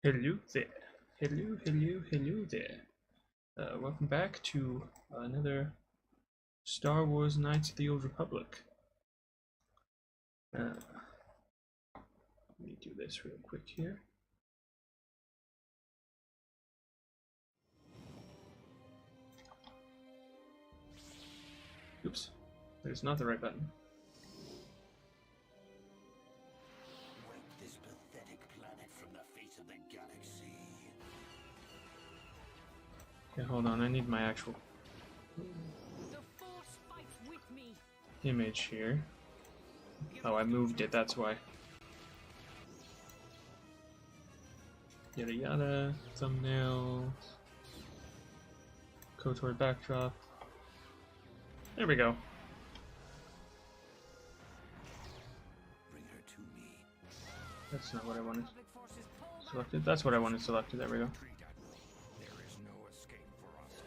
Hello there. Hello there. Welcome back to another Star Wars Knights of the Old Republic. Let me do this real quick here. Oops, there's not the right button. Wipe this pathetic planet from the face of the galaxy. Okay, hold on, I need my actual The Force fights with me. image here. Oh, I moved it, that's why. Yada yada, thumbnail, KOTOR backdrop. There we go. Bring her to me. That's not what I wanted Public forces pull selected. That's what I wanted selected. There we go. There is no escape for us.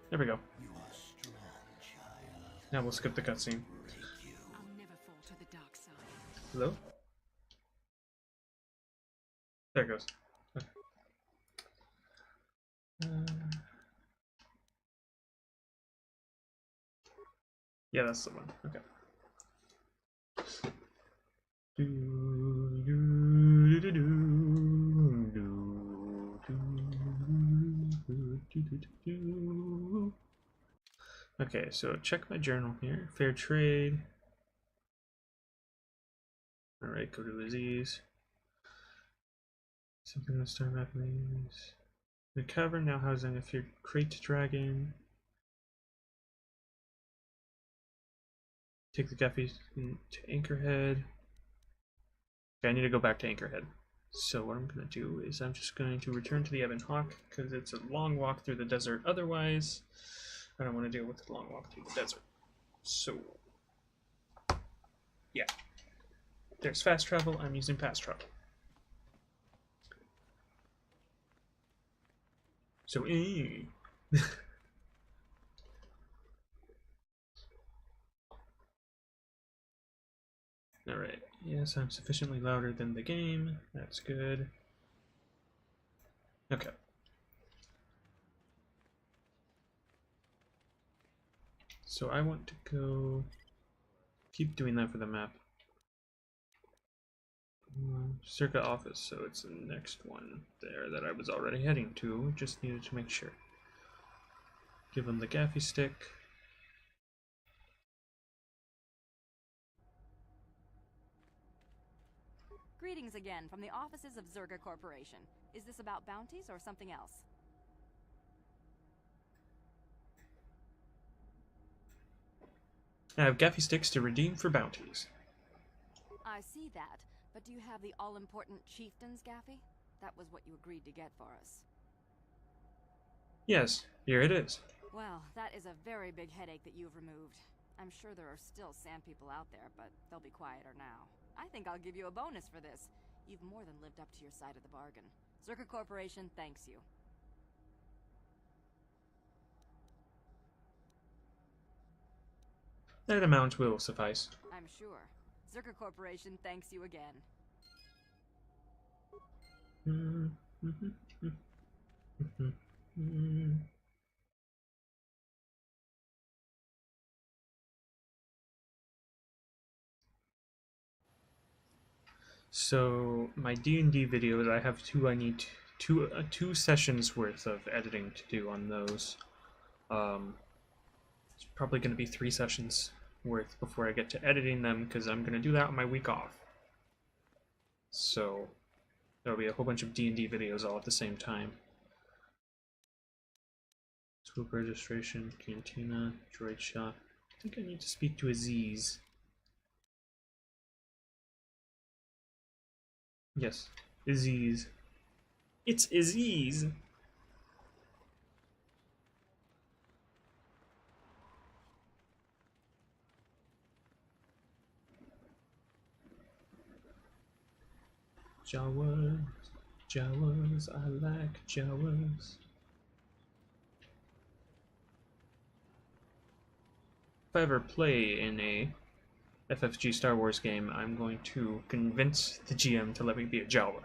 There we go. You are strong, child. Now we'll skip the cutscene. Take you. I'll never fall to the dark side. Hello? There it goes. Okay. Yeah, that's the one. Okay. Okay, so check my journal here. Fair trade. Alright, go to Aziz. Something on Star Map names. The cavern now housing a feared crate dragon. Take the Gaffy to Anchorhead. Okay, I need to go back to Anchorhead. So what I'm going to do is I'm just going to return to the Ebon Hawk because it's a long walk through the desert. Otherwise, I don't want to deal with the long walk through the desert. So, yeah. There's fast travel. I'm using fast travel. So, Alright, yes, I'm sufficiently louder than the game. That's good. Okay. So I want to go... Keep doing that for the map. Circa office, so it's the next one there that I was already heading to. Just needed to make sure. Give him the gaffy stick. Greetings again from the offices of Zerga Corporation. Is this about bounties or something else? I have gaffy sticks to redeem for bounties. I see that, but do you have the all-important Chieftain's Gaffy? That was what you agreed to get for us. Yes, here it is. Well, that is a very big headache that you've removed. I'm sure there are still sand people out there, but they'll be quieter now. I think I'll give you a bonus for this. You've more than lived up to your side of the bargain. Zerga Corporation thanks you. That amount will suffice. I'm sure. Zerga Corporation thanks you again. So my D&D videos, I have I need two sessions worth of editing to do on those. It's probably going to be 3 sessions worth before I get to editing them because I'm going to do that on my week off. So there'll be a whole bunch of D&D videos all at the same time. Swoop registration, cantina, droid shop. I think I need to speak to Aziz. Yes, Aziz. It's Aziz! Jawas, Jawas, I like Jawas. If I ever play in a FFG Star Wars game, I'm going to convince the GM to let me be a Jawa.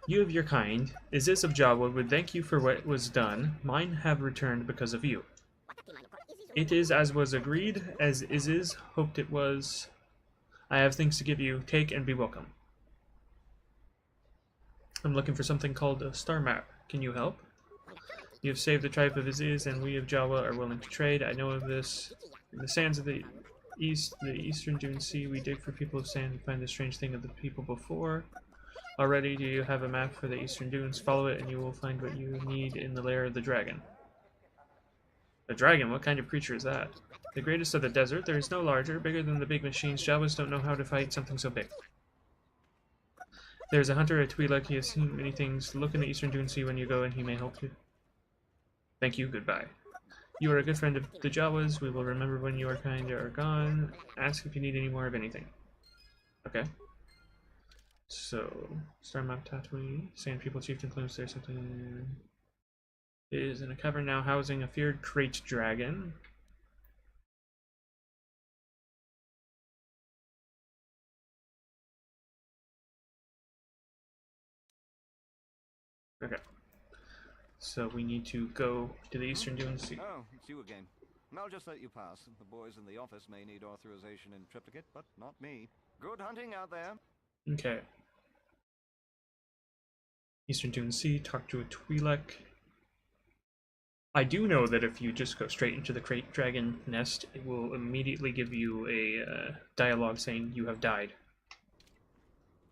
You of your kind, Iziz of Jawa, would thank you for what was done. Mine have returned because of you. It is as was agreed, as Iziz hoped it was. I have things to give you. Take and be welcome. I'm looking for something called a star map. Can you help? You have saved the tribe of Iziz, and we of Jawa are willing to trade. I know of this. In the sands of the eastern Dune Sea, we dig for people of sand and find the strange thing of the people before. Already, do you have a map for the eastern dunes? Follow it, and you will find what you need in the lair of the dragon. A dragon? What kind of creature is that? The greatest of the desert. There is no larger, bigger than the big machines. Jawas don't know how to fight something so big. There's a hunter at Twi'lek. He has seen many things. Look in the eastern Dune Sea when you go, and he may help you. Thank you. Goodbye. You are a good friend of the Jawas. We will remember when you are kind are gone. Ask if you need any more of anything. Okay. So, star map Tatooine. Sand people chieftain claims there's something. Is in a cavern now housing a feared crate dragon. Okay. So we need to go to the eastern dunes. Oh, it's you again. I'll just let you pass. The boys in the office may need authorization in triplicate, but not me. Good hunting out there. Okay. Eastern Dune Sea, talk to a Twi'lek. I do know that if you just go straight into the Crate Dragon nest, it will immediately give you a dialogue saying you have died.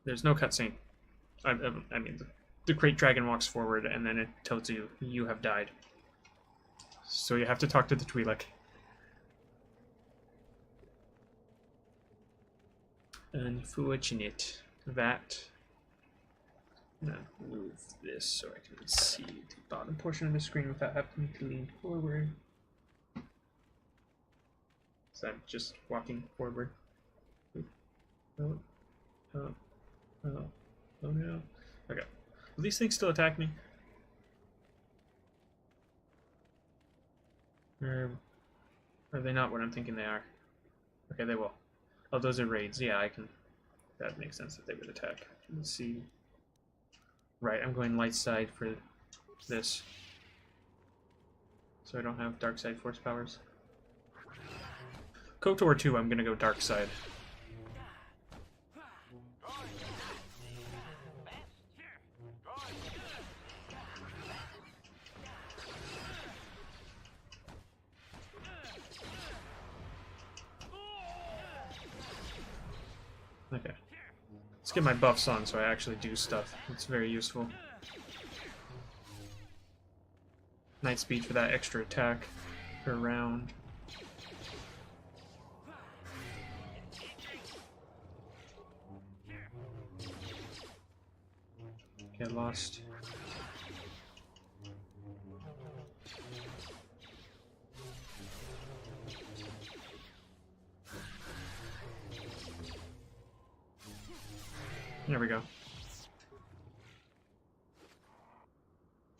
There's no cutscene. I mean, the Crate Dragon walks forward and then it tells you you have died. So you have to talk to the Twi'lek. Unfortunate. That. I'm gonna move this so I can see the bottom portion of the screen without having to lean forward. So I'm just walking forward. Oh, oh, oh, oh no. Okay. Will these things still attack me? Or are they not what I'm thinking they are? Okay, they will. Oh, those are raids. Yeah, I can. That makes sense that they would attack. Let's see. Right, I'm going light side for this. So I don't have dark side force powers. KOTOR 2, I'm gonna go dark side. Okay. Let's get my buffs on so I actually do stuff. It's very useful. Night speed for that extra attack per round. Okay, lost. There we go.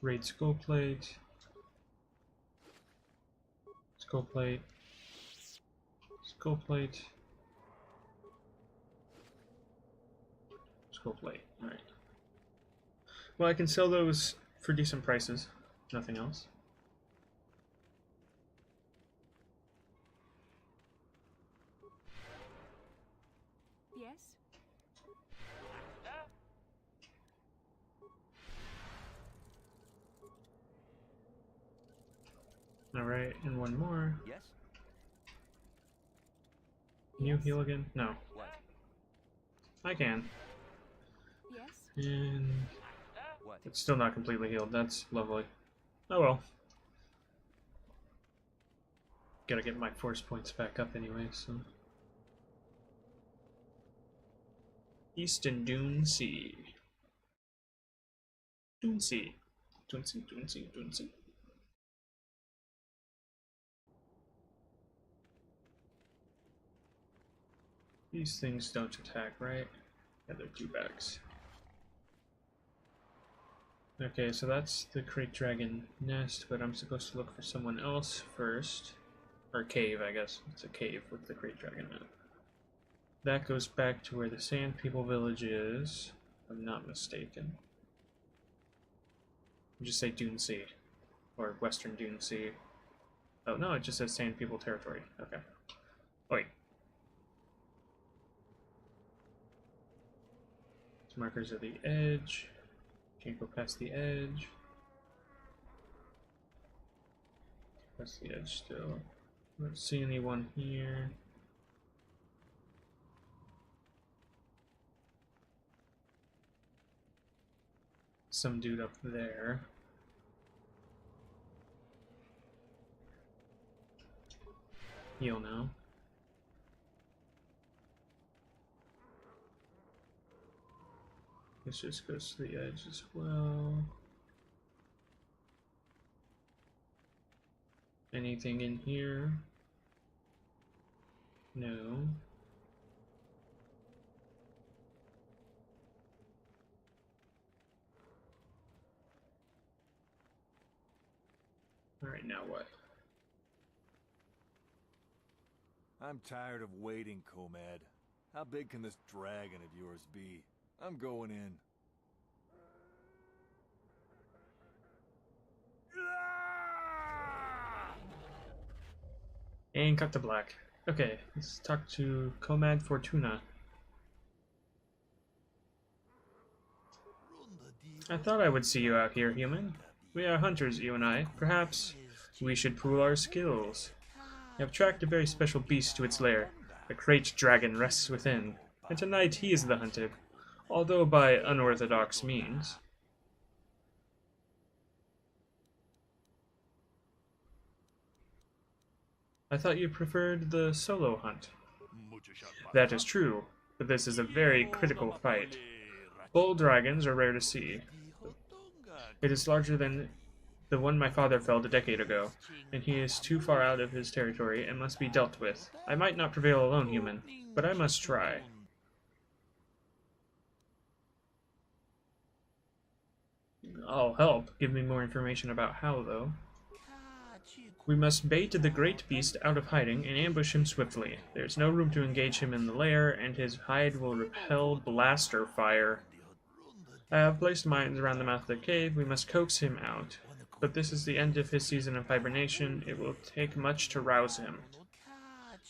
Raid skull plate. Skull plate. Skull plate. Skull plate. Alright. Well, I can sell those for decent prices. Nothing else. Yes? Alright, and one more. Yes? Can you heal again? No. What? I can. Yes? And What? it's still not completely healed. That's lovely. Oh well. Gotta get my force points back up anyway, so. Eastern Dune Sea. Dune Sea. Dune Sea, Dune Sea, Dune Sea. These things don't attack, right? Yeah, they're dewbacks. Okay, so that's the Crate Dragon nest, but I'm supposed to look for someone else first. Or cave, I guess. It's a cave with the Great Dragon in it. That goes back to where the Sand People village is, if I'm not mistaken. Just say Dune Sea. Or Western Dune Sea. Oh, no, it just says Sand People territory. Okay. Wait. These markers are the edge. Can't go past the edge. Past the edge still. I don't see anyone here. Some dude up there. Heal now. This just goes to the edge as well. Anything in here? No. Alright, now what? I'm tired of waiting, Comad. How big can this dragon of yours be? I'm going in. And cut to black. Okay, let's talk to Comad Fortuna. I thought I would see you out here, human. We are hunters, you and I. Perhaps we should pool our skills. I have tracked a very special beast to its lair. A great dragon rests within, and tonight he is the hunted, although by unorthodox means. I thought you preferred the solo hunt. That is true, but this is a very critical fight. Bull dragons are rare to see. It is larger than the one my father felled a decade ago, and he is too far out of his territory and must be dealt with. I might not prevail alone, human, but I must try. I'll help. Give me more information about how, though. We must bait the great beast out of hiding and ambush him swiftly. There is no room to engage him in the lair, and his hide will repel blaster fire. I have placed mines around the mouth of the cave. We must coax him out. But this is the end of his season of hibernation. It will take much to rouse him.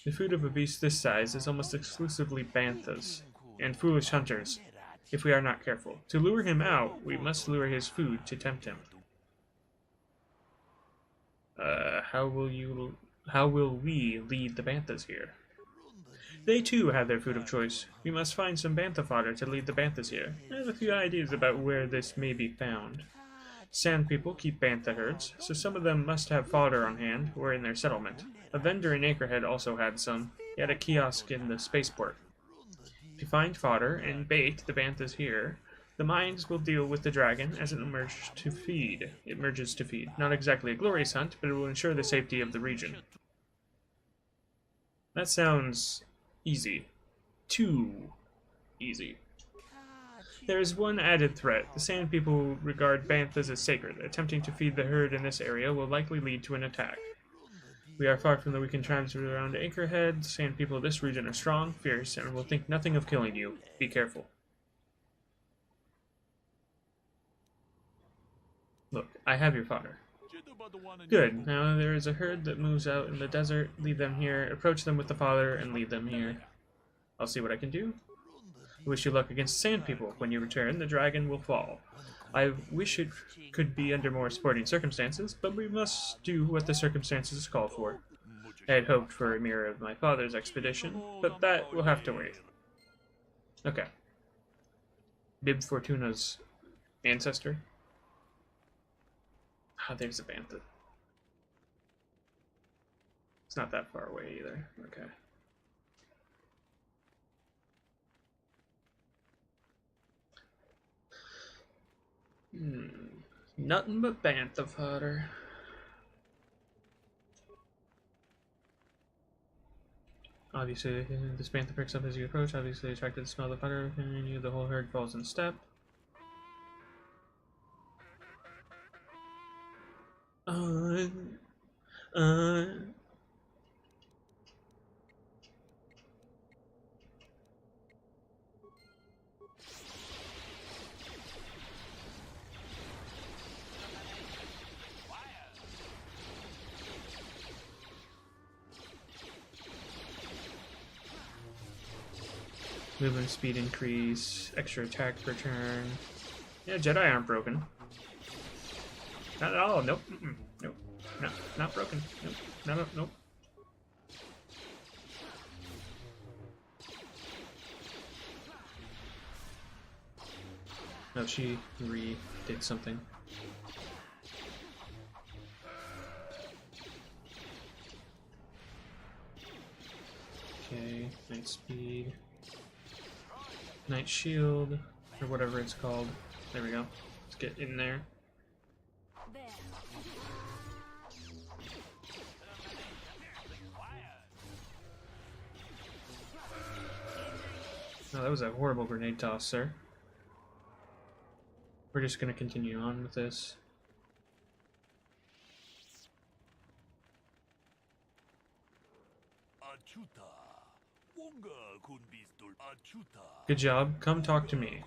The food of a beast this size is almost exclusively banthas and foolish hunters, if we are not careful. To lure him out, we must lure his food to tempt him. How will we lead the banthas here? They too have their food of choice. We must find some bantha fodder to lead the banthas here. I have a few ideas about where this may be found. Sand people keep bantha herds, so some of them must have fodder on hand or in their settlement. A vendor in Anchorhead also had some. He had a kiosk in the spaceport. If you find fodder and bait the banthas here, the mines will deal with the dragon as it emerges to feed. Not exactly a glorious hunt, but it will ensure the safety of the region. That sounds easy. Too easy. There is one added threat. The Sand People regard banthas as sacred. Attempting to feed the herd in this area will likely lead to an attack. We are far from the weakened tribes around Anchorhead. The Sand People of this region are strong, fierce, and will think nothing of killing you. Be careful. Look, I have your fodder. Good. Now there is a herd that moves out in the desert. Leave them here. Approach them with the fodder and leave them here. I'll see what I can do. I wish you luck against Sand People. When you return, the dragon will fall. I wish it could be under more sporting circumstances, but we must do what the circumstances call for. I had hoped for a mirror of my father's expedition, but that will have to wait. Okay. Bib Fortuna's ancestor. Ah, there's a bantha. It's not that far away either. Okay. Nothing but bantha fodder. Obviously, this bantha picks up as you approach. Obviously, attracted to the smell of the fodder, and you, the whole herd falls in step. Movement speed increase, extra attack per turn. Yeah, Jedi aren't broken. Not at all. Nope. Nope. No, not broken. Nope. No. Nope. No, she did something. Okay, night speed. Night shield, or whatever it's called. There we go. Let's get in there. There. Oh, that was a horrible grenade toss, sir. We're just gonna continue on with this. Good job. Come talk to me.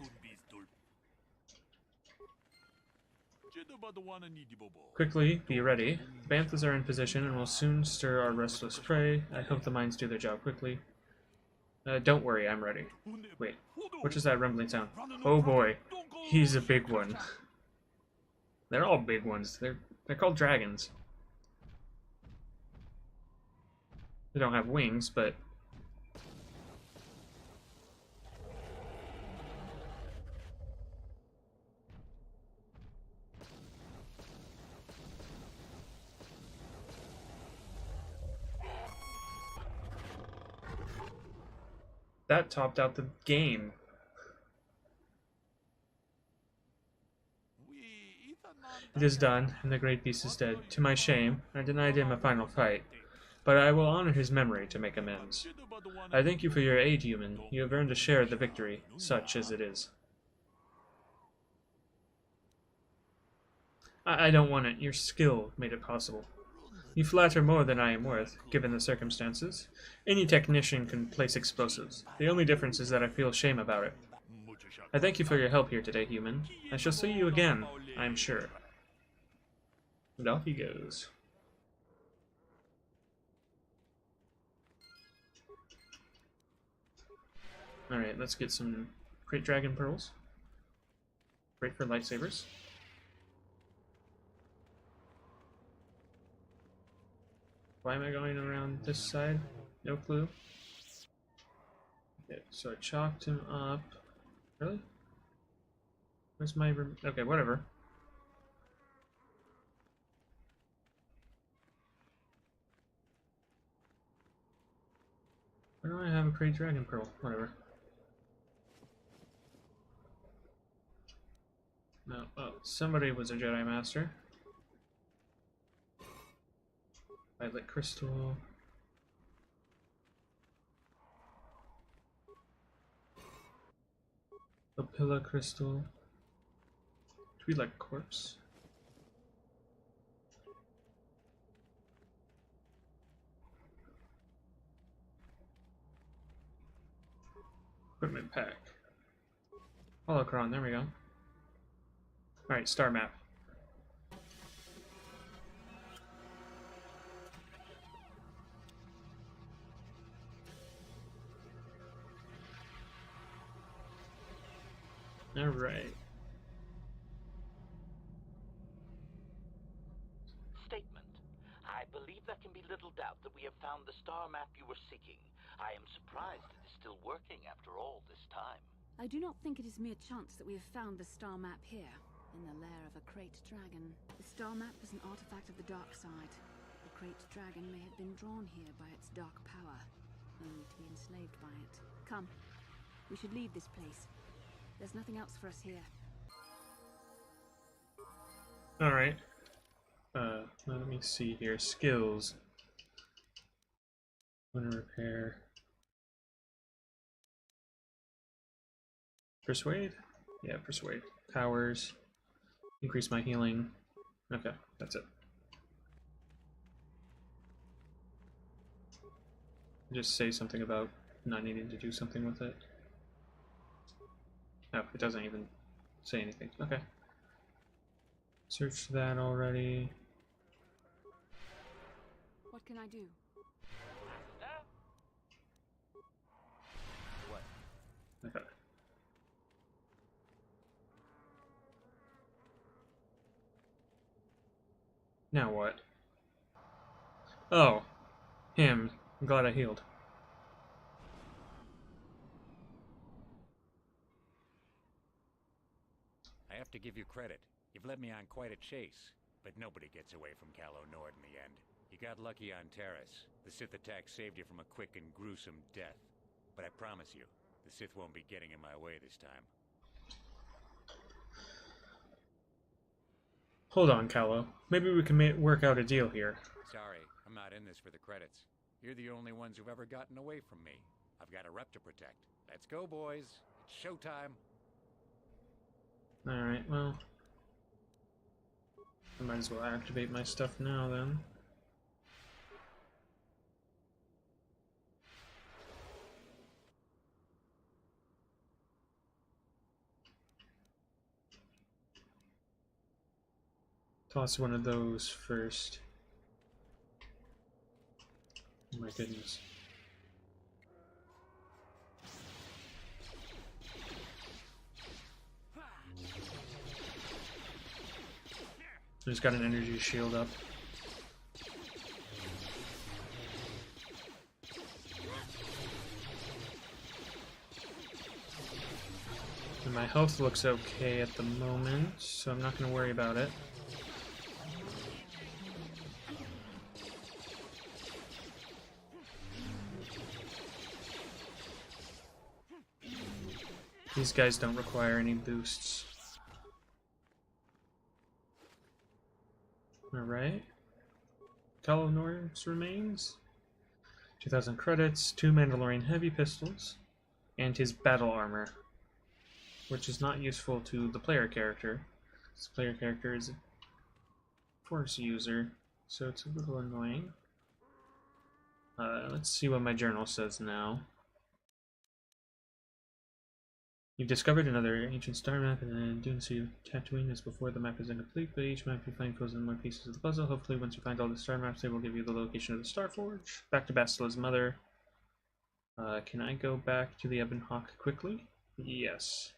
Quickly, be ready. Banthas are in position and will soon stir our restless prey. I hope the mines do their job quickly. Don't worry, I'm ready. Wait, what is that rumbling sound? Oh boy, he's a big one. They're all big ones. They're called dragons. They don't have wings, but... that topped out the game. It is done, and the great beast is dead. To my shame, I denied him a final fight, but I will honor his memory to make amends. I thank you for your aid, human. You have earned a share of the victory, such as it is. I don't want it. Your skill made it possible. You flatter more than I am worth, given the circumstances. Any technician can place explosives. The only difference is that I feel shame about it. I thank you for your help here today, human. I shall see you again, I am sure. And off he goes. Alright, let's get some Great Dragon Pearls. Great for lightsabers. Why am I going around this side? No clue. Okay, so I chalked him up. Really? Where's my... okay, whatever. Where do I have a Great Dragon Pearl? Whatever. No. Oh, somebody was a Jedi Master. Violet Crystal. Opila Crystal. Twi'lek Corpse. Equipment pack. Holocron, there we go. Alright, star map. Alright. Statement. I believe there can be little doubt that we have found the star map you were seeking. I am surprised it is still working after all this time. I do not think it is mere chance that we have found the star map here, in the lair of a Great Dragon. The star map is an artifact of the dark side. The Great Dragon may have been drawn here by its dark power, only to be enslaved by it. Come, we should leave this place. There's nothing else for us here. Alright. Let me see here. Skills. Winter repair. Persuade? Yeah, persuade. Powers. Increase my healing. Okay, that's it. Just say something about not needing to do something with it. No, it doesn't even say anything. Okay. Searched that already. What can I do? What? Now what? Oh, him. I'm glad I healed. I have to give you credit. You've led me on quite a chase, but nobody gets away from Calo Nord in the end. You got lucky on Terrace. The Sith attack saved you from a quick and gruesome death. But I promise you, the Sith won't be getting in my way this time. Hold on, Calo. Maybe we can work out a deal here. Sorry, I'm not in this for the credits. You're the only ones who've ever gotten away from me. I've got a rep to protect. Let's go, boys. It's showtime. Alright, well... I might as well activate my stuff now, then. Toss one of those first. Oh my goodness. He's got an energy shield up. And my health looks okay at the moment, so I'm not going to worry about it. These guys don't require any boosts. Alright. Calo Nord's remains. 2,000 credits, 2 Mandalorian heavy pistols, and his battle armor, which is not useful to the player character. This player character is a Force user, so it's a little annoying. Let's see what my journal says now. You've discovered another ancient star map, and the Dune Sea of Tatooine is before the map is incomplete, but each map you find fills in more pieces of the puzzle. Hopefully, once you find all the star maps, they will give you the location of the Star Forge. Back to Bastila's mother. Can I go back to the Ebon Hawk quickly? Yes.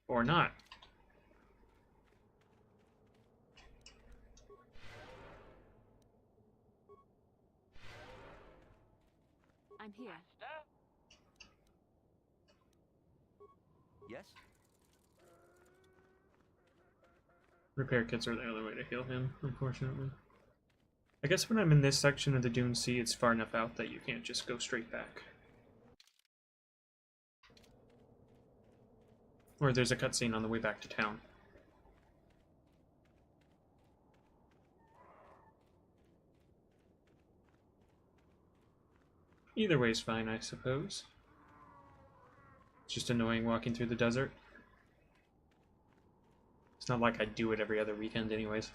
Or not. I'm here. Yes? Repair kits are the only way to heal him, unfortunately. I guess when I'm in this section of the Dune Sea, it's far enough out that you can't just go straight back. Or there's a cutscene on the way back to town. Either way's fine, I suppose. It's just annoying walking through the desert. It's not like I do it every other weekend anyways.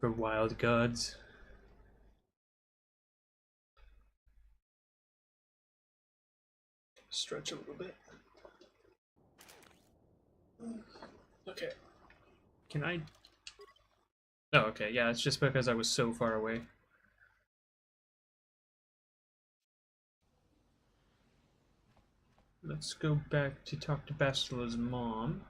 For wild gods. Stretch a little bit. Okay. Can I... Oh, okay, yeah, it's just because I was so far away. Let's go back to talk to Bastila's mom.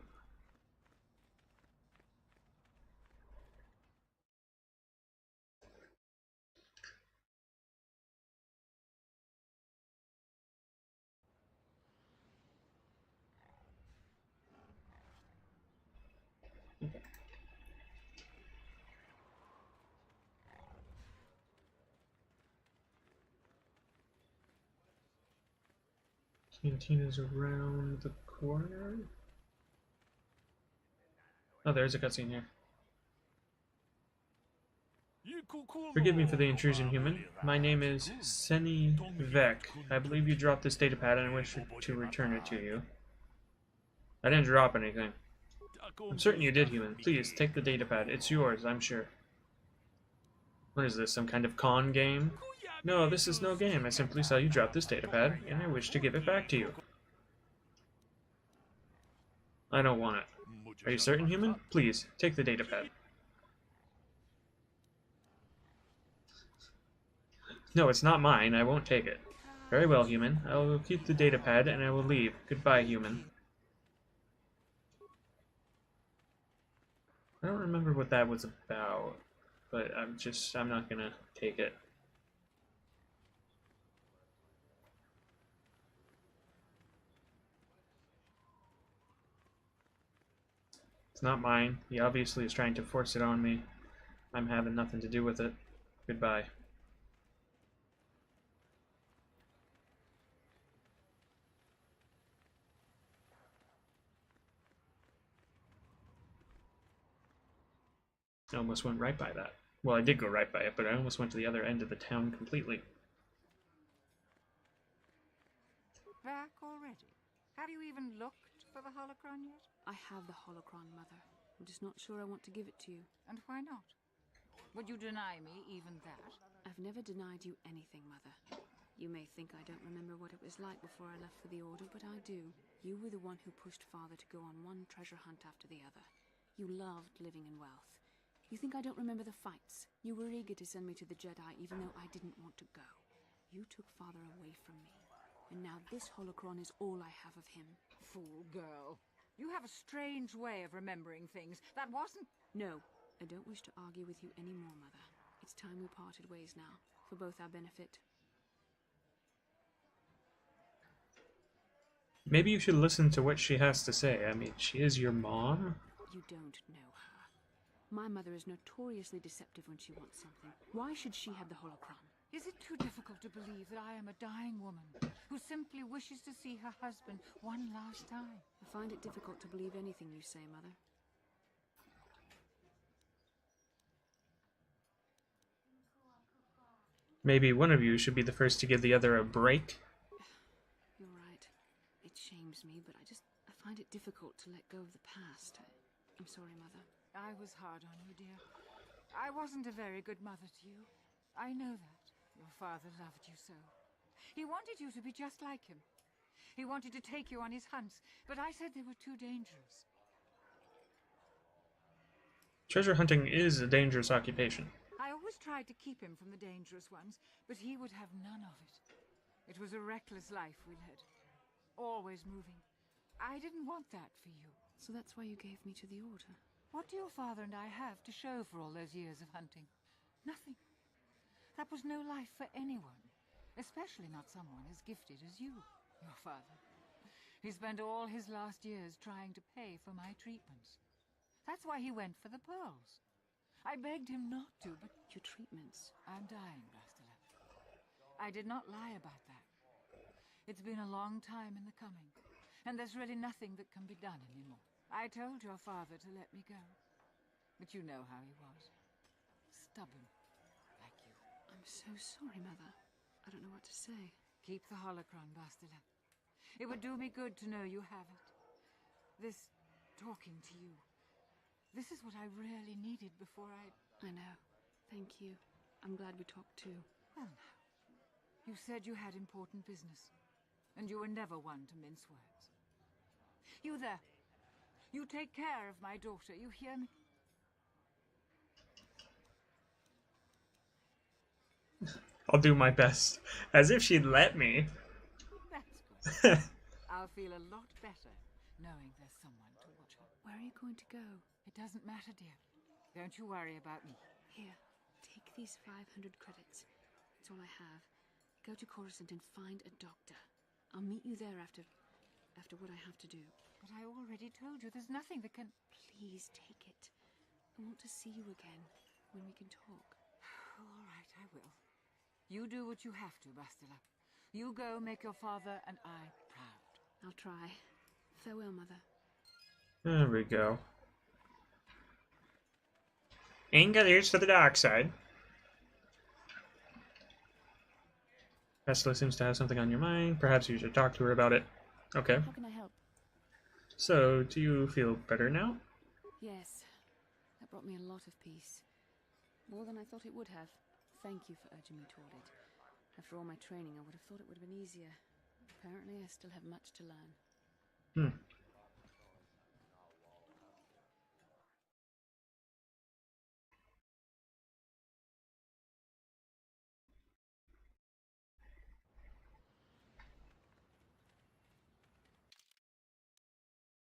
Okay. Cantina's around the corner. Oh, there's a cutscene here. Forgive me for the intrusion, human. My name is Seni Vec. I believe you dropped this datapad and I wish to return it to you. I didn't drop anything. I'm certain you did, human. Please, take the datapad. It's yours, I'm sure. What is this, some kind of con game? No, this is no game. I simply saw you drop this datapad, and I wish to give it back to you. I don't want it. Are you certain, human? Please, take the datapad. No, it's not mine. I won't take it. Very well, human. I will keep the datapad, and I will leave. Goodbye, human. remember what that was about, but I'm not gonna take it. It's not mine. He obviously is trying to force it on me. I'm having nothing to do with it. Goodbye. I almost went right by that. Well, I did go right by it, but I almost went to the other end of the town completely. Back already? Have you even looked for the holocron yet? I have the holocron, Mother. I'm just not sure I want to give it to you. And why not? Would you deny me even that? I've never denied you anything, Mother. You may think I don't remember what it was like before I left for the Order, but I do. You were the one who pushed Father to go on one treasure hunt after the other. You loved living in wealth. You think I don't remember the fights? You were eager to send me to the Jedi even though I didn't want to go. You took Father away from me. And now this holocron is all I have of him. Fool girl. You have a strange way of remembering things. That wasn't... No, I don't wish to argue with you anymore, Mother. It's time we parted ways now, for both our benefit. Maybe you should listen to what she has to say. I mean, she is your mom. You don't know her. My mother is notoriously deceptive when she wants something. Why should she have the holocron? Is it too difficult to believe that I am a dying woman who simply wishes to see her husband one last time? I find it difficult to believe anything you say, Mother. Maybe one of you should be the first to give the other a break. You're right. It shames me, but I find it difficult to let go of the past. I'm sorry, Mother. I was hard on you, dear. I wasn't a very good mother to you. I know that. Your father loved you so. He wanted you to be just like him. He wanted to take you on his hunts, but I said they were too dangerous. Treasure hunting is a dangerous occupation. I always tried to keep him from the dangerous ones, but he would have none of it. It was a reckless life we led. Always moving. I didn't want that for you. So that's why you gave me to the Order? What do your father and I have to show for all those years of hunting? Nothing. That was no life for anyone, especially not someone as gifted as you, your father. He spent all his last years trying to pay for my treatments. That's why he went for the pearls. I begged him not to, but... Your treatments? I'm dying, Bastila. I did not lie about that. It's been a long time in the coming, and there's really nothing that can be done anymore. I told your father to let me go, but you know how he was. Stubborn, like you. I'm so sorry, Mother. I don't know what to say. Keep the holocron, Bastila. It would do me good to know you have it. This talking to you. This is what I really needed before I know. Thank you. I'm glad we talked too. Well now, you said you had important business, and you were never one to mince words. You there. You take care of my daughter, you hear me? I'll do my best. As if she'd let me. That's good. I'll feel a lot better knowing there's someone to watch her. Where are you going to go? It doesn't matter, dear. Don't you worry about me. Here, take these 500 credits. That's all I have. Go to Coruscant and find a doctor. I'll meet you there after what I have to do. But I already told you there's nothing that can... Please take it. I want to see you again, when we can talk. All right, I will. You do what you have to, Bastila. You go make your father and I proud. I'll try. Farewell, Mother. There we go. Inga leads to the dark side. Bastila seems to have something on your mind. Perhaps you should talk to her about it. Okay. How can I help? So, do you feel better now? Yes. That brought me a lot of peace. More than I thought it would have. Thank you for urging me toward it. After all my training, I would have thought it would have been easier. Apparently, I still have much to learn.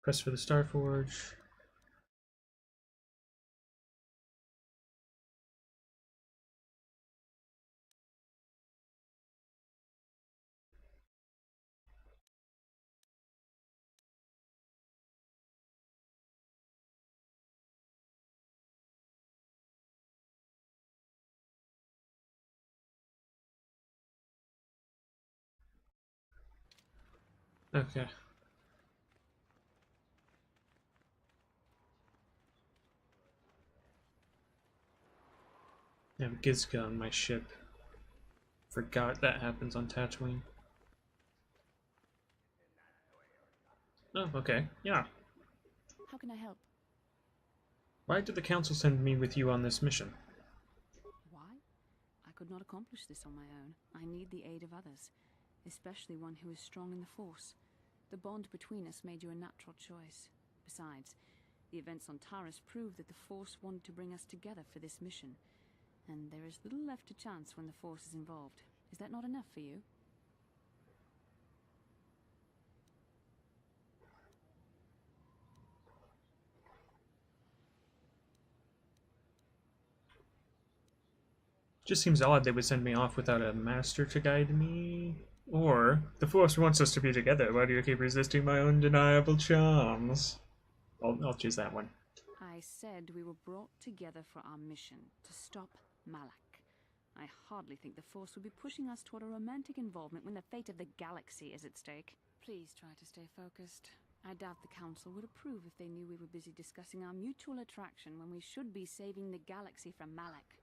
Quest for the Starforge. Okay. I have Gizka on my ship. Forgot that happens on Tatooine. Oh, okay. Yeah. How can I help? Why did the Council send me with you on this mission? Why? I could not accomplish this on my own. I need the aid of others, especially one who is strong in the Force. The bond between us made you a natural choice. Besides, the events on Taris prove that the Force wanted to bring us together for this mission, and there is little left to chance when the Force is involved. Is that not enough for you? Just seems odd they would send me off without a master to guide me. Or, the Force wants us to be together. Why do you keep resisting my undeniable charms? I'll choose that one. I said we were brought together for our mission, to stop Malak. I hardly think the Force would be pushing us toward a romantic involvement when the fate of the galaxy is at stake. Please try to stay focused. I doubt the Council would approve if they knew we were busy discussing our mutual attraction when we should be saving the galaxy from Malak.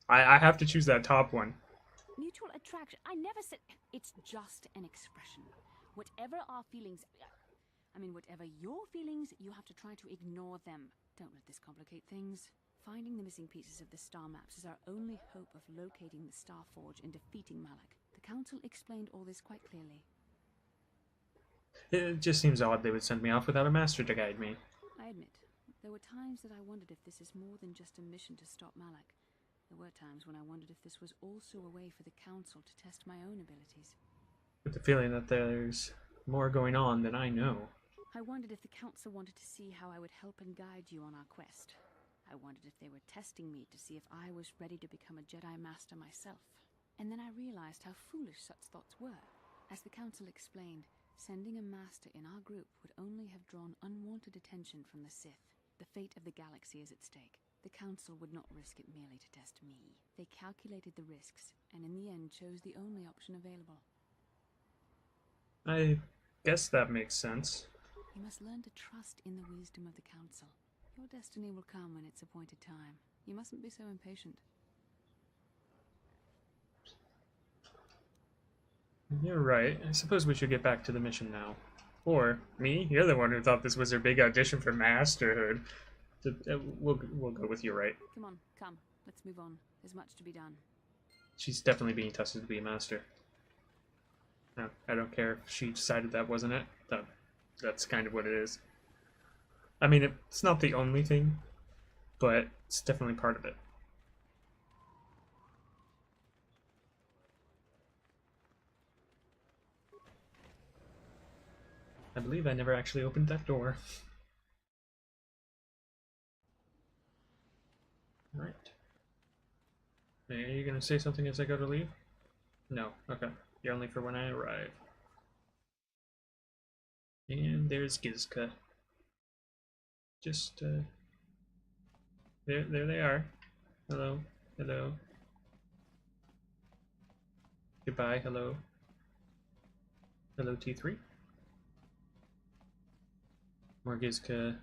I have to choose that top one. Mutual attraction? I never said... It's just an expression. Whatever our feelings... whatever your feelings, you have to try to ignore them. Don't let this complicate things. Finding the missing pieces of the star maps is our only hope of locating the Star Forge and defeating Malak. The Council explained all this quite clearly. It just seems odd they would send me off without a master to guide me. I admit, there were times that I wondered if this is more than just a mission to stop Malak. There were times when I wondered if this was also a way for the Council to test my own abilities. With the feeling that there's more going on than I know. I wondered if the Council wanted to see how I would help and guide you on our quest. I wondered if they were testing me to see if I was ready to become a Jedi Master myself. And then I realized how foolish such thoughts were. As the Council explained, sending a Master in our group would only have drawn unwanted attention from the Sith. The fate of the galaxy is at stake. The Council would not risk it merely to test me. They calculated the risks, and in the end chose the only option available. I guess that makes sense. You must learn to trust in the wisdom of the Council. Your destiny will come when its appointed time. You mustn't be so impatient. You're right. I suppose we should get back to the mission now. Or, me? You're the one who thought this was her big audition for masterhood. We'll go with you, right? Come on, come. Let's move on. There's much to be done. She's definitely being tested to be a master. No, I don't care if she decided that wasn't it. That's kind of what it is. I mean, it's not the only thing, but it's definitely part of it. I believe I never actually opened that door. Alright. Are you gonna say something as I go to leave? No. Okay. You're only for when I arrive. And there's Gizka. Just, there they are. Hello. Hello. Goodbye. Hello. Hello, T3. More Gizka.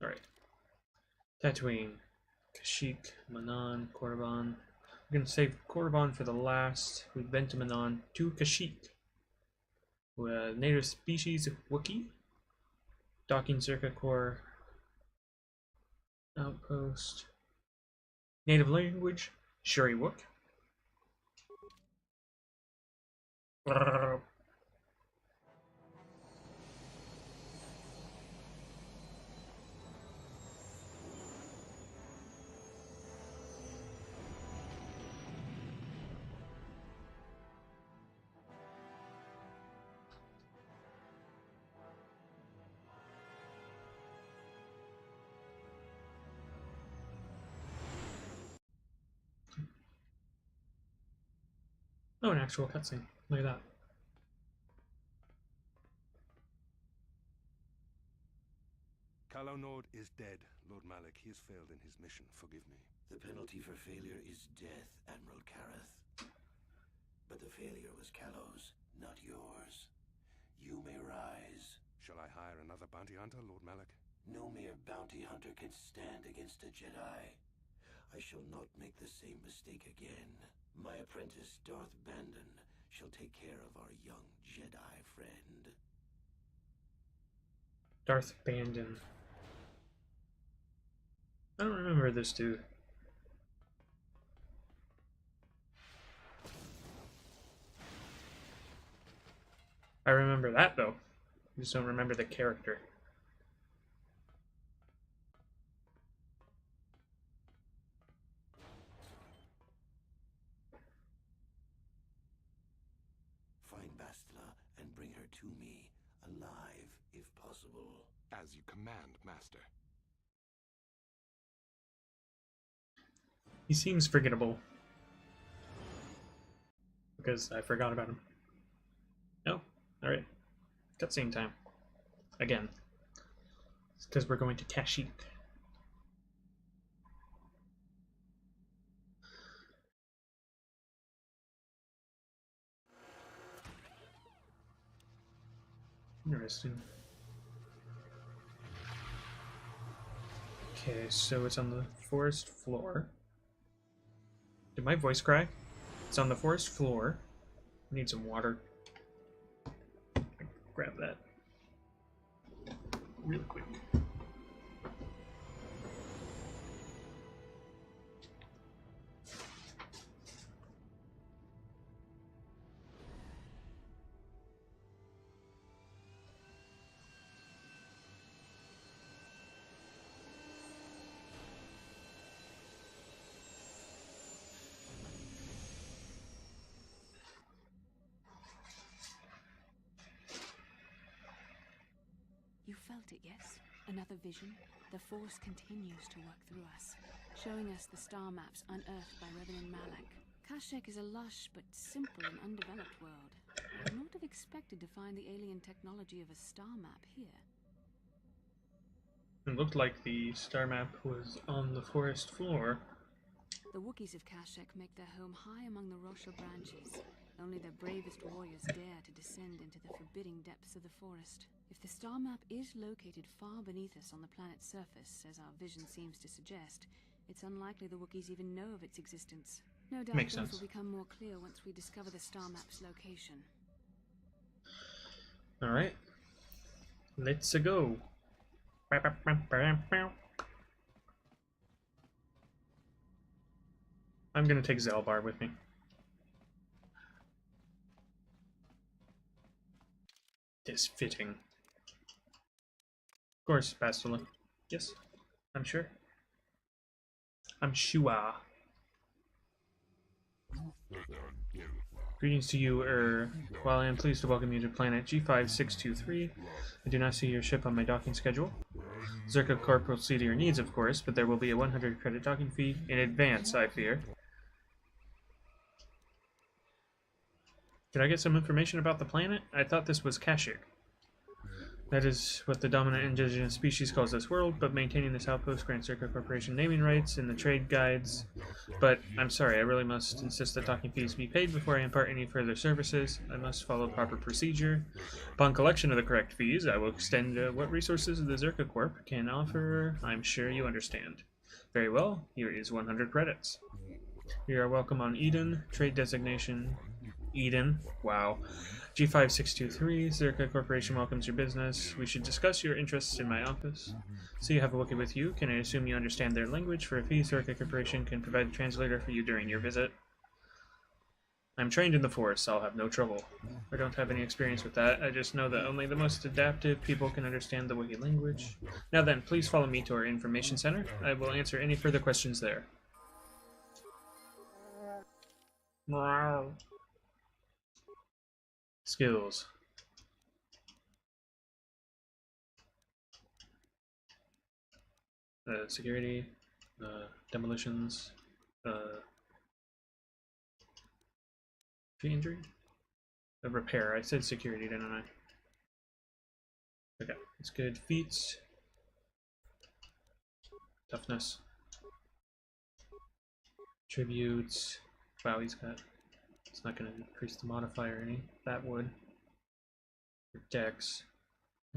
Alright. Tatooine. Kashyyyk, Manan, Korriban. We're going to save Korriban for the last. We've been to Manan. To Kashyyyk. Native species Wookiee. Docking Circuit Core. Outpost. Native language Shuri Wook. Oh, an actual cutscene. Look at that. Calo Nord is dead, Lord Malik. He has failed in his mission. Forgive me. The penalty for failure is death, Admiral Kareth. But the failure was Calo's, not yours. You may rise. Shall I hire another bounty hunter, Lord Malik? No mere bounty hunter can stand against a Jedi. I shall not make the same mistake again. My apprentice, Darth Bandon, shall take care of our young Jedi friend. Darth Bandon. I don't remember this dude. I remember that though. I just don't remember the character. Find Bastila and bring her to me, alive, if possible. As you command, Master. He seems forgettable. Because I forgot about him. Oh, alright. Cutscene time. Again. It's because we're going to Kashyyyk. Interesting. Okay, so it's on the forest floor. Did my voice crack? It's on the forest floor. I need some water. Grab that real quick. You felt it, yes? Another vision? The Force continues to work through us, showing us the star maps unearthed by Reverend Malak. Kashyyyk is a lush but simple and undeveloped world. I would not have expected to find the alien technology of a star map here. It looked like the star map was on the forest floor. The Wookiees of Kashyyyk make their home high among the Rosha branches. Only their bravest warriors dare to descend into the forbidding depths of the forest. If the star map is located far beneath us on the planet's surface, as our vision seems to suggest, it's unlikely the Wookiees even know of its existence. No doubt Makes things sense. will become more clear once we discover the star map's location. Alright. Let's go. I'm gonna take Zelbar with me. Disfitting. Of course, Bastila. Yes, I'm sure. I'm sure. Greetings to you, While I am pleased to welcome you to planet G5623, I do not see your ship on my docking schedule. Zerka Corp will see to your needs, of course, but there will be a 100 credit docking fee in advance, I fear. Could I get some information about the planet? I thought this was Kashyyyk. That is what the dominant indigenous species calls this world, but maintaining this outpost grants Zerka Corporation naming rights in the trade guides. But I'm sorry, I really must insist that docking fees be paid before I impart any further services. I must follow proper procedure. Upon collection of the correct fees, I will extend what resources the Zerka Corp can offer. I'm sure you understand. Very well, here is 100 credits. You are welcome on Eden, trade designation Eden. Wow. G5623, Zerka Corporation welcomes your business. We should discuss your interests in my office. So you have a Wookiee with you. Can I assume you understand their language? For a fee, Zerka Corporation can provide a translator for you during your visit. I'm trained in the Force, so I'll have no trouble. I don't have any experience with that. I just know that only the most adaptive people can understand the Wookiee language. Now then, please follow me to our information center. I will answer any further questions there. Wow. Skills. Security, demolitions, injury, repair. I said security, didn't I? Okay, that's good. Feats. Toughness. Tributes. Wow, he's got... It's not going to increase the modifier any. That would. Dex.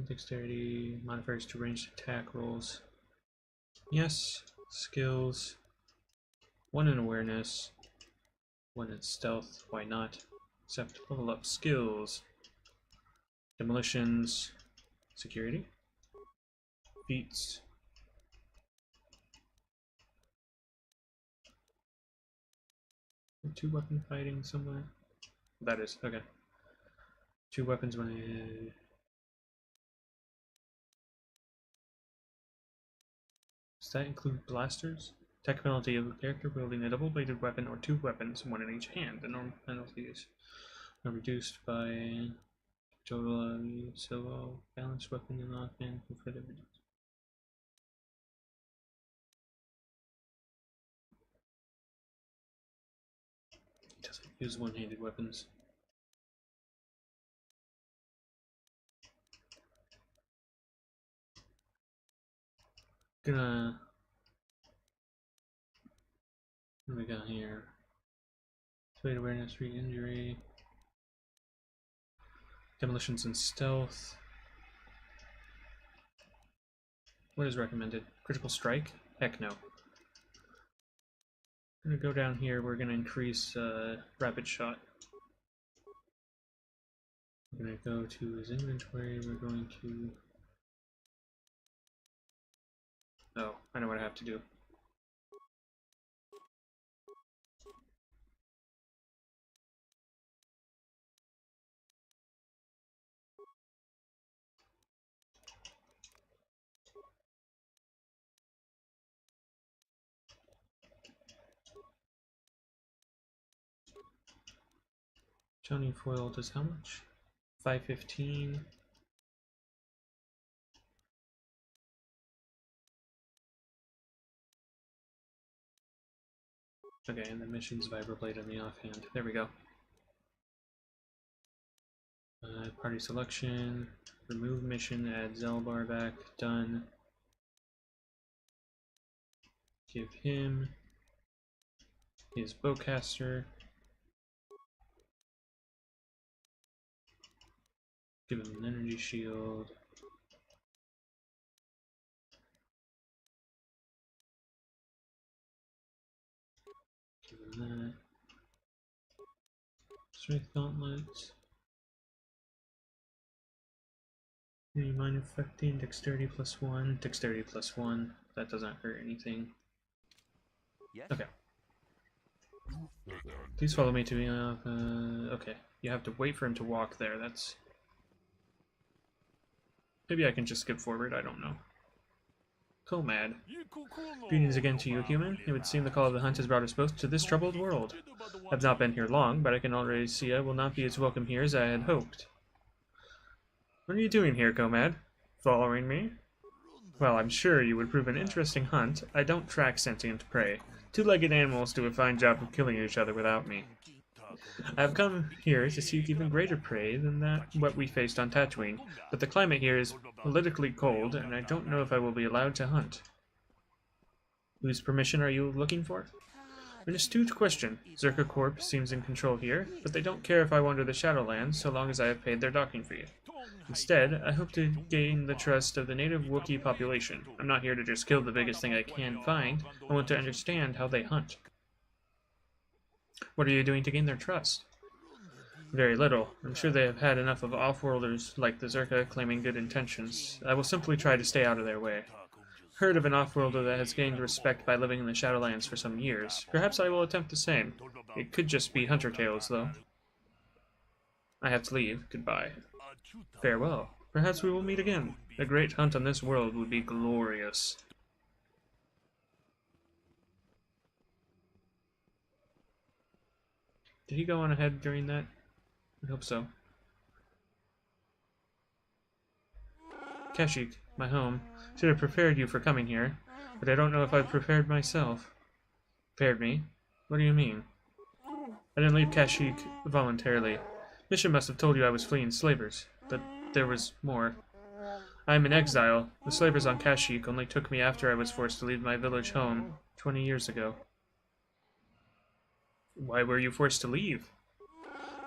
Dexterity. Modifiers to ranged attack rolls. Yes. Skills. 1 in awareness. 1 in stealth. Why not? Except level up skills. Demolitions. Security. Feats. Two weapon fighting somewhere. That is, okay. 2 weapons when it... Does that include blasters? Attack penalty of a character wielding a double-bladed weapon or 2 weapons, 1 in each hand. The normal penalties are reduced by total solo balanced weapon and offhand and further reduced. It doesn't use one-handed weapons. Gonna... What do we got here? Trade awareness, re-injury. Demolitions and stealth. What is recommended? Critical strike? Heck no. I'm gonna go down here, we're gonna increase rapid shot. We're gonna go to his inventory, we're going to... Oh, I know what I have to do. Johnny Foil does how much? 515. Okay, and the mission's Vibroblade on the offhand. There we go. Party selection. Remove mission, add Zelbar back. Done. Give him his bowcaster. Give him an energy shield. Give him that. Strength gauntlets. Minus 15, dexterity +1, dexterity +1. That doesn't hurt anything. Yes? Okay. Please follow me to okay. You have to wait for him to walk there. That's... Maybe I can just skip forward, I don't know. Comad. Greetings again to you, human. It would seem the call of the hunt has brought us both to this troubled world. I've not been here long, but I can already see I will not be as welcome here as I had hoped. What are you doing here, Comad? Following me? Well, I'm sure you would prove an interesting hunt. I don't track sentient prey. Two-legged animals do a fine job of killing each other without me. I have come here to seek even greater prey than what we faced on Tatooine, but the climate here is politically cold, and I don't know if I will be allowed to hunt. Whose permission are you looking for? An astute question. Zerka Corp seems in control here, but they don't care if I wander the Shadowlands so long as I have paid their docking fee. Instead, I hope to gain the trust of the native Wookiee population. I'm not here to just kill the biggest thing I can find. I want to understand how they hunt. What are you doing to gain their trust? Very little. I'm sure they have had enough of off-worlders like the Zerka claiming good intentions. I will simply try to stay out of their way. Heard of an off-worlder that has gained respect by living in the Shadowlands for some years. Perhaps I will attempt the same. It could just be hunter tales, though. I have to leave. Goodbye. Farewell. Perhaps we will meet again. A great hunt on this world would be glorious. Did he go on ahead during that? I hope so. Kashyyyk, my home. Should have prepared you for coming here, but I don't know if I've prepared myself. Prepared me? What do you mean? I didn't leave Kashyyyk voluntarily. Mission must have told you I was fleeing slavers, but there was more. I am in exile. The slavers on Kashyyyk only took me after I was forced to leave my village home 20 years ago. Why were you forced to leave?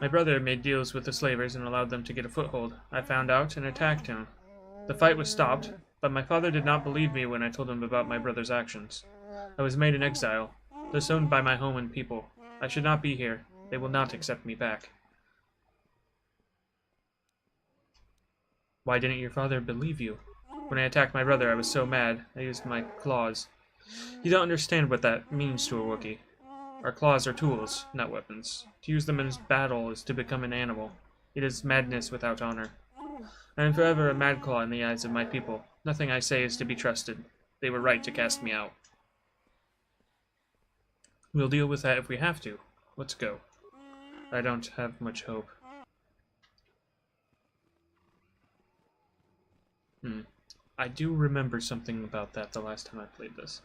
My brother made deals with the slavers and allowed them to get a foothold. I found out and attacked him. The fight was stopped, but my father did not believe me when I told him about my brother's actions. I was made an exile, disowned by my home and people. I should not be here. They will not accept me back. Why didn't your father believe you? When I attacked my brother, I was so mad, I used my claws. You don't understand what that means to a Wookiee. Our claws are tools, not weapons. To use them in battle is to become an animal. It is madness without honor. I am forever a mad claw in the eyes of my people. Nothing I say is to be trusted. They were right to cast me out. We'll deal with that if we have to. Let's go. I don't have much hope. I do remember something about that the last time I played this.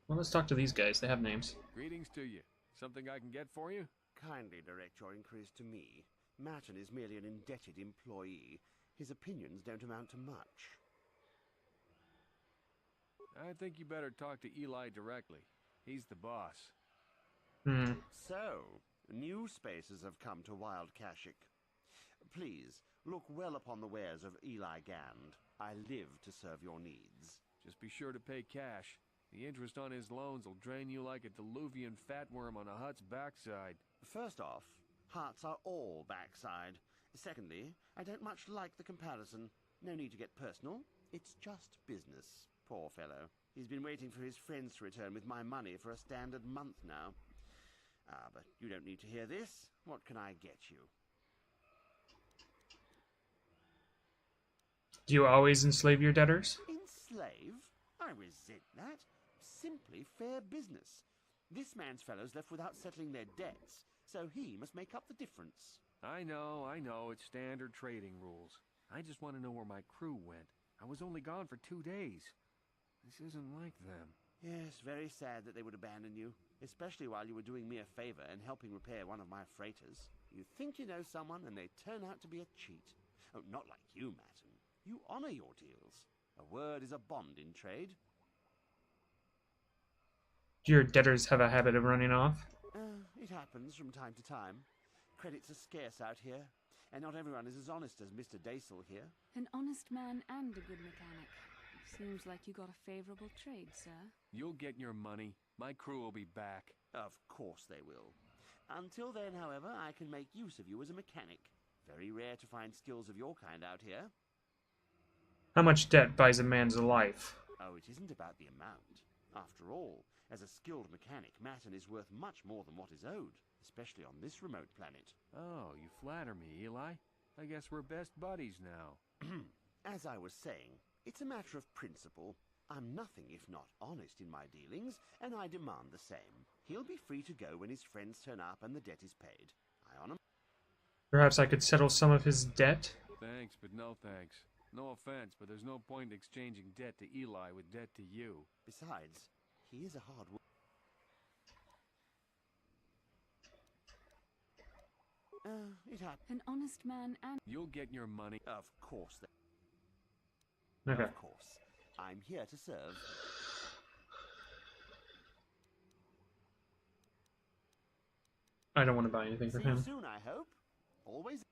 Well, let's talk to these guys. They have names. Greetings to you. Something I can get for you? Kindly direct your inquiries to me. Martin is merely an indebted employee. His opinions don't amount to much. I think you better talk to Eli directly. He's the boss. So, new spaces have come to Wild Kashyyyk. Please, look well upon the wares of Eli Gand. I live to serve your needs. Just be sure to pay cash. The interest on his loans will drain you like a diluvian fatworm on a hut's backside. First off, huts are all backside. Secondly, I don't much like the comparison. No need to get personal. It's just business. Poor fellow. He's been waiting for his friends to return with my money for a standard month now. But you don't need to hear this. What can I get you? Do you always enslave your debtors? Enslave? I resent that. Simply fair business. This man's fellows left without settling their debts, so he must make up the difference. I know, it's standard trading rules. I just want to know where my crew went. I was only gone for 2 days. This isn't like them. Yes, very sad that they would abandon you, especially while you were doing me a favor and helping repair one of my freighters. You think you know someone, and they turn out to be a cheat. Oh, not like you, Martin. You honor your deals. A word is a bond in trade. Do your debtors have a habit of running off? It happens from time to time. Credits are scarce out here, and not everyone is as honest as Mr. Daisel here. An honest man and a good mechanic. Seems like you got a favorable trade, sir. You'll get your money. My crew will be back. Of course they will. Until then, however, I can make use of you as a mechanic. Very rare to find skills of your kind out here. How much debt buys a man's life? Oh, it isn't about the amount. After all, as a skilled mechanic, Martin is worth much more than what is owed, especially on this remote planet. Oh, you flatter me, Eli. I guess we're best buddies now. As I was saying, it's a matter of principle. I'm nothing if not honest in my dealings, and I demand the same. He'll be free to go when his friends turn up and the debt is paid. I honor... Perhaps I could settle some of his debt? Thanks, but no thanks. No offense, but there's no point in exchanging debt to Eli with debt to you. Besides, he is a hard worker. It happened. An honest man and... You'll get your money. Of course. Okay. Of course. I'm here to serve. I don't want to buy anything from See you him. soon, I hope. Always.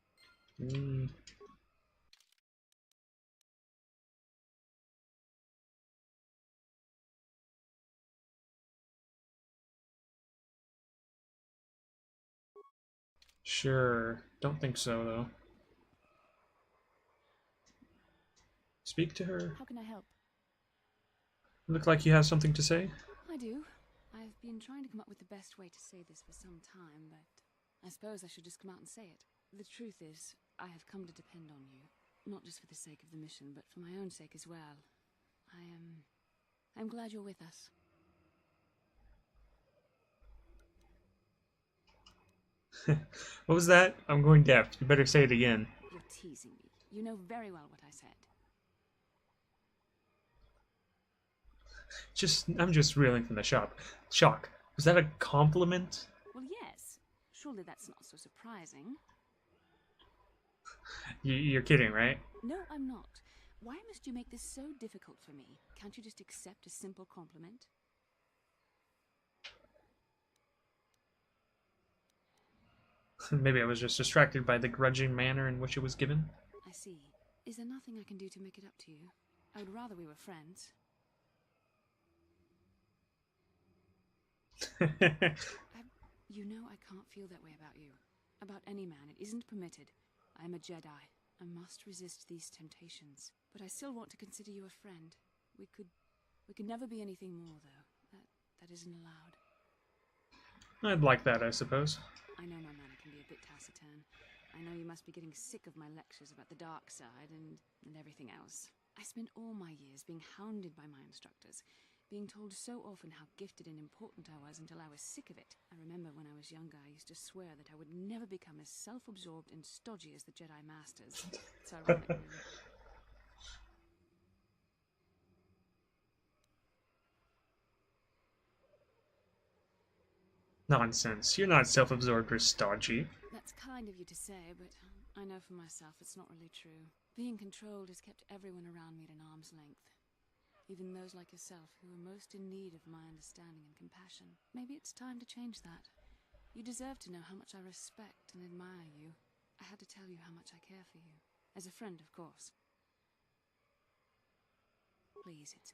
Sure. Don't think so, though. Speak to her. How can I help? Look like you have something to say? I do. I've been trying to come up with the best way to say this for some time, but I suppose I should just come out and say it. The truth is, I have come to depend on you. Not just for the sake of the mission, but for my own sake as well. I'm glad you're with us. What was that? I'm going deaf. You better say it again. You're teasing me. You know very well what I said. I'm just reeling from the shock. Was that a compliment? Well, yes. Surely that's not so surprising. You're kidding, right? No, I'm not. Why must you make this so difficult for me? Can't you just accept a simple compliment? Maybe I was just distracted by the grudging manner in which it was given. I see. Is there nothing I can do to make it up to you? I would rather we were friends. You know I can't feel that way about you. About any man. It isn't permitted. I am a Jedi. I must resist these temptations. But I still want to consider you a friend. We could never be anything more, though. That isn't allowed. I'd like that, I suppose. I know my manner can be a bit taciturn. I know you must be getting sick of my lectures about the dark side and everything else. I spent all my years being hounded by my instructors, being told so often how gifted and important I was until I was sick of it. I remember when I was younger, I used to swear that I would never become as self-absorbed and stodgy as the Jedi Masters. It's ironic, really. Nonsense. You're not self-absorbed or stodgy. That's kind of you to say, but I know for myself it's not really true. Being controlled has kept everyone around me at an arm's length. Even those like yourself who are most in need of my understanding and compassion. Maybe it's time to change that. You deserve to know how much I respect and admire you. I had to tell you how much I care for you. As a friend, of course. Please, it's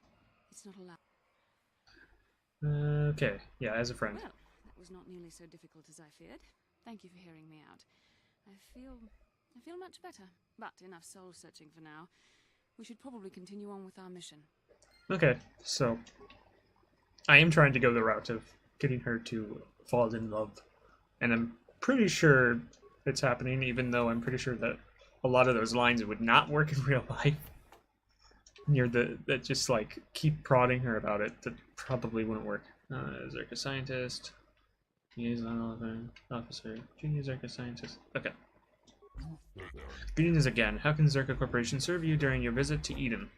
not allowed. Okay, yeah, as a friend. Well, that was not nearly so difficult as I feared. Thank you for hearing me out. I feel much better. But enough soul-searching for now. We should probably continue on with our mission. Okay, so I am trying to go the route of getting her to fall in love. And I'm pretty sure it's happening, even though I'm pretty sure that a lot of those lines would not work in real life. That just like keep prodding her about it, that probably wouldn't work. Zerka scientist, liaison officer, junior Zerka scientist. Okay. Greetings again. How can Zerka Corporation serve you during your visit to Eden?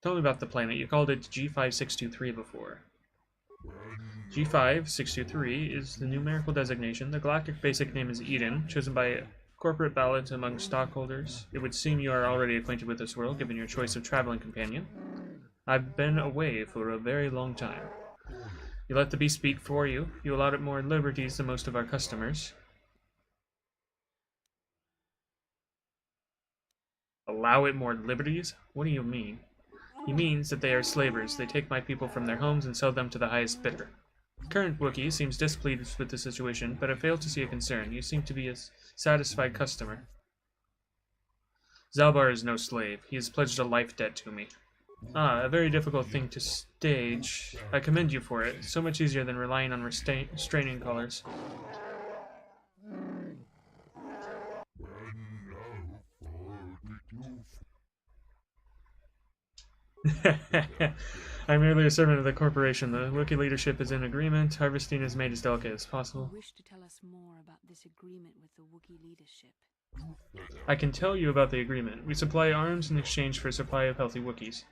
Tell me about the planet. You called it G5623 before. G5623 is the numerical designation. The galactic basic name is Eden, chosen by corporate ballot among stockholders. It would seem you are already acquainted with this world, given your choice of traveling companion. I've been away for a very long time. You let the beast speak for you. You allowed it more liberties than most of our customers. Allow it more liberties? What do you mean? He means that they are slavers. They take my people from their homes and sell them to the highest bidder. Current Wookiee seems displeased with the situation, but I fail to see a concern. You seem to be a satisfied customer. Zalbar is no slave. He has pledged a life debt to me. Ah, a very difficult thing to stage. I commend you for it. So much easier than relying on restraining collars. I'm merely a servant of the corporation. The Wookiee leadership is in agreement. Harvesting is made as delicate as possible. You wish to tell us more about this agreement with the Wookiee leadership? I can tell you about the agreement. We supply arms in exchange for a supply of healthy Wookiees.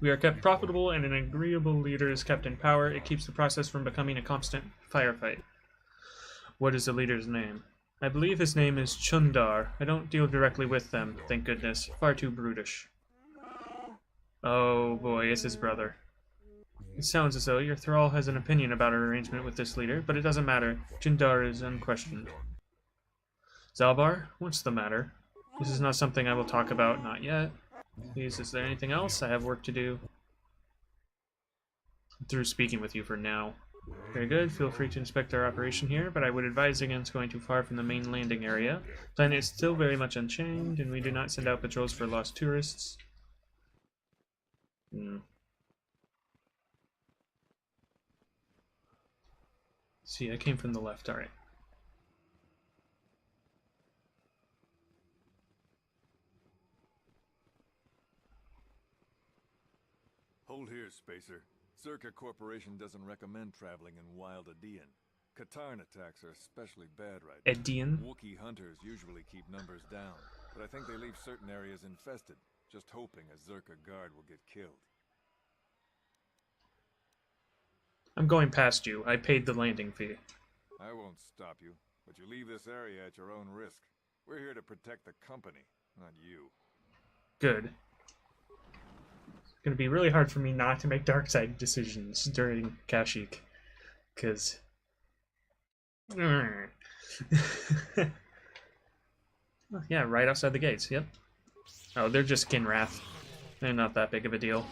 We are kept profitable, and an agreeable leader is kept in power. It keeps the process from becoming a constant firefight. What is the leader's name? I believe his name is Chundar. I don't deal directly with them, thank goodness. Far too brutish. Oh boy, it's his brother. It sounds as though your thrall has an opinion about our arrangement with this leader, but it doesn't matter. Chundar is unquestioned. Zalbar, what's the matter? This is not something I will talk about, not yet. Please, is there anything else? I have work to do. I'm through speaking with you for now. Very good, feel free to inspect our operation here, but I would advise against going too far from the main landing area. The planet is still very much unchained, and we do not send out patrols for lost tourists. See, I came from the left, alright. Hold here, Spacer. Zerka Corporation doesn't recommend traveling in wild Adean. Katarn attacks are especially bad right now. Adean? Wookiee hunters usually keep numbers down, but I think they leave certain areas infested, just hoping a Zerka guard will get killed. I'm going past you. I paid the landing fee. I won't stop you, but you leave this area at your own risk. We're here to protect the company. not you. Good. It's gonna be really hard for me not to make dark side decisions during Kashyyyk, because. Yeah, right outside the gates. Yep. Oh, they're just Kinrath. They're not that big of a deal.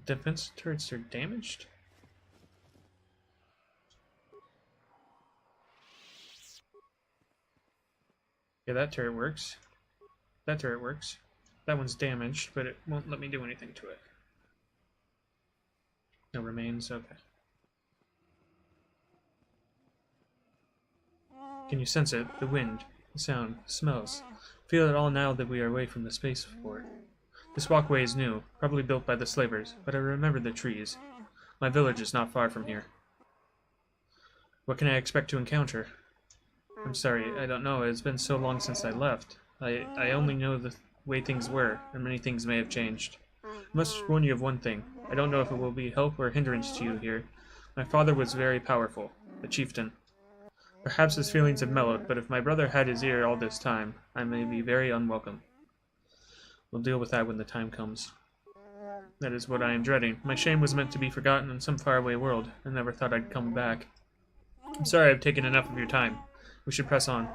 Defense turrets are damaged? Yeah, that turret works. That turret works. That one's damaged, but it won't let me do anything to it. No remains, okay. Can you sense it? The wind, the sound, the smells. Feel it all now that we are away from the spaceport. This walkway is new, probably built by the slavers, but I remember the trees. My village is not far from here. What can I expect to encounter? I'm sorry, I don't know. It's been so long since I left. I only know the way things were, and many things may have changed. I must warn you of one thing. I don't know if it will be help or hindrance to you here. My father was very powerful, a chieftain. Perhaps his feelings have mellowed, but if my brother had his ear all this time, I may be very unwelcome. We'll deal with that when the time comes. That is what I am dreading. My shame was meant to be forgotten in some faraway world. I never thought I'd come back. I'm sorry I've taken enough of your time. We should press on.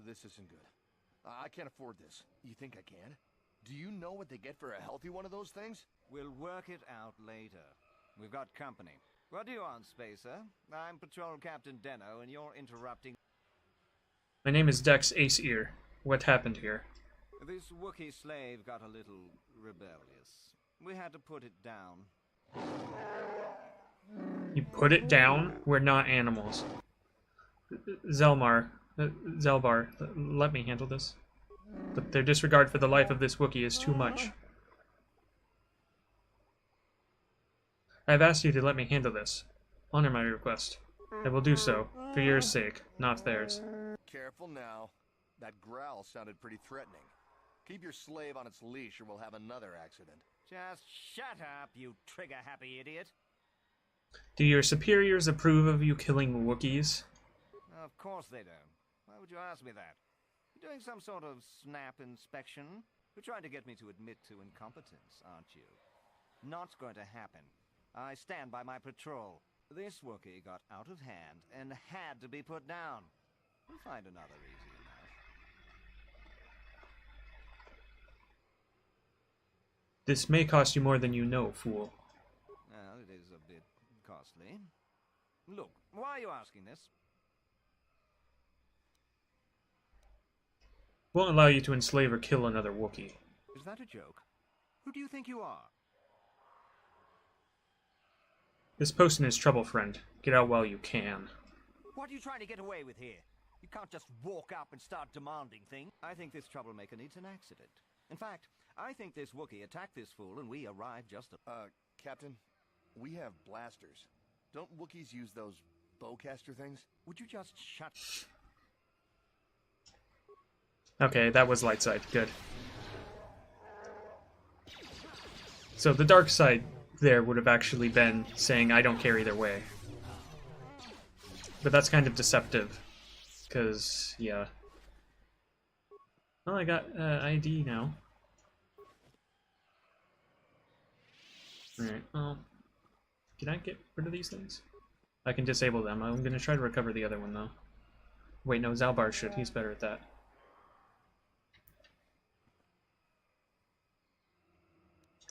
This isn't good. I can't afford this. You think I can? Do you know what they get for a healthy one of those things? We'll work it out later. We've got company. What do you want, Spacer? I'm Patrol Captain Deno, and you're interrupting. My name is Dex Ace Ear. What happened here? This Wookiee slave got a little rebellious. We had to put it down. You put it down? We're not animals. Zelbar, let me handle this. But their disregard for the life of this Wookiee is too much. I have asked you to let me handle this. Honor my request. I will do so, for your sake, not theirs. Careful now. That growl sounded pretty threatening. Keep your slave on its leash or we'll have another accident. Just shut up, you trigger-happy idiot. Do your superiors approve of you killing Wookiees? Of course they don't. Why would you ask me that? You're doing some sort of snap inspection? You're trying to get me to admit to incompetence, aren't you? Not going to happen. I stand by my patrol. This Wookiee got out of hand and had to be put down. We'll find another easy enough. This may cost you more than you know, fool. Well, it is a bit costly. Look, why are you asking this? Won't allow you to enslave or kill another Wookiee. Is that a joke? Who do you think you are? This posting is trouble, friend. Get out while you can. What are you trying to get away with here? You can't just walk up and start demanding things. I think this troublemaker needs an accident. In fact, I think this Wookiee attacked this fool and we arrived just Captain, we have blasters. Don't Wookiees use those bowcaster things? Would you just shut... Okay, that was light side. Good. So the dark side there would have actually been saying, I don't care either way. But that's kind of deceptive. Because, yeah. Well, I got ID now. Alright, well... Can I get rid of these things? I can disable them. I'm going to try to recover the other one, though. Wait, no, Zalbar should. He's better at that.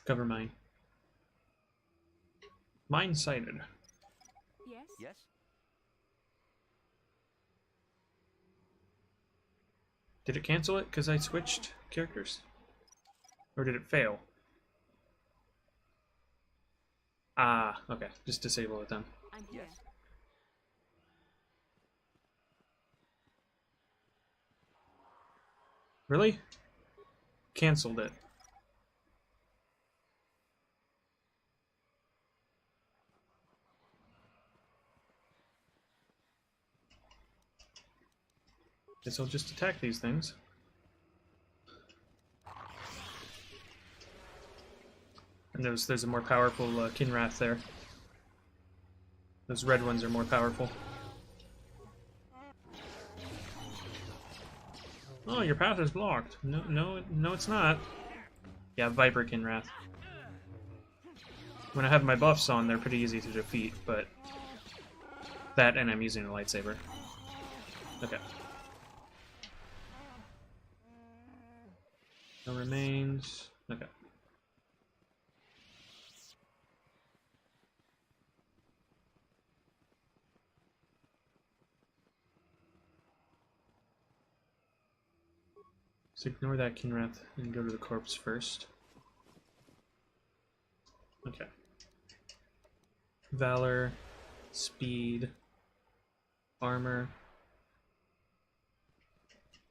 Cover mine. Mine sighted. Yes? Yes? Did it cancel it because I switched characters? Or did it fail? Ah, okay. Just disable it then. I'm here. Yes. Really? Cancelled it. Guess I'll just attack these things. And there's a more powerful Kinrath there. Those red ones are more powerful. Oh, your path is blocked. No, it's not. Yeah, Viper Kinrath. When I have my buffs on, they're pretty easy to defeat, but that and I'm using a lightsaber. Okay. No remains. Okay. So ignore that Kinrath and go to the corpse first. Okay. Valor, speed, armor,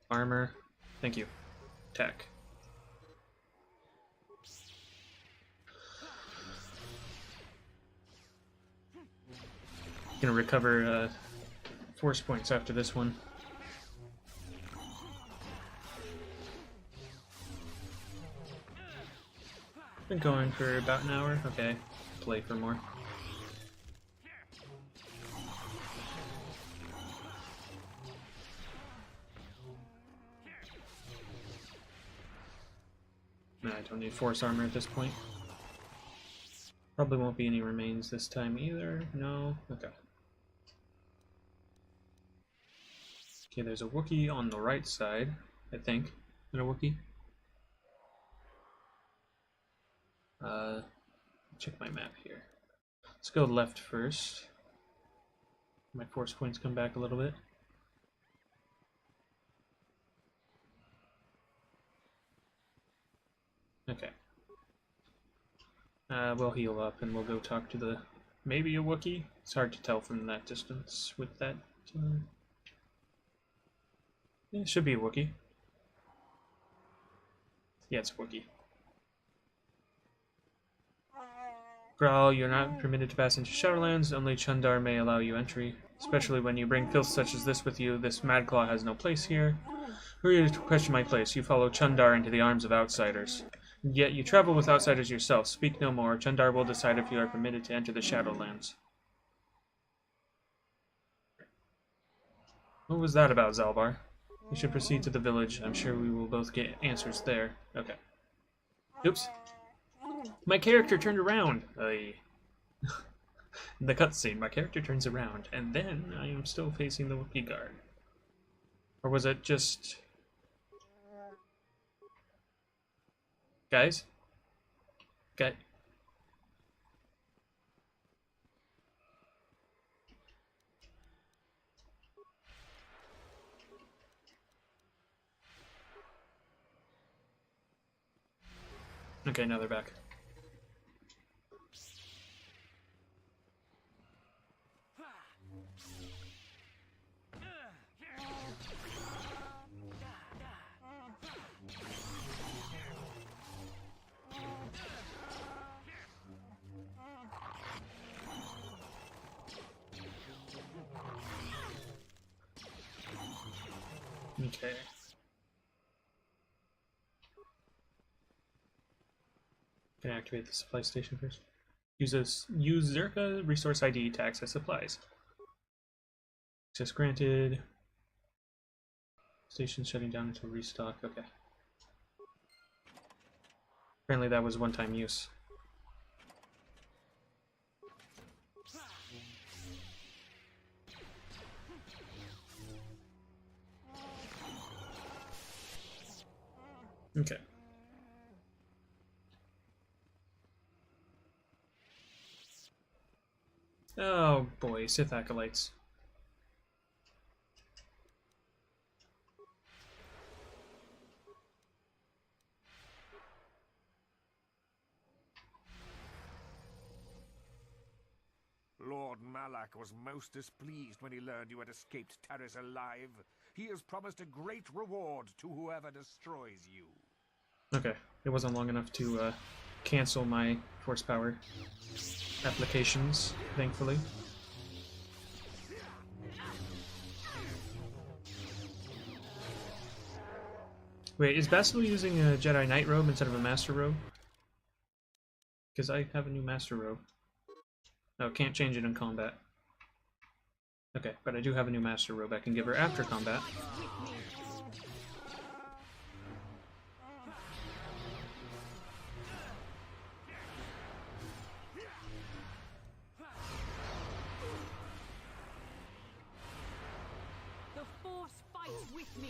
armor, thank you, tech. Gonna recover force points after this one. Been going for about an hour. Okay, play for more. No, I don't need force armor at this point. Probably won't be any remains this time either. No? Okay. Okay, there's a Wookiee on the right side, I think. Is it a Wookiee? Check my map here. Let's go left first. My force points come back a little bit. Okay. We'll heal up and we'll go talk to the... maybe a Wookiee? It's hard to tell from that distance with that... yeah, it should be a Wookiee. Yeah, it's a Wookiee. Graal, you're not permitted to pass into Shadowlands. Only Chundar may allow you entry. Especially when you bring filth such as this with you. This Madclaw has no place here. Who are you to question my place? You follow Chundar into the arms of outsiders. Yet you travel with outsiders yourself. Speak no more. Chundar will decide if you are permitted to enter the Shadowlands. What was that about, Zalbar? We should proceed to the village. I'm sure we will both get answers there. Okay. Oops. My character turned around. In the cutscene, my character turns around, and then I am still facing the Wookiee guard. Or was it just... guys? Guy... Okay, now they're back. Okay. Can I activate the supply station first? Use Zerka resource ID to access supplies. Access granted. Station shutting down until restock. Okay. Apparently that was one-time use. Okay. Oh boy, Sith Acolytes. Lord Malak was most displeased when he learned you had escaped Taris alive. He has promised a great reward to whoever destroys you. Okay, it wasn't long enough to cancel my force power applications, thankfully. Wait, is Basil using a Jedi Knight robe instead of a Master robe? Because I have a new Master Robe. Oh, can't change it in combat. Okay, but I do have a new Master Robe I can give her after combat. The Force fights with me.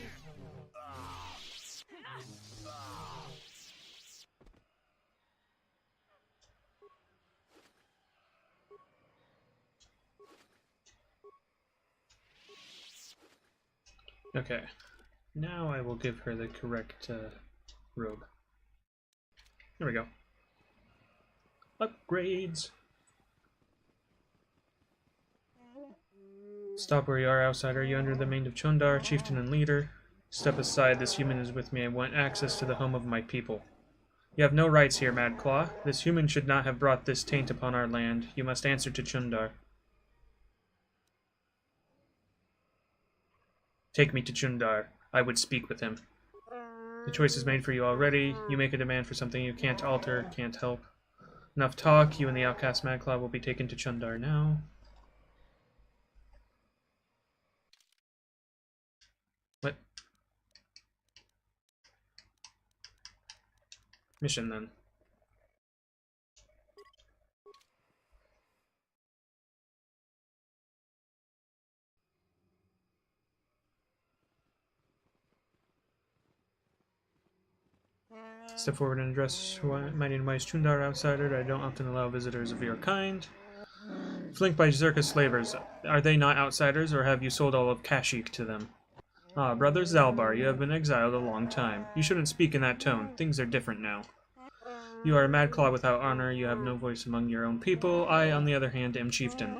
Okay, now I will give her the correct robe. There we go. Upgrades! Stop where you are, outsider. You under the domain of Chundar, chieftain and leader. Step aside, this human is with me. I want access to the home of my people. You have no rights here, Mad Claw. This human should not have brought this taint upon our land. You must answer to Chundar. Take me to Chundar. I would speak with him. The choice is made for you already. You make a demand for something you can't alter, can't help. Enough talk. You and the outcast Mad Claw will be taken to Chundar now. What? Mission, then. Step forward and address my name is Chundar, outsider. I don't often allow visitors of your kind. Flanked by Zerka slavers. Are they not outsiders, or have you sold all of Kashyyyk to them? Ah, brother Zalbar, you have been exiled a long time. You shouldn't speak in that tone. Things are different now. You are a mad claw without honor. You have no voice among your own people. I, on the other hand, am chieftain.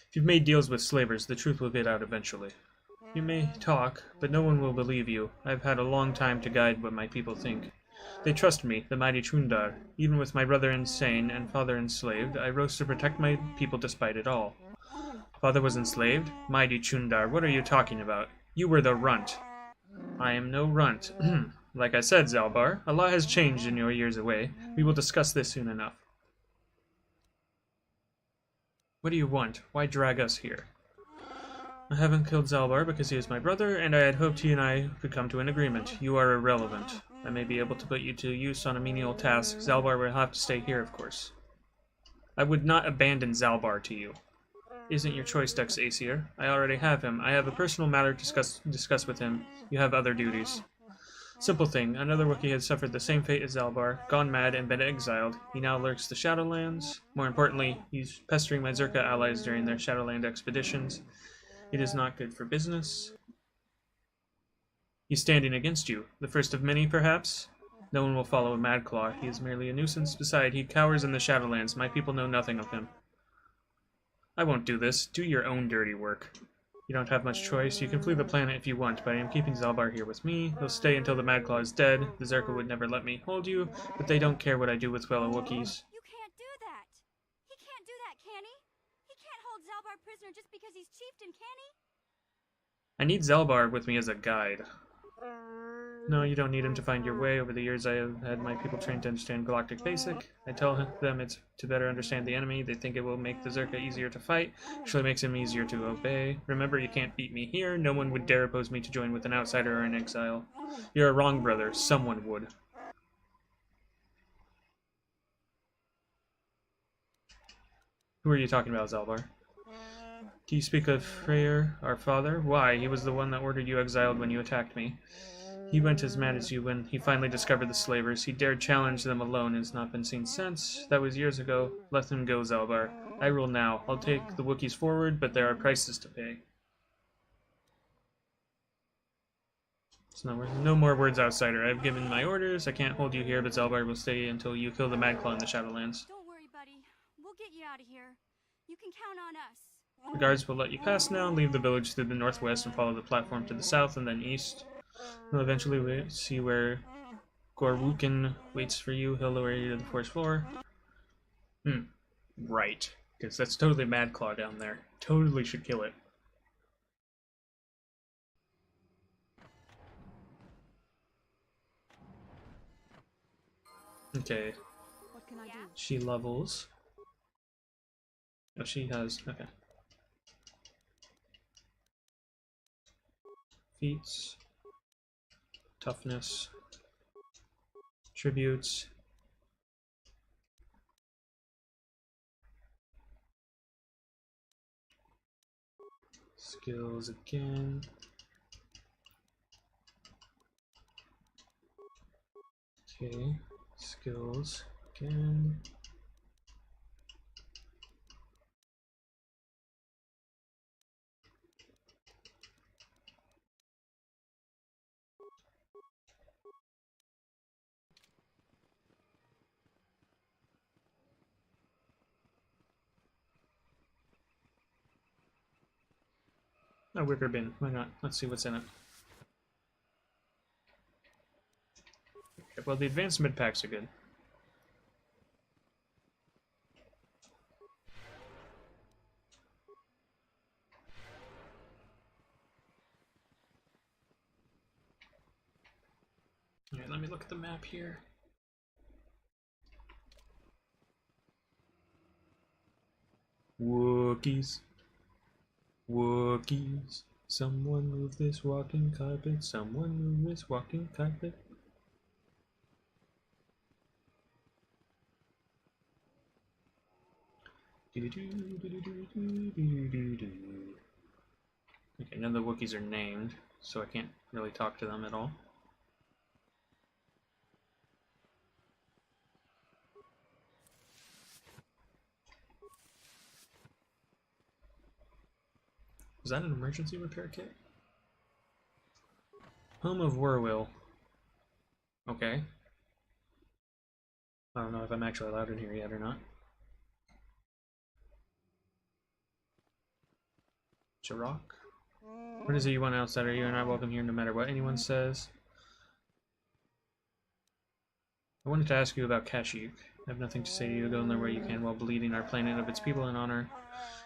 If you've made deals with slavers, the truth will get out eventually. You may talk, but no one will believe you. I've had a long time to guide what my people think. They trust me, the mighty Chundar. Even with my brother insane and father enslaved, I rose to protect my people despite it all. Father was enslaved? Mighty Chundar, what are you talking about? You were the runt. I am no runt. Like I said, Zalbar, a lot has changed in your years away. We will discuss this soon enough. What do you want? Why drag us here? I haven't killed Zalbar because he is my brother, and I had hoped he and I could come to an agreement. You are irrelevant. I may be able to put you to use on a menial task. Zalbar will have to stay here, of course. I would not abandon Zalbar to you. Isn't your choice, Dex Aesir. I already have him. I have a personal matter to discuss with him. You have other duties. Simple thing. Another Wookiee has suffered the same fate as Zalbar, gone mad and been exiled. He now lurks the Shadowlands. More importantly, he's pestering my Zerka allies during their Shadowland expeditions. It is not good for business. He's standing against you. The first of many, perhaps? No one will follow a Madclaw. He is merely a nuisance. Besides, he cowers in the Shadowlands. My people know nothing of him. I won't do this. Do your own dirty work. You don't have much choice. You can flee the planet if you want, but I am keeping Zalbar here with me. He'll stay until the Madclaw is dead. The Zerka would never let me hold you, but they don't care what I do with fellow Wookiees. You can't do that! He can't do that, can he? He can't hold Zalbar prisoner just because he's chieftain, can he? I need Zalbar with me as a guide. No, you don't need him to find your way. Over the years, I have had my people trained to understand Galactic Basic. I tell them it's to better understand the enemy. They think it will make the Zerka easier to fight. Actually makes him easier to obey. Remember, you can't beat me here. No one would dare oppose me to join with an outsider or an exile. You're wrong, brother. Someone would. Who are you talking about, Zalbar? Do you speak of Freyr, our father? Why? He was the one that ordered you exiled when you attacked me. He went as mad as you when he finally discovered the slavers. He dared challenge them alone and has not been seen since. That was years ago. Let him go, Zalbar. I rule now. I'll take the Wookiees forward, but there are prices to pay. So no more words, outsider. I've given my orders. I can't hold you here, but Zalbar will stay until you kill the Madclaw in the Shadowlands. Don't worry, buddy. We'll get you out of here. You can count on us. The guards will let you pass now. Leave the village through the northwest and follow the platform to the south and then east. We'll eventually see where Gorwukin waits for you. He'll lower you to the forest floor. Right. Because that's totally Madclaw down there. Totally should kill it. Okay. What can I She levels. Oh, she has, okay. Feats. Toughness. Tributes. Skills again. Okay, skills again. A wicker bin, why not? Let's see what's in it. Okay, well, the advanced mid packs are good. Alright, let me look at the map here. Wookiees. Wookiees. Someone move this walking carpet. Someone move this walking carpet. Okay, none of the Wookiees are named, so I can't really talk to them at all. Was that an emergency repair kit? Home of Werwill. Okay. I don't know if I'm actually allowed in here yet or not. Jarok? What is it you want, outsider? You are not welcome here no matter what anyone says. I wanted to ask you about Kashyyyk. I have nothing to say to you. Go in there where you can while bleeding our planet of its people in honor.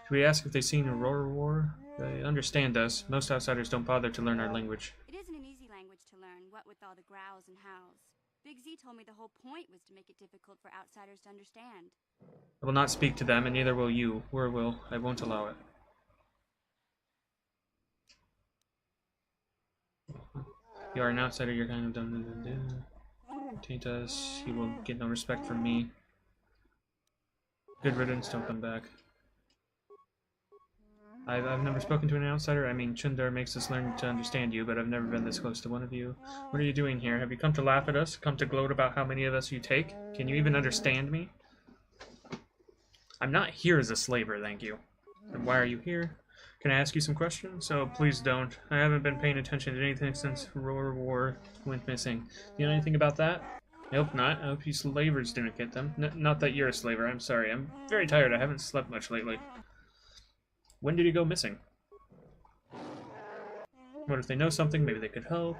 Should we ask if they've seen Aurora War? They understand us. Most outsiders don't bother to learn our language. It isn't an easy language to learn, what with all the growls and howls. Big Z told me the whole point was to make it difficult for outsiders to understand. I will not speak to them, and neither will you. Will. I won't allow it. You are an outsider, you're kind of done. Taint us, you will get no respect from me. Good riddance, don't come back. I've never spoken to an outsider. I mean, Chundar makes us learn to understand you, but I've never been this close to one of you. What are you doing here? Have you come to laugh at us? Come to gloat about how many of us you take? Can you even understand me? I'm not here as a slaver, thank you. And why are you here? Can I ask you some questions? Oh, please don't. I haven't been paying attention to anything since Aurora War went missing. You know anything about that? I hope not. I hope you slavers didn't get them. Not that you're a slaver, I'm sorry. I'm very tired. I haven't slept much lately. When did he go missing? What if they know something? Maybe they could help.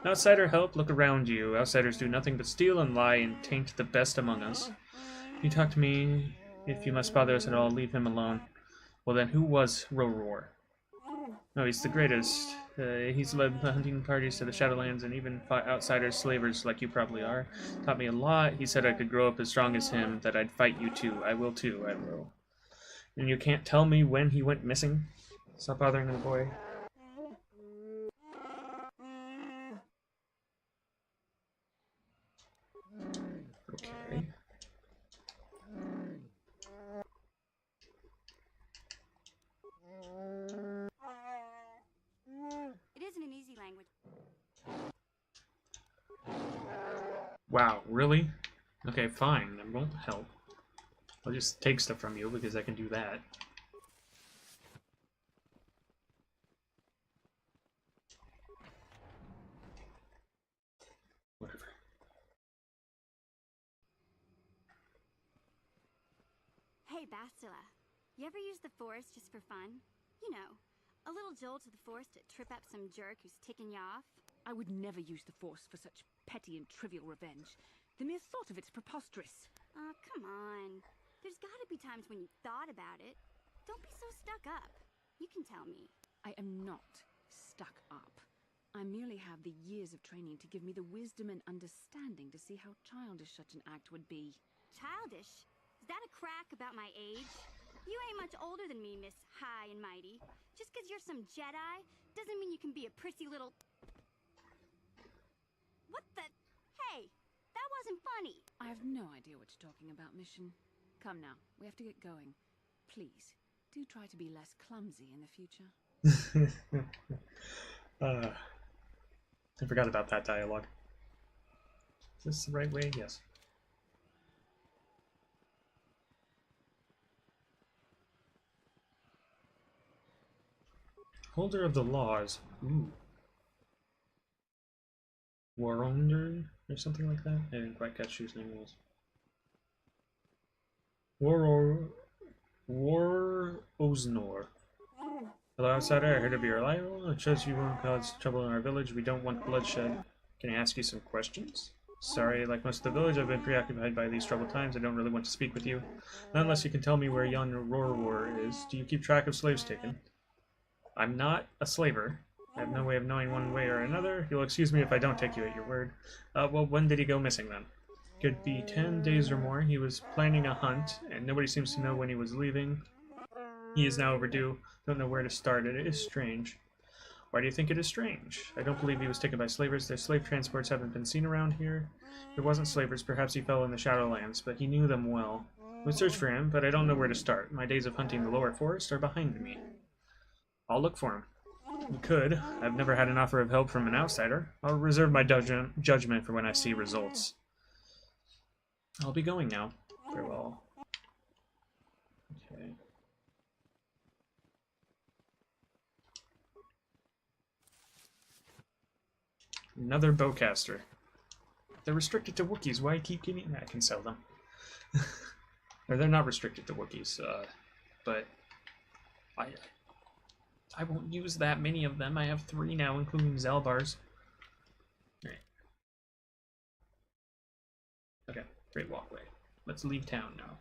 An outsider help? Look around you. Outsiders do nothing but steal and lie and taint the best among us. You talk to me. If you must bother us at all, leave him alone. Well then, who was Roror? No, he's the greatest. He's led hunting parties to the Shadowlands and even fought outsiders, slavers like you probably are. Taught me a lot. He said I could grow up as strong as him, that I'd fight you too. I will too, I will. And you can't tell me when he went missing? Stop bothering the boy. Okay. It isn't an easy language. Wow, really? Okay, fine. That won't help. I'll just take stuff from you because I can do that. Whatever. Hey, Bastila. You ever use the Force just for fun? You know, a little jolt to the Force to trip up some jerk who's ticking you off? I would never use the Force for such petty and trivial revenge. The mere thought of it's preposterous. Oh, come on. There's gotta be times when you've thought about it. Don't be so stuck up. You can tell me. I am not stuck up. I merely have the years of training to give me the wisdom and understanding to see how childish such an act would be. Childish? Is that a crack about my age? You ain't much older than me, Miss High and Mighty. Just 'cause you're some Jedi doesn't mean you can be a prissy little... What the... Hey, that wasn't funny. I have no idea what you're talking about, Mission. Come now, we have to get going. Please, do try to be less clumsy in the future. I forgot about that dialogue. Is this the right way? Yes. Holder of the laws. Ooh. Waronder or something like that? I didn't quite catch whose name it was. War Oznor. Hello, outsider. I heard of your arrival. It shows you won't cause trouble in our village. We don't want bloodshed. Can I ask you some questions? Sorry, like most of the village, I've been preoccupied by these troubled times. I don't really want to speak with you. Not unless you can tell me where yon War is. Do you keep track of slaves taken? I'm not a slaver. I have no way of knowing one way or another. You'll excuse me if I don't take you at your word. Well, when did he go missing then? Could be 10 days or more. He was planning a hunt, and nobody seems to know when he was leaving. He is now overdue. Don't know where to start. It is strange. Why do you think it is strange? I don't believe he was taken by slavers. Their slave transports haven't been seen around here. If it wasn't slavers, perhaps he fell in the Shadowlands, but he knew them well. We searched for him, but I don't know where to start. My days of hunting the lower forest are behind me. I'll look for him. We could. I've never had an offer of help from an outsider. I'll reserve my judgment for when I see results. I'll be going now. Farewell. Okay. Another bowcaster. They're restricted to Wookiees. Why keep getting... I can sell them. Or they're not restricted to Wookiees, but I won't use that many of them. I have 3 now, including Zalbars. Alright. Okay, great walkway. Let's leave town now.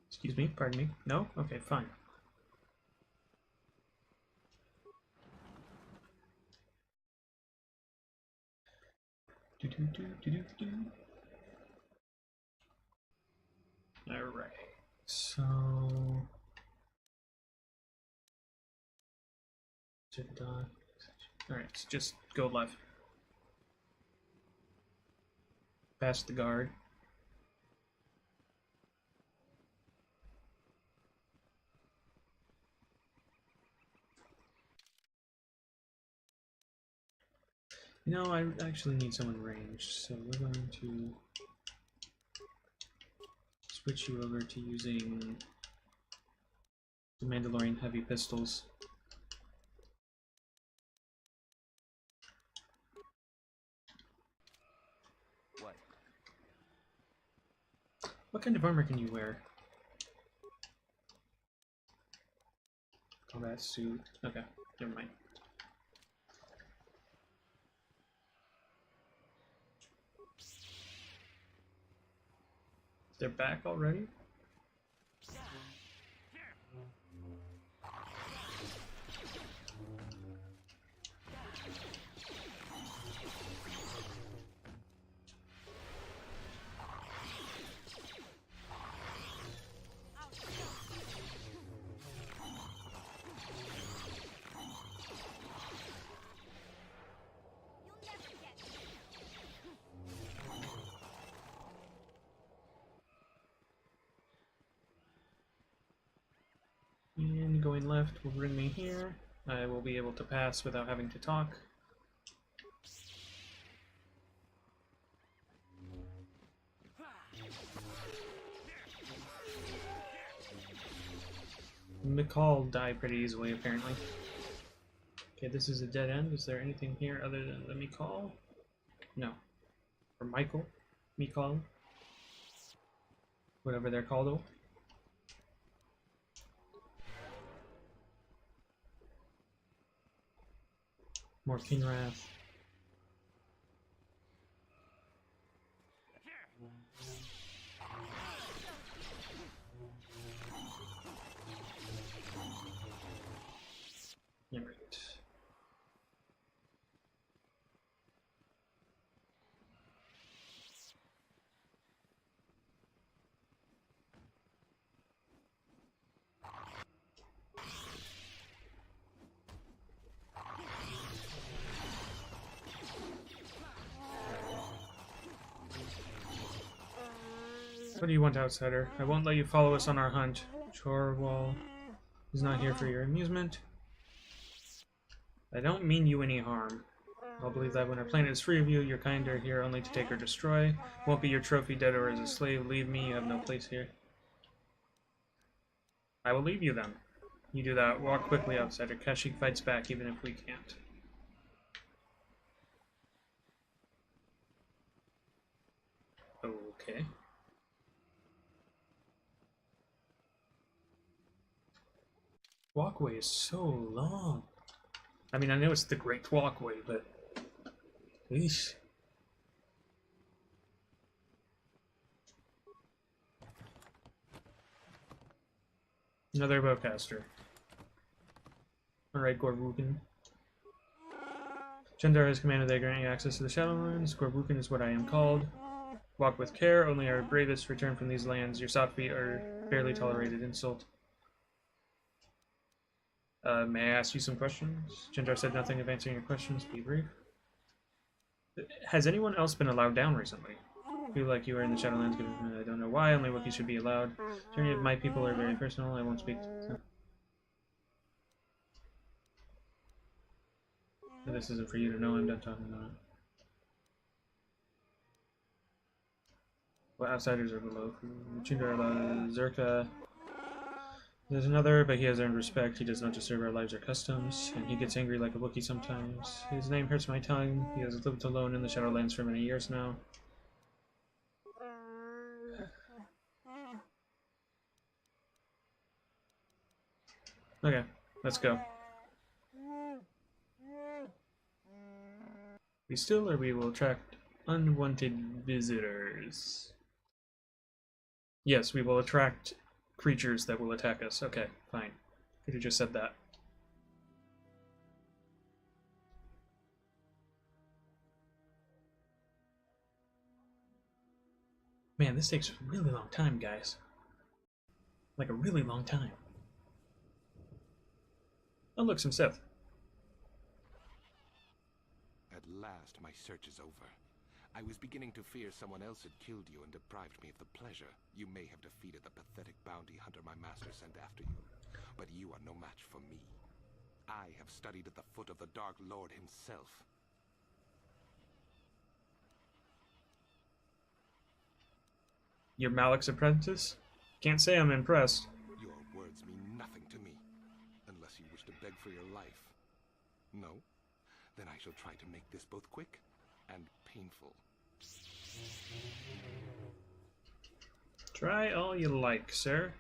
Excuse me, pardon me. No? Okay, fine. Alright, so... Alright, so just go left. Past the guard. No, I actually need someone ranged, so we're going to switch you over to using the Mandalorian heavy pistols. What kind of armor can you wear? Combat suit. Okay, never mind. They're back already? And going left will bring me here. I will be able to pass without having to talk. McCall died pretty easily, apparently. Okay, this is a dead end. Is there anything here other than the McCall? No. Or Michael? McCall? whatever they're called. Oh. More Kinrath. Alright. What do you want, outsider? I won't let you follow us on our hunt. Chorwal is not here for your amusement. I don't mean you any harm. I'll believe that when our planet is free of you, your kind are here only to take or destroy. Won't be your trophy, dead or as a slave. Leave me, you have no place here. I will leave you then. You do that. Walk quickly, outsider. Kashyyyk fights back even if we can't. Okay. Walkway is so long. I mean, I know it's the Great Walkway, but... Eesh. Another bowcaster. Alright, Gorbukin. Jendar has commanded they grant you access to the Shadowlands. Gorbukin is what I am called. Walk with care, only our bravest return from these lands. Your soft feet are barely tolerated insult. May I ask you some questions? Jendar said nothing of answering your questions. Be brief. Has anyone else been allowed down recently? Feel like you are in the Shadowlands. I don't know why. Only Wookiees should be allowed. Journey of my people are very personal. I won't speak to... This isn't for you to know. I'm done talking about it. Well, outsiders are below. Chundar Zerka. There's another, but he has earned respect. He does not disturb our lives or customs, and he gets angry like a Wookiee sometimes. His name hurts my tongue. He has lived alone in the Shadowlands for many years now. Okay, let's go. Be still, or we will attract unwanted visitors. Yes, we will attract creatures that will attack us. Okay, fine. Could have just said that. Man, this takes a really long time, guys. Like a really long time. Oh, look, some Sith. At last, my search is over. I was beginning to fear someone else had killed you and deprived me of the pleasure you may have defeated the pathetic bounty hunter my master sent after you. But you are no match for me. I have studied at the foot of the Dark Lord himself. You're Malik's apprentice? Can't say I'm impressed. Your words mean nothing to me, unless you wish to beg for your life. No? Then I shall try to make this both quick and painful. Try all you like, sir.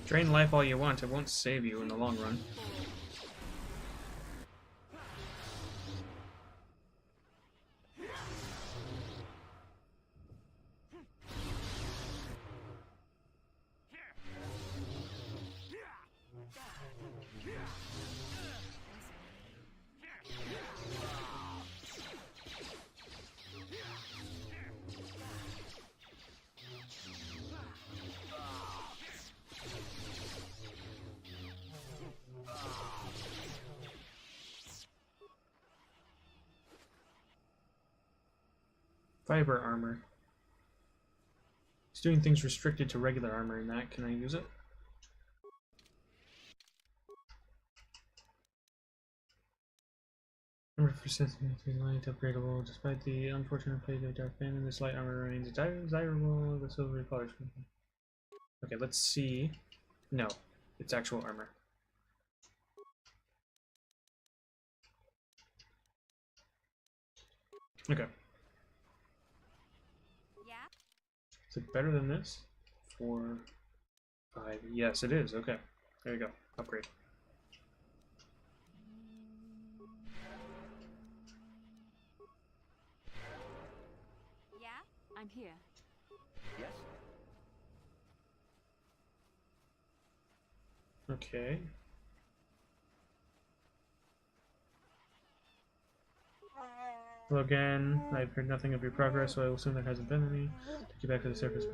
Drain life all you want, it won't save you in the long run. Fiber armor. It's doing things restricted to regular armor in that. Can I use it? Armor for sensitivity light upgradable. Despite the unfortunate fate of Darth Band, this light armor remains desirable. The silvery polish. Okay, let's see. No, it's actual armor. Okay. Yeah? Is it better than this? 4, 5. Yes, it is. Okay. There you go. Upgrade. Yeah? I'm here. Yes? Okay. Hello again. I've heard nothing of your progress, so I will assume there hasn't been any. Take you back to the surface.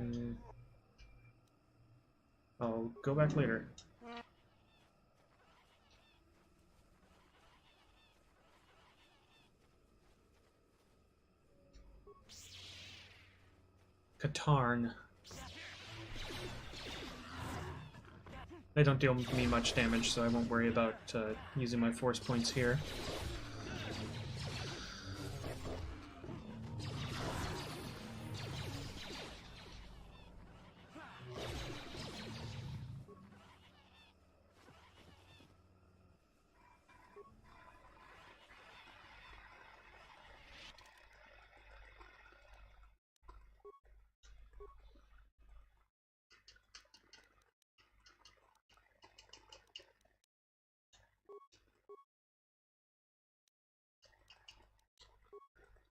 I'll go back later. Katarn. They don't deal me much damage, so I won't worry about using my force points here.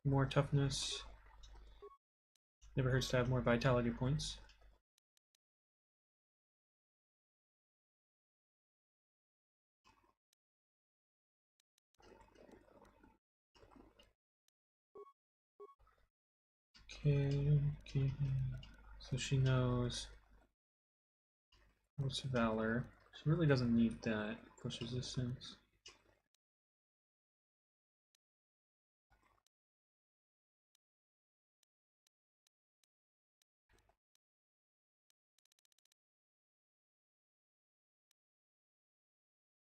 More toughness. Never hurts to have more vitality points. Okay. So she knows what's Valor. She really doesn't need that. Plus resistance.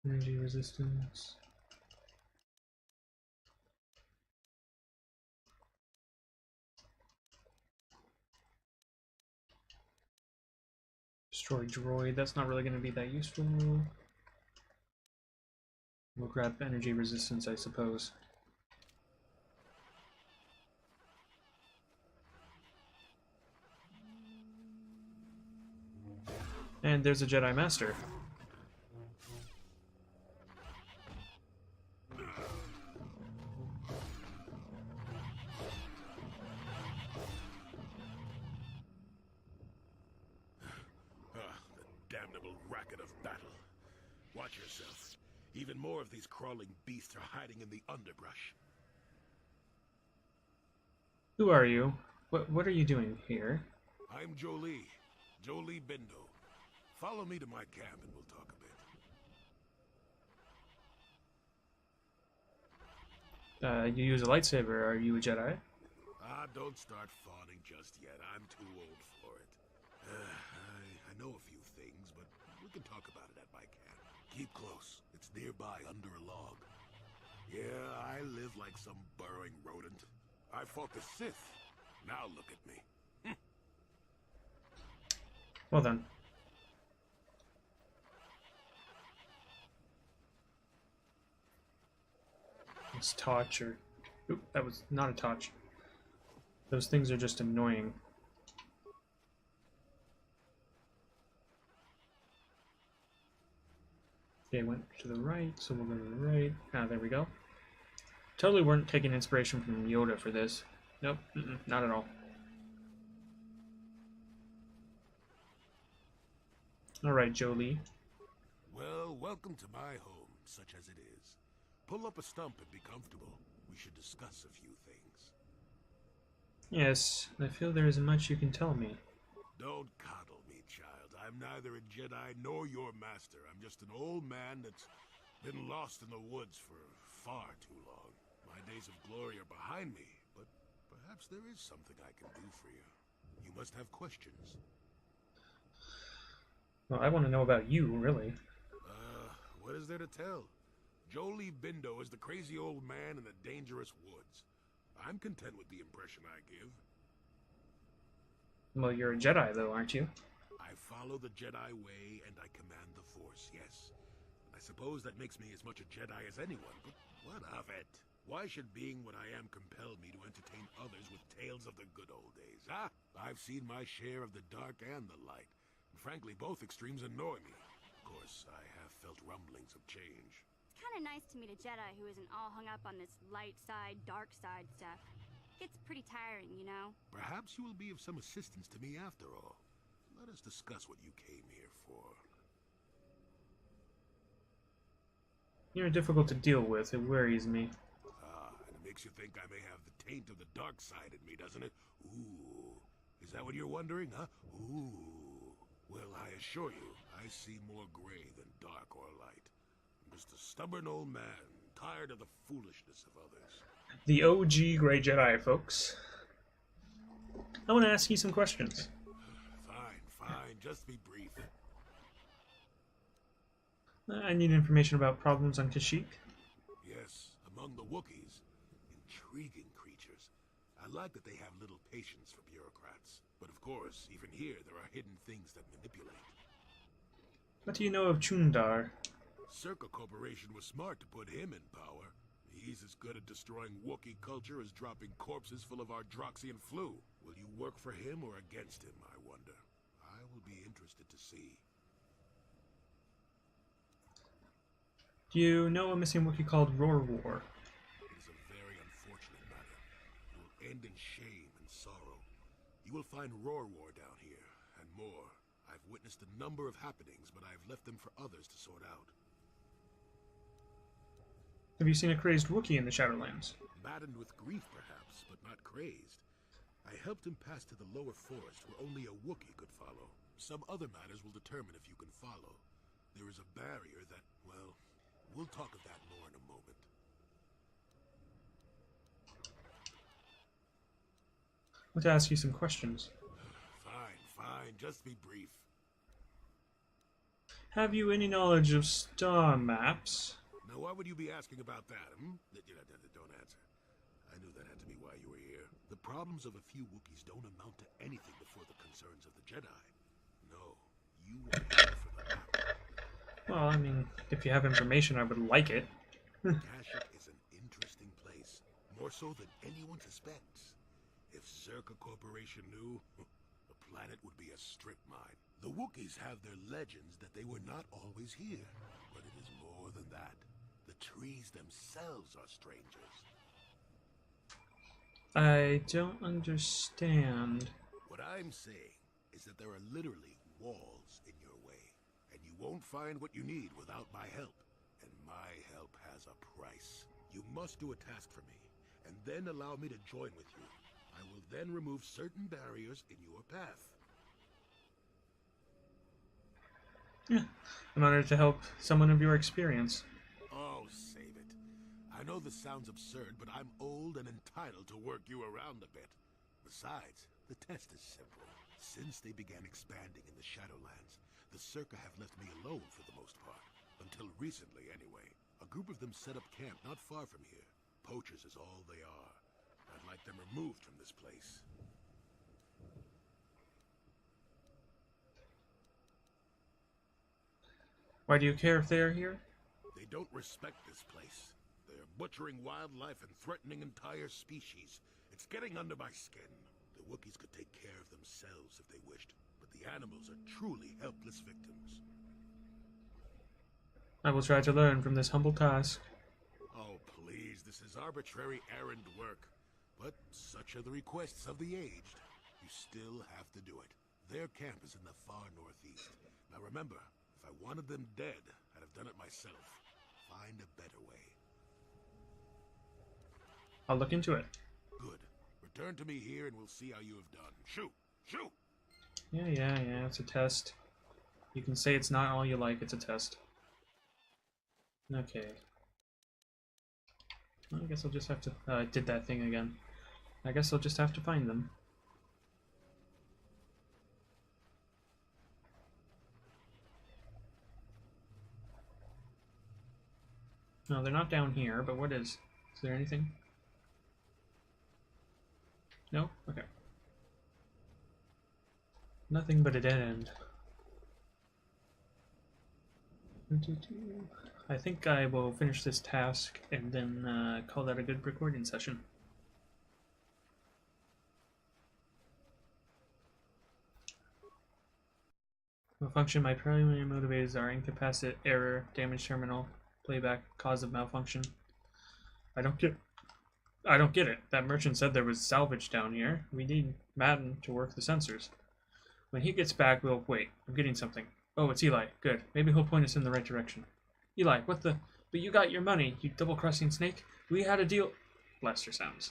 Energy resistance. Destroy droid. That's not really going to be that useful. We'll grab energy resistance, I suppose. And there's a Jedi Master. The damnable racket of battle. Watch yourself. Even more of these crawling beasts are hiding in the underbrush. Who are you? What are you doing here? I'm Jolie. Jolie Bindo. Follow me to my camp and we'll talk a bit. You use a lightsaber. Are you a Jedi? Ah, don't start fawning just yet. I'm too old for it. I know a few things, but we can talk about it at my camp. Keep close. It's nearby under a log. Yeah, I live like some burrowing rodent. I fought the Sith. Now look at me. Well then. This torch or... Oop, that was not a torch. Those things are just annoying. Okay, went to the right, so we'll go to the right. Ah, there we go. Totally weren't taking inspiration from Yoda for this. Nope, not at all. Alright, Jolie. Well, welcome to my home, such as it is. Pull up a stump and be comfortable. We should discuss a few things. Yes, I feel there isn't much you can tell me. Don't coddle me, child. I'm neither a Jedi nor your master. I'm just an old man that's been lost in the woods for far too long. My days of glory are behind me, but perhaps Perhaps there is something I can do for you. You must have questions. Well, I want to know about you, really. What is there to tell? Jolie Bindo is the crazy old man in the dangerous woods. I'm content with the impression I give. Well, you're a Jedi, though, aren't you? I follow the Jedi way, and I command the Force, yes. I suppose that makes me as much a Jedi as anyone, but what of it? Why should being what I am compel me to entertain others with tales of the good old days, huh? I've seen my share of the dark and the light, and frankly, both extremes annoy me. Of course, I have felt rumblings of change. It's kind of nice to meet a Jedi who isn't all hung up on this light side, dark side stuff. Gets pretty tiring, you know? Perhaps you will be of some assistance to me after all. Let us discuss what you came here for. You're difficult to deal with. It worries me. And it makes you think I may have the taint of the dark side in me, doesn't it? Ooh. Is that what you're wondering, huh? Ooh. Well, I assure you, I see more gray than dark or light. I'm just a stubborn old man, tired of the foolishness of others. The OG Grey Jedi, folks. I want to ask you some questions. Fine, just be brief. I need information about problems on Kashyyyk. Yes, among the Wookiees. Intriguing creatures. I like that they have little patience for bureaucrats. But of course, even here, there are hidden things that manipulate. What do you know of Chundar? Circa Corporation was smart to put him in power. He's as good at destroying Wookiee culture as dropping corpses full of Ardroxian flu. Will you work for him or against him, I wonder? I will be interested to see. Do you know a missing Wookiee called Roar War? It is a very unfortunate matter. It will end in shame and sorrow. You will find Roar War down here, and more. I've witnessed a number of happenings, but I've left them for others to sort out. Have you seen a crazed Wookiee in the Shadowlands? Maddened with grief, perhaps, but not crazed. I helped him pass to the lower forest where only a Wookiee could follow. Some other matters will determine if you can follow. There is a barrier that, well, we'll talk of that more in a moment. I want to ask you some questions. Fine, just be brief. Have you any knowledge of star maps? Now, why would you be asking about that, Don't answer. I knew that had to be why you were here. The problems of a few Wookiees don't amount to anything before the concerns of the Jedi. No, you are here for the map. Well, I mean, if you have information, I would like it. Kashyyyk is an interesting place, more so than anyone suspects. If Circa Corporation knew, the planet would be a strip mine. The Wookiees have their legends that they were not always here, but it is more than that. The trees themselves are strangers. I don't understand. What I'm saying is that there are literally walls in your way, and you won't find what you need without my help. And my help has a price. You must do a task for me, and then allow me to join with you. I will then remove certain barriers in your path. Yeah, I'm honored to help someone of your experience. Oh, save it. I know this sounds absurd, but I'm old and entitled to work you around a bit. Besides, the test is simple. Since they began expanding in the Shadowlands, the Circa have left me alone for the most part. Until recently, anyway. A group of them set up camp not far from here. Poachers is all they are. I'd like them removed from this place. Why do you care if they are here? They don't respect this place. They're butchering wildlife and threatening entire species. It's getting under my skin. The Wookiees could take care of themselves if they wished, but the animals are truly helpless victims. I will try to learn from this humble task. Oh, please, this is arbitrary errand work. But such are the requests of the aged. You still have to do it. Their camp is in the far northeast. Now remember, if I wanted them dead, I'd have done it myself. Find a better way. I'll look into it. Good. Return to me here and we'll see how you have done. Shoot! Shoot! Yeah, it's a test. You can say it's not all you like, it's a test. Okay. I guess I'll just have to... did that thing again. I guess I'll just have to find them. No, they're not down here, but what is? Is there anything? No? Okay. Nothing but a dead end. I think I will finish this task and then call that a good recording session. Malfunction. My primary motivators are incapacit, error, damage terminal, playback, cause of malfunction. I don't get it. That merchant said there was salvage down here. We need Madden to work the sensors. When he gets back, we'll wait. I'm getting something. Oh, it's Eli. Good. Maybe he'll point us in the right direction. Eli, what the? But you got your money, you double-crossing snake. We had a deal. Blaster sounds.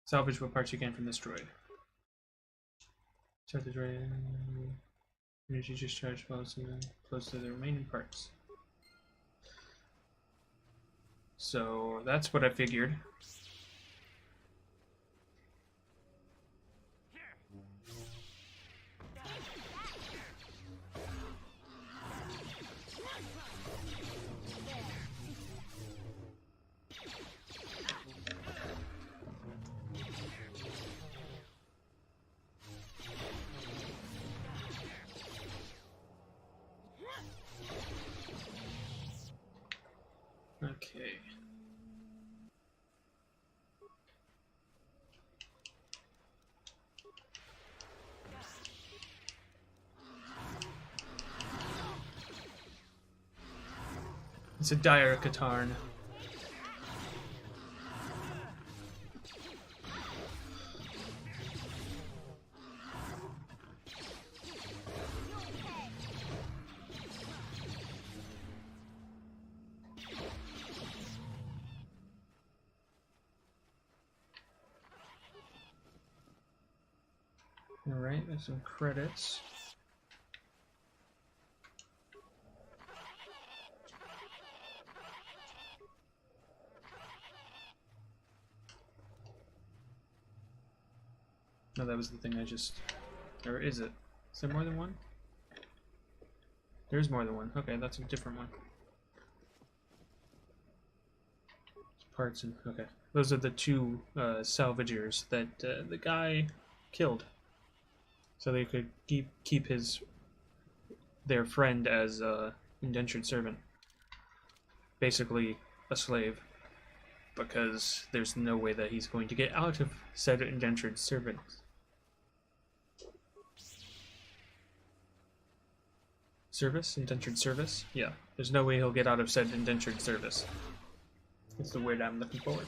Salvage what parts you can from this droid. Start the droid. Energy discharge flows to the remaining parts. So that's what I figured. Okay. It's a dire Katarn. Alright, there's some credits. No, that was the thing I just... Or is it? Is there more than one? There's more than one. Okay, that's a different one. Parts and... Okay. Those are the two salvagers that the guy killed. So they could keep their friend as indentured servant. Basically a slave. Because there's no way that he's going to get out of said indentured servant. Service? Indentured service? Yeah. There's no way he'll get out of said indentured service. That's the word I'm looking for.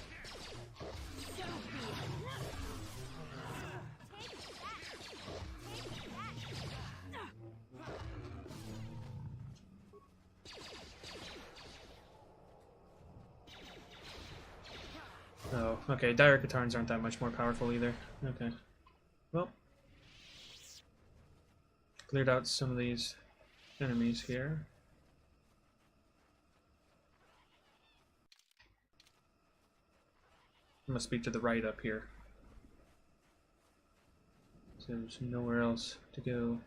Oh, okay. Dire Katarns aren't that much more powerful either. Okay. Well. Cleared out some of these enemies here. Must be to the right up here. So there's nowhere else to go.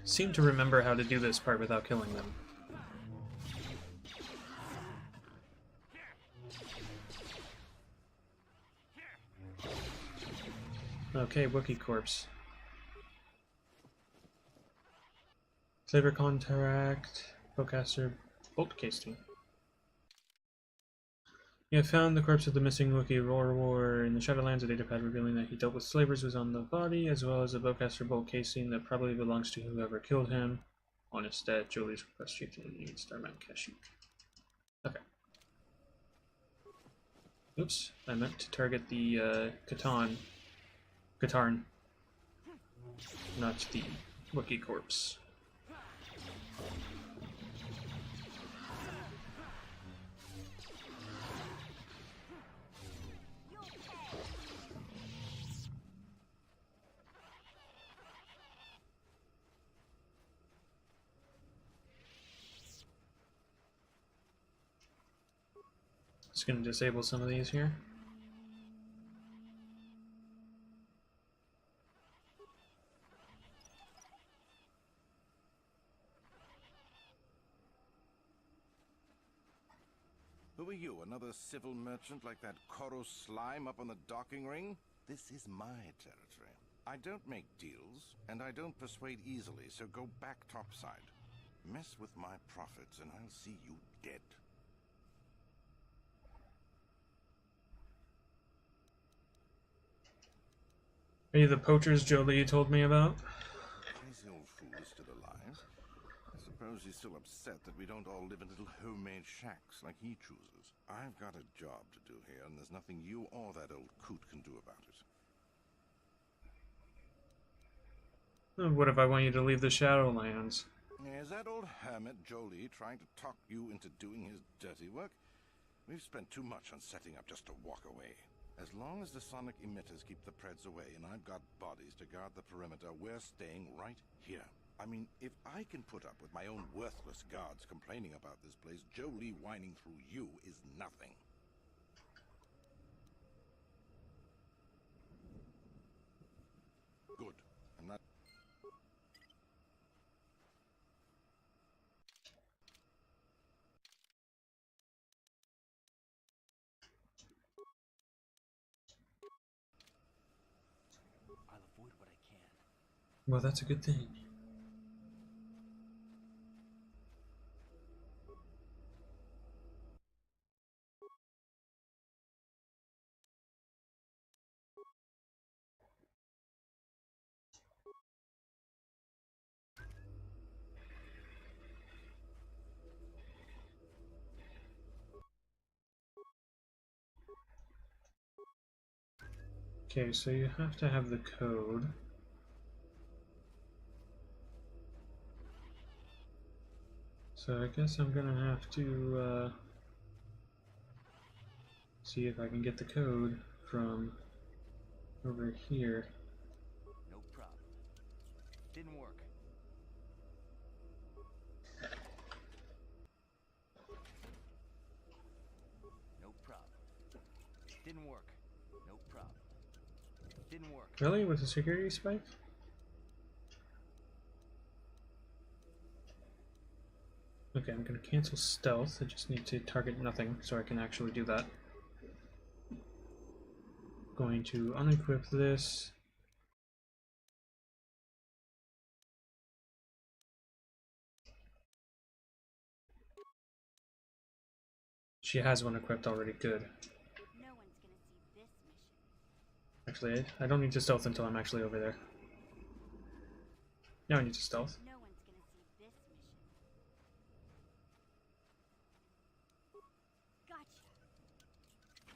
Seem to remember how to do this part without killing them. Okay, Wookiee corpse. Flavor contract, bowcaster, bolt casing. You have found the corpse of the missing Wookiee War in the Shadowlands. A datapad revealing that he dealt with slavers was on the body, as well as a bowcaster bolt casing that probably belongs to whoever killed him. On his death, Jolie's request chief to need Starman Kashyyyk. Okay. Oops, I meant to target the Katarn, not the Wookiee corpse. Just gonna disable some of these here. Who are you, another civil merchant like that Koro slime up on the docking ring? This is my territory. I don't make deals, and I don't persuade easily, so go back topside. Mess with my profits, and I'll see you dead. Are you the poachers Jolie told me about? Crazy old fool is still alive. I suppose he's still upset that we don't all live in little homemade shacks like he chooses. I've got a job to do here, and there's nothing you or that old coot can do about it. What if I want you to leave the Shadowlands? Is that old hermit Jolie trying to talk you into doing his dirty work? We've spent too much on setting up just to walk away. As long as the sonic emitters keep the Preds away and I've got bodies to guard the perimeter, we're staying right here. I mean, if I can put up with my own worthless guards complaining about this place, Jolie whining through you is nothing. Good. I'm not... I'll avoid what I can. Well, that's a good thing. Okay, so you have to have the code. So I guess I'm gonna have to see if I can get the code from over here. No problem. Didn't work. No problem. Didn't work. No problem. Didn't work. Really? With a security spike? Okay, I'm gonna cancel stealth. I just need to target nothing so I can actually do that. Going to unequip this. She has one equipped already, good. No one's gonna see this mission. Actually, I don't need to stealth until I'm actually over there. Now I need to stealth. No one's gonna see this mission. Gotcha.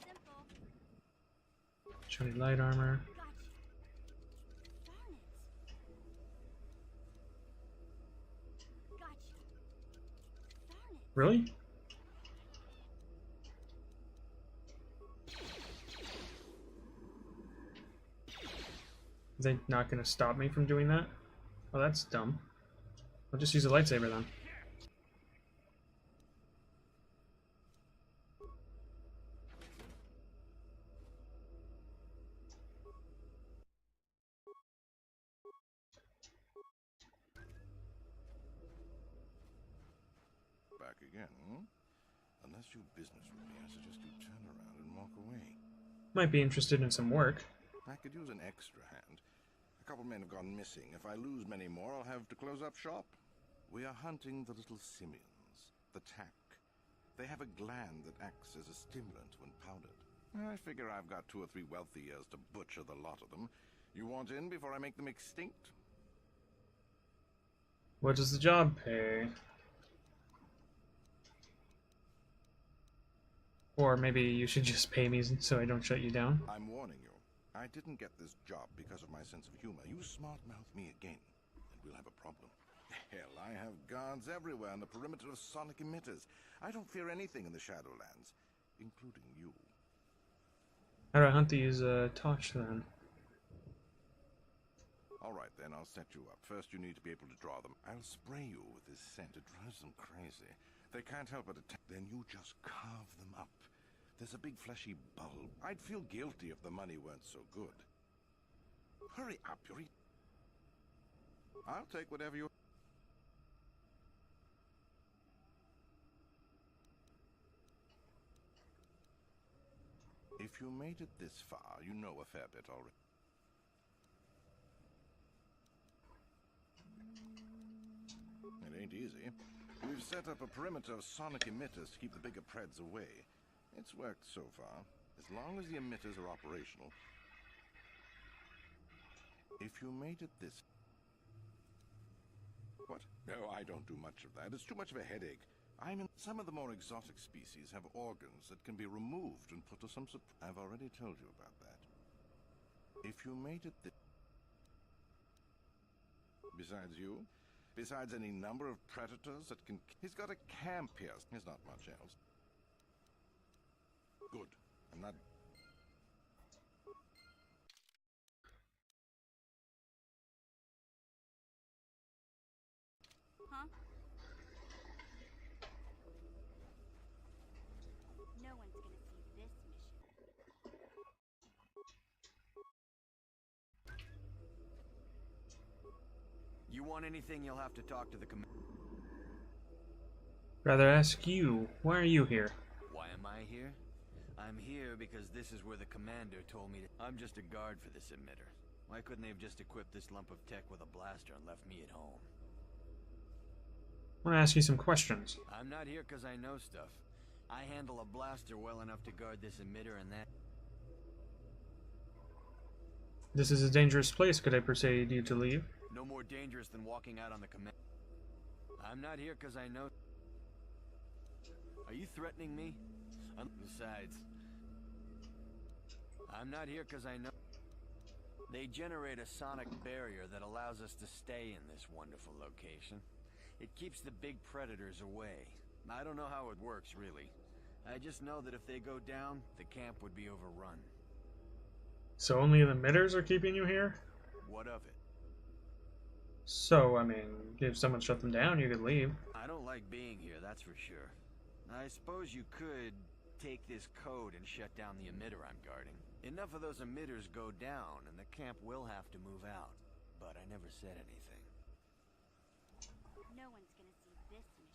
Simple. Shiny light armor. Gotcha. Darn it. Gotcha. Darn it. Really? Are they not going to stop me from doing that? Oh, that's dumb. I'll just use a lightsaber then. Back again, hmm? Unless you business with me, I suggest you turn around and walk away. Might be interested in some work. I could use an extra hand. A couple men have gone missing. If I lose many more, I'll have to close up shop. We are hunting the little simians, the tack. They have a gland that acts as a stimulant when powdered. I figure I've got 2 or 3 wealthy years to butcher the lot of them. You want in before I make them extinct? What does the job pay? Or maybe you should just pay me so I don't shut you down. I'm warning you. I didn't get this job because of my sense of humor. You smart-mouth me again, and we'll have a problem. Hell, I have guards everywhere on the perimeter of sonic emitters. I don't fear anything in the Shadowlands, including you. How do I hunt these Tosh then? All right, then, I'll set you up. First, you need to be able to draw them. I'll spray you with this scent. It drives them crazy. They can't help but attack. Then you just carve them up. There's a big fleshy bulb. I'd feel guilty if the money weren't so good. Hurry up, Yuri. I'll take whatever you... If you made it this far, you know a fair bit already. It ain't easy. We've set up a perimeter of sonic emitters to keep the bigger Preds away. It's worked so far, as long as the emitters are operational. If you made it this... What? No, I don't do much of that. It's too much of a headache. Some of the more exotic species have organs that can be removed and put to some... I've already told you about that. If you made it this... Besides you? Besides any number of predators that can... He's got a camp here. There's not much else. Good. I'm not... Huh? No one's gonna see this mission. You want anything, you'll have to talk to the Rather ask you, why are you here? Why am I here? I'm here because this is where the commander told me to... I'm just a guard for this emitter. Why couldn't they have just equipped this lump of tech with a blaster and left me at home? I want to ask you some questions. I'm not here because I know stuff. I handle a blaster well enough to guard this emitter and that... This is a dangerous place. Could I persuade you to leave? No more dangerous than walking out on the command... I'm not here because I know... Are you threatening me? Besides... I'm not here because I know... They generate a sonic barrier that allows us to stay in this wonderful location. It keeps the big predators away. I don't know how it works, really. I just know that if they go down, the camp would be overrun. So only the emitters are keeping you here? What of it? So, I mean, if someone shut them down, you could leave. I don't like being here, that's for sure. I suppose you could take this code and shut down the emitter I'm guarding. Enough of those emitters go down, and the camp will have to move out. But I never said anything. No one's gonna see this mission.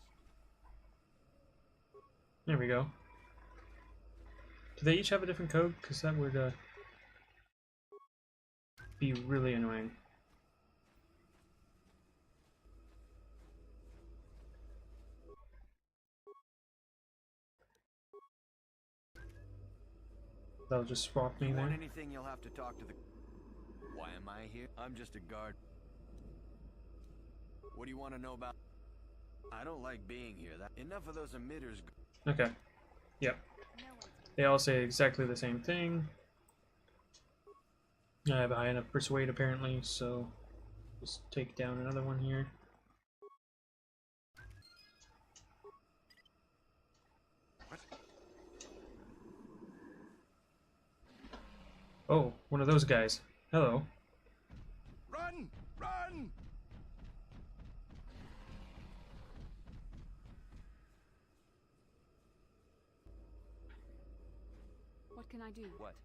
There we go. Do they each have a different code? Because that would be really annoying. They'll just swap me You there. want anything, you'll have to talk to the... Why am I here? I'm just a guard. What do you want to know about... I don't like being here. Enough of those emitters... Okay. Yep. They all say exactly the same thing. I have a high enough persuade apparently, so just take down another one here. What? Oh, one of those guys. Hello. Run! Run! What can I do? What?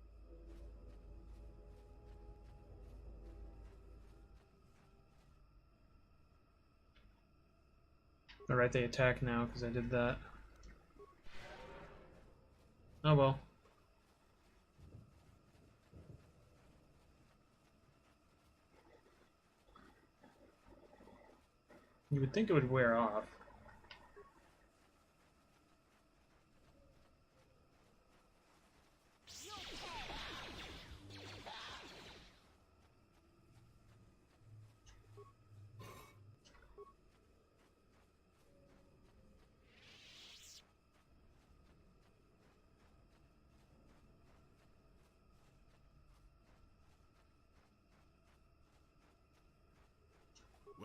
Alright, they attack now because I did that. Oh well. You would think it would wear off.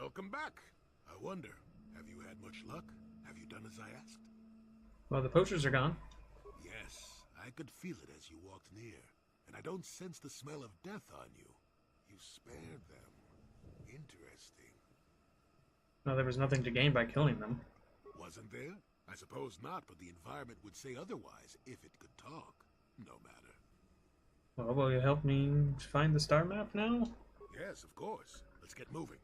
Welcome back. I wonder, have you had much luck? Have you done as I asked? Well, the poachers are gone. Yes, I could feel it as you walked near, and I don't sense the smell of death on you. You spared them. Interesting. No, there was nothing to gain by killing them. Wasn't there? I suppose not, but the environment would say otherwise if it could talk. No matter. Well, will you help me find the star map now? Yes, of course. Let's get moving.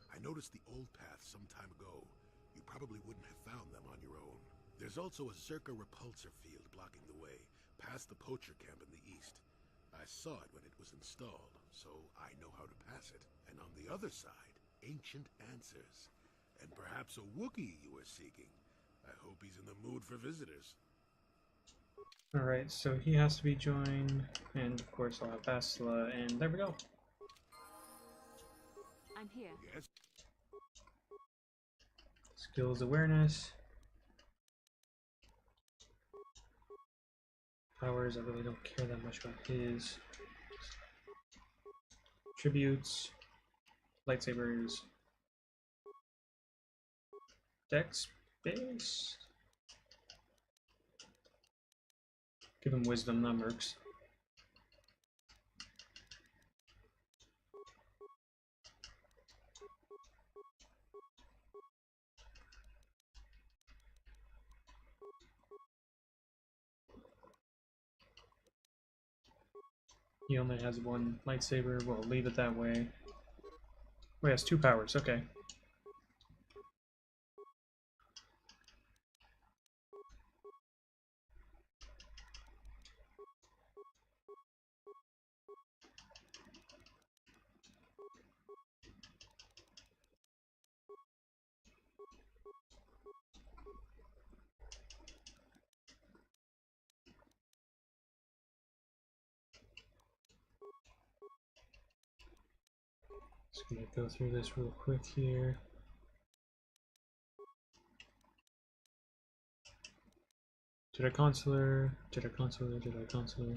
I noticed the old path some time ago. You probably wouldn't have found them on your own. There's also a Zerka repulsor field blocking the way, past the poacher camp in the east. I saw it when it was installed, so I know how to pass it. And on the other side, ancient answers. And perhaps a Wookiee you were seeking. I hope he's in the mood for visitors. Alright, so he has to be joined, and of course I'll have Bastila, and there we go. I'm here. Yes. Skills awareness. Powers, I really don't care that much about his. Tributes. Lightsabers. Dex base. Give him wisdom, that works. He only has one lightsaber, we'll leave it that way. Oh, he has 2 powers, okay. Just gonna go through this real quick here. Jedi Consular, Jedi Consular, Jedi Consular.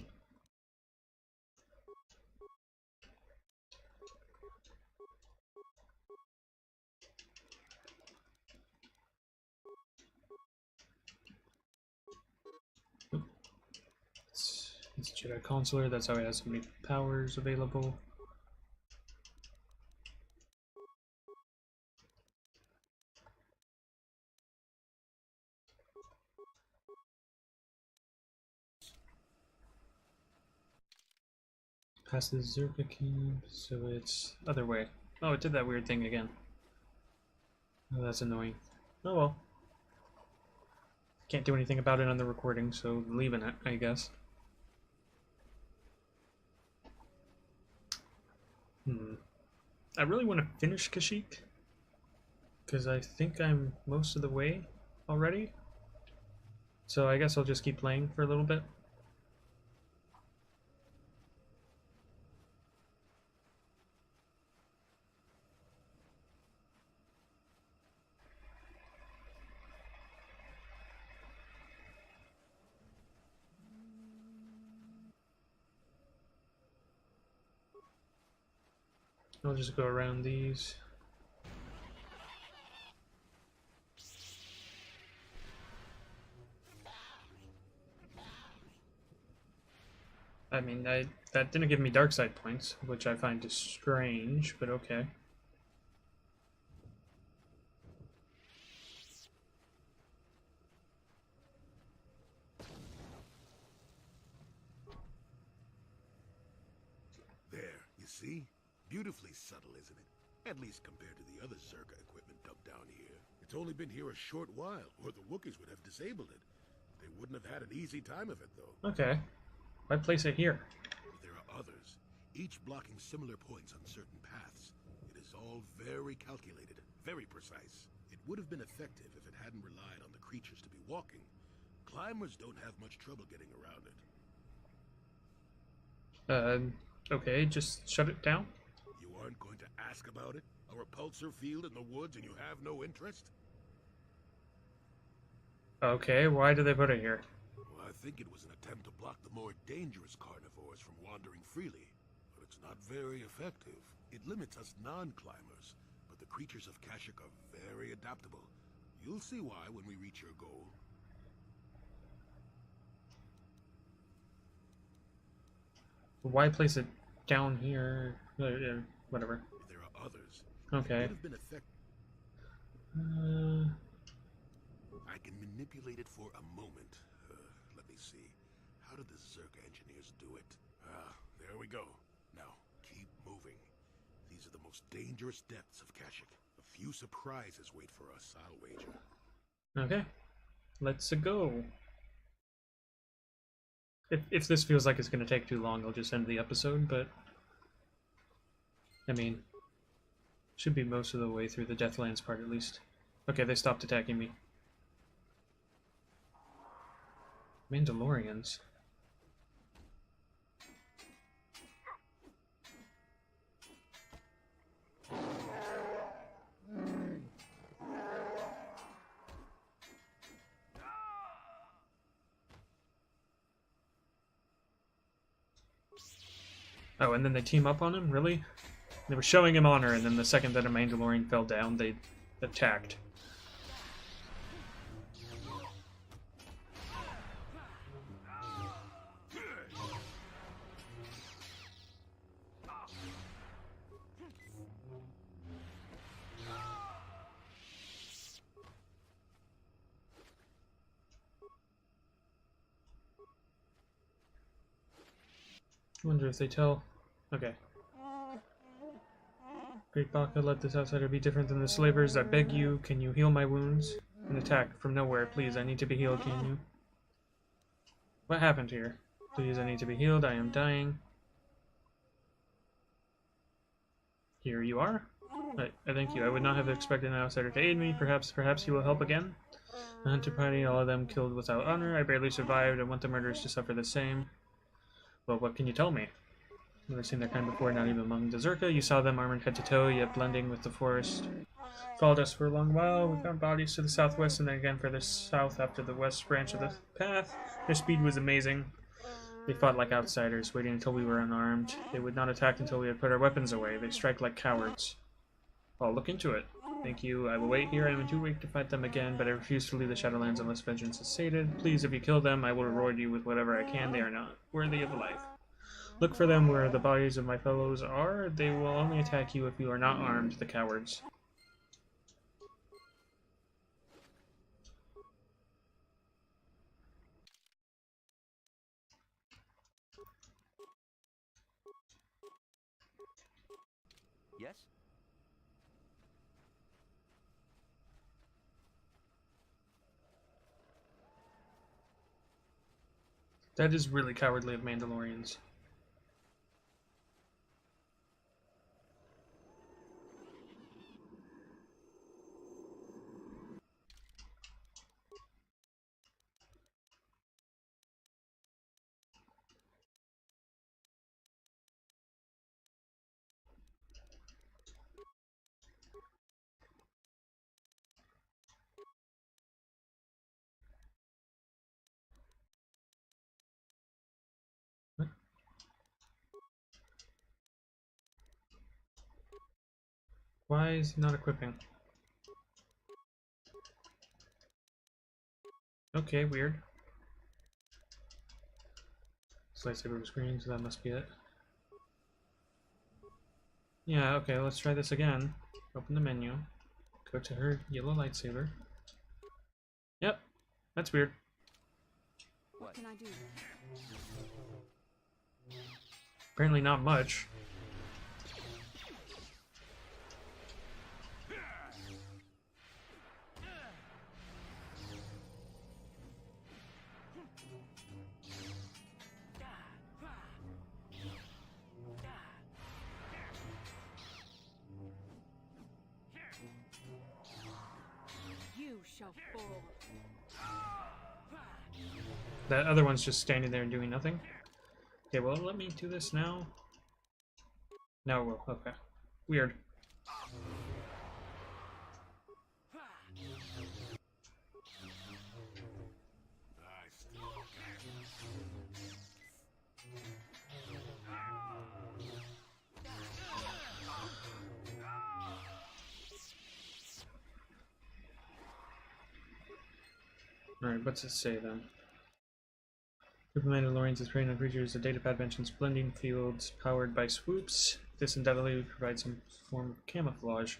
It's Jedi Consular, that's how he has so many powers available. Past the Zerka camp, so it's other way. Oh, it did that weird thing again. Oh, that's annoying. Oh well. Can't do anything about it on the recording, so leaving it, I guess. I really want to finish Kashyyyk, because I think I'm most of the way already. So I guess I'll just keep playing for a little bit. I'll just go around these. I mean, that didn't give me dark side points, which I find is strange, but okay. There, you see? Beautifully subtle, isn't it? At least compared to the other Zerka equipment dumped down here. It's only been here a short while, or the Wookiees would have disabled it. They wouldn't have had an easy time of it, though. Okay. Why place it here? But there are others, each blocking similar points on certain paths. It is all very calculated, very precise. It would have been effective if it hadn't relied on the creatures to be walking. Climbers don't have much trouble getting around it. Okay, just shut it down? You aren't going to ask about it? A repulsor field in the woods and you have no interest? Okay, why did they put it here? Well, I think it was an attempt to block the more dangerous carnivores from wandering freely. But it's not very effective. It limits us non-climbers. But the creatures of Kashyyyk are very adaptable. You'll see why when we reach your goal. Why place it down here? Whatever. There are others. Okay. Would have been effective. I can manipulate it for a moment. Let me see. How did the Zerk engineers do it? There we go. Now, keep moving. These are the most dangerous depths of Kashyyyk. A few surprises wait for us, I'll wager. Okay. Let's go. If this feels like it's going to take too long, I'll just end the episode, but... I mean... should be most of the way through the Deathlands part, at least. Okay, they stopped attacking me. Mandalorians. Oh, and then they team up on him? Really? They were showing him honor, and then the second that a Mandalorian fell down, they attacked. I wonder if they tell... Okay. Great Baka, let this outsider be different than the slavers. I beg you, can you heal my wounds? An attack from nowhere, please. I need to be healed, can you? What happened here? Please, I need to be healed. I am dying. Here you are. I thank you. I would not have expected an outsider to aid me. Perhaps you will help again? The hunter party, all of them killed without honor. I barely survived. I want the murderers to suffer the same. Well, what can you tell me? Never seen their kind before, not even among the Zerka. You saw them armored head to toe, yet blending with the forest. Followed us for a long while. We found bodies to the southwest and then again further south after the west branch of the path. Their speed was amazing. They fought like outsiders, waiting until we were unarmed. They would not attack until we had put our weapons away. They strike like cowards. I'll look into it. Thank you. I will wait here. I am too weak to fight them again, but I refuse to leave the Shadowlands unless vengeance is sated. Please, if you kill them, I will reward you with whatever I can. They are not worthy of life. Look for them where the bodies of my fellows are. They will only attack you if you are not armed, the cowards. Yes? That is really cowardly of Mandalorians. Why is he not equipping? Okay, weird. Lightsaber screen, so that must be it. Yeah, okay, let's try this again. Open the menu. Go to her yellow lightsaber. Yep, that's weird. What can I do? Apparently not much. You shall fall. That other one's just standing there and doing nothing. Okay, well, let me do this now. No, it will. Okay. Weird. Alright, what's it say then? Group of Mandalorians is preying on creatures. The datapad mentions blending fields powered by swoops. This undoubtedly provides some form of camouflage.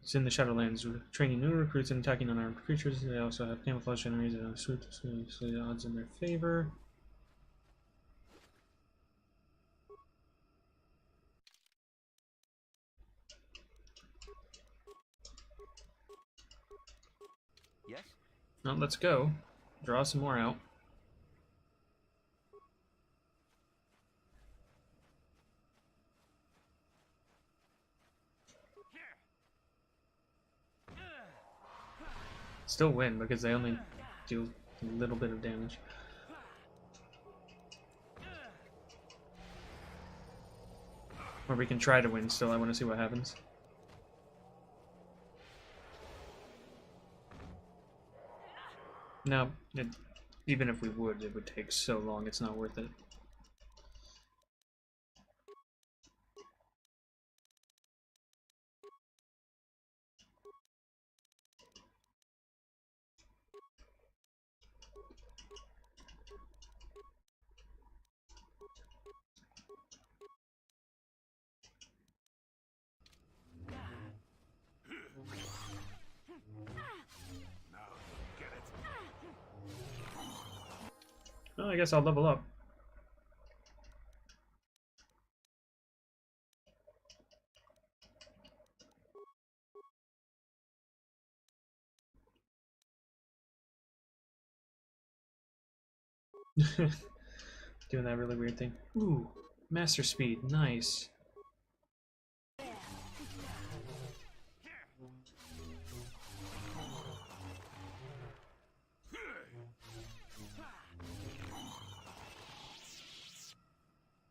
It's in the Shadowlands, training new recruits and attacking unarmed creatures. They also have camouflage generated on swoops, so the odds in their favor. Yes? Well, let's go. Draw some more out. Still win because they only do a little bit of damage. Or we can try to win still. I want to see what happens. No, even if we would, it would take so long. It's not worth it. Well, I guess I'll level up. Doing that really weird thing. Ooh, master speed, nice.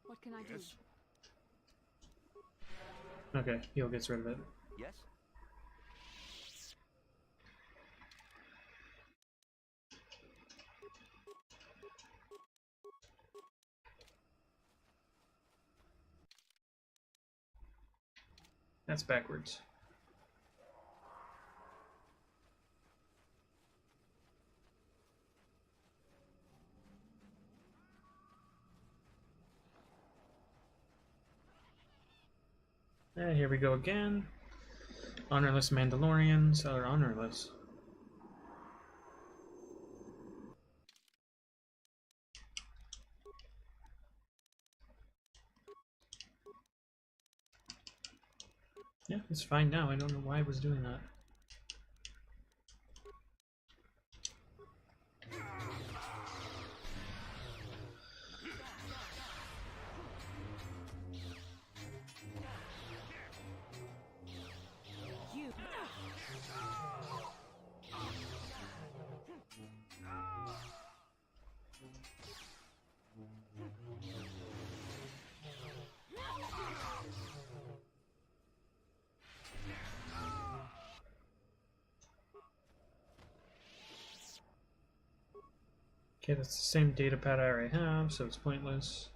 What can I do? Okay, heal gets rid of it. Yes? That's backwards. And here we go again. Honorless Mandalorians are honorless. Yeah, it's fine now. I don't know why I was doing that. Okay, that's the same data pad I already have, so it's pointless.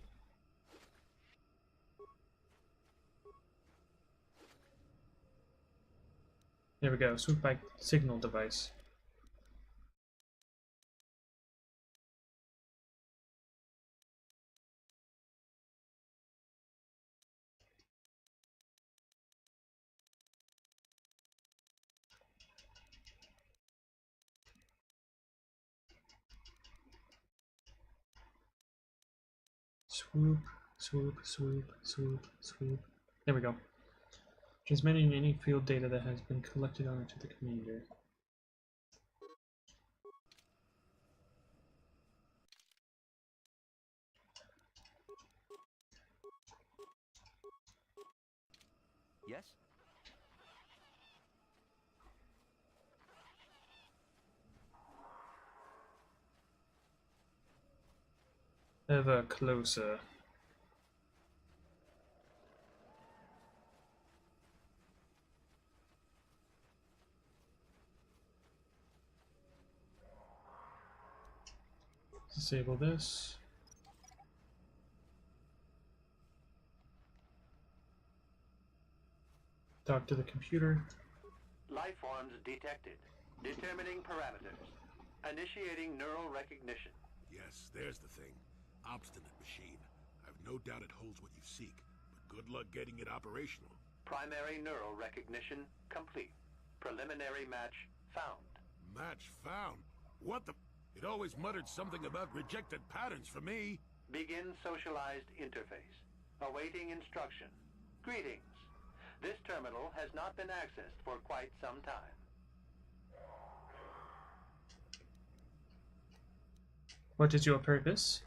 There we go, swoop by signal device. Swoop, swoop, swoop, swoop, swoop. There we go. Transmitting any field data that has been collected onto the commander. Yes? Ever closer. Disable this. Talk to the computer. Life forms detected. Determining parameters. Initiating neural recognition. Yes, there's the thing. Obstinate machine. I've no doubt it holds what you seek, but good luck getting it operational. Primary neural recognition complete. Preliminary match found. Match found? What the... It always muttered something about rejected patterns for me. Begin socialized interface. Awaiting instruction. Greetings. This terminal has not been accessed for quite some time. What is your purpose?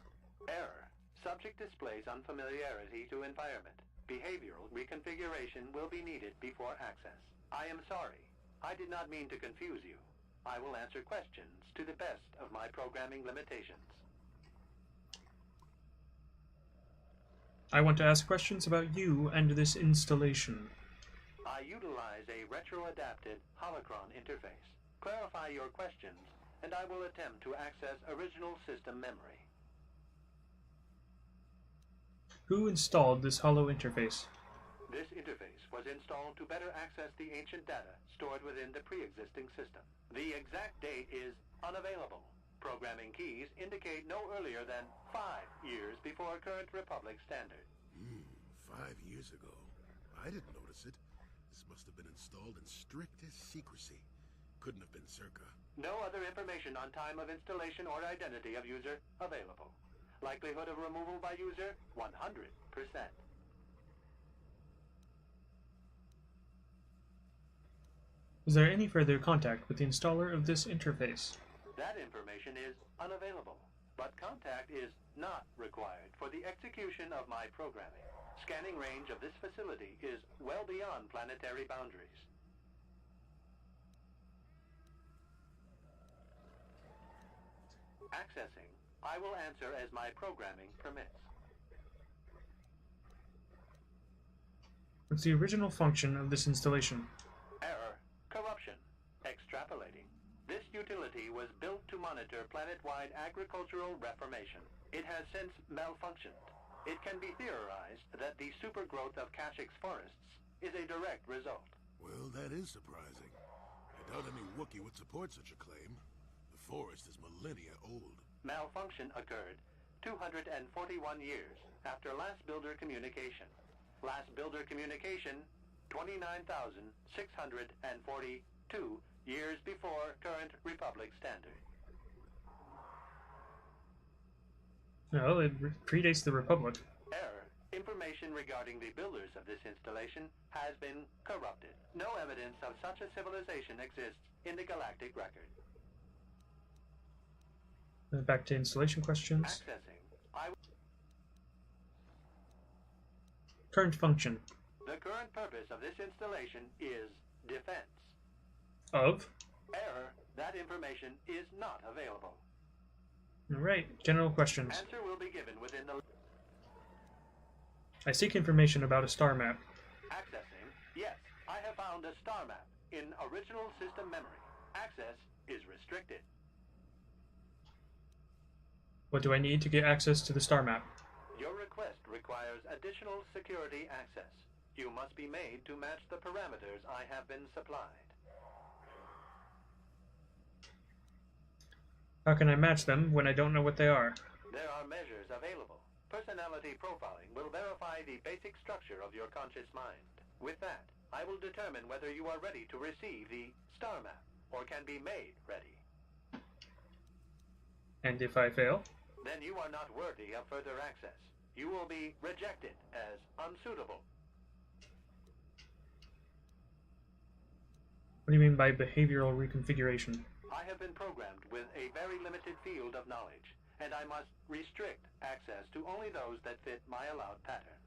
Error. Subject displays unfamiliarity to environment. Behavioral reconfiguration will be needed before access. I am sorry. I did not mean to confuse you. I will answer questions to the best of my programming limitations. I want to ask questions about you and this installation. I utilize a retro-adapted holocron interface. Clarify your questions, and I will attempt to access original system memory. Who installed this hollow interface? This interface was installed to better access the ancient data stored within the pre-existing system. The exact date is unavailable. Programming keys indicate no earlier than 5 years before current Republic standard. 5 years ago. I didn't notice it. This must have been installed in strictest secrecy. Couldn't have been Circa. No other information on time of installation or identity of user available. Likelihood of removal by user, 100%. Is there any further contact with the installer of this interface? That information is unavailable, but contact is not required for the execution of my programming. Scanning range of this facility is well beyond planetary boundaries. Accessing. I will answer as my programming permits. What's the original function of this installation? Error. Corruption. Extrapolating. This utility was built to monitor planet-wide agricultural reformation. It has since malfunctioned. It can be theorized that the supergrowth of Kashyyyk forests is a direct result. Well, that is surprising. I doubt any Wookiee would support such a claim. The forest is millennia old. Malfunction occurred 241 years after last builder communication. Last builder communication, 29,642 years before current Republic standard. Well, it predates the Republic. Error. Information regarding the builders of this installation has been corrupted. No evidence of such a civilization exists in the galactic record. Back to installation questions. Accessing. Current function. The current purpose of this installation is defense. Of? Error. That information is not available. Alright, general questions. Answer will be given within the... I seek information about a star map. Accessing. Yes, I have found a star map in original system memory. Access is restricted. What do I need to get access to the star map? Your request requires additional security access. You must be made to match the parameters I have been supplied. How can I match them when I don't know what they are? There are measures available. Personality profiling will verify the basic structure of your conscious mind. With that, I will determine whether you are ready to receive the star map, or can be made ready. And if I fail? Then you are not worthy of further access. You will be rejected as unsuitable. What do you mean by behavioral reconfiguration? I have been programmed with a very limited field of knowledge, and I must restrict access to only those that fit my allowed pattern.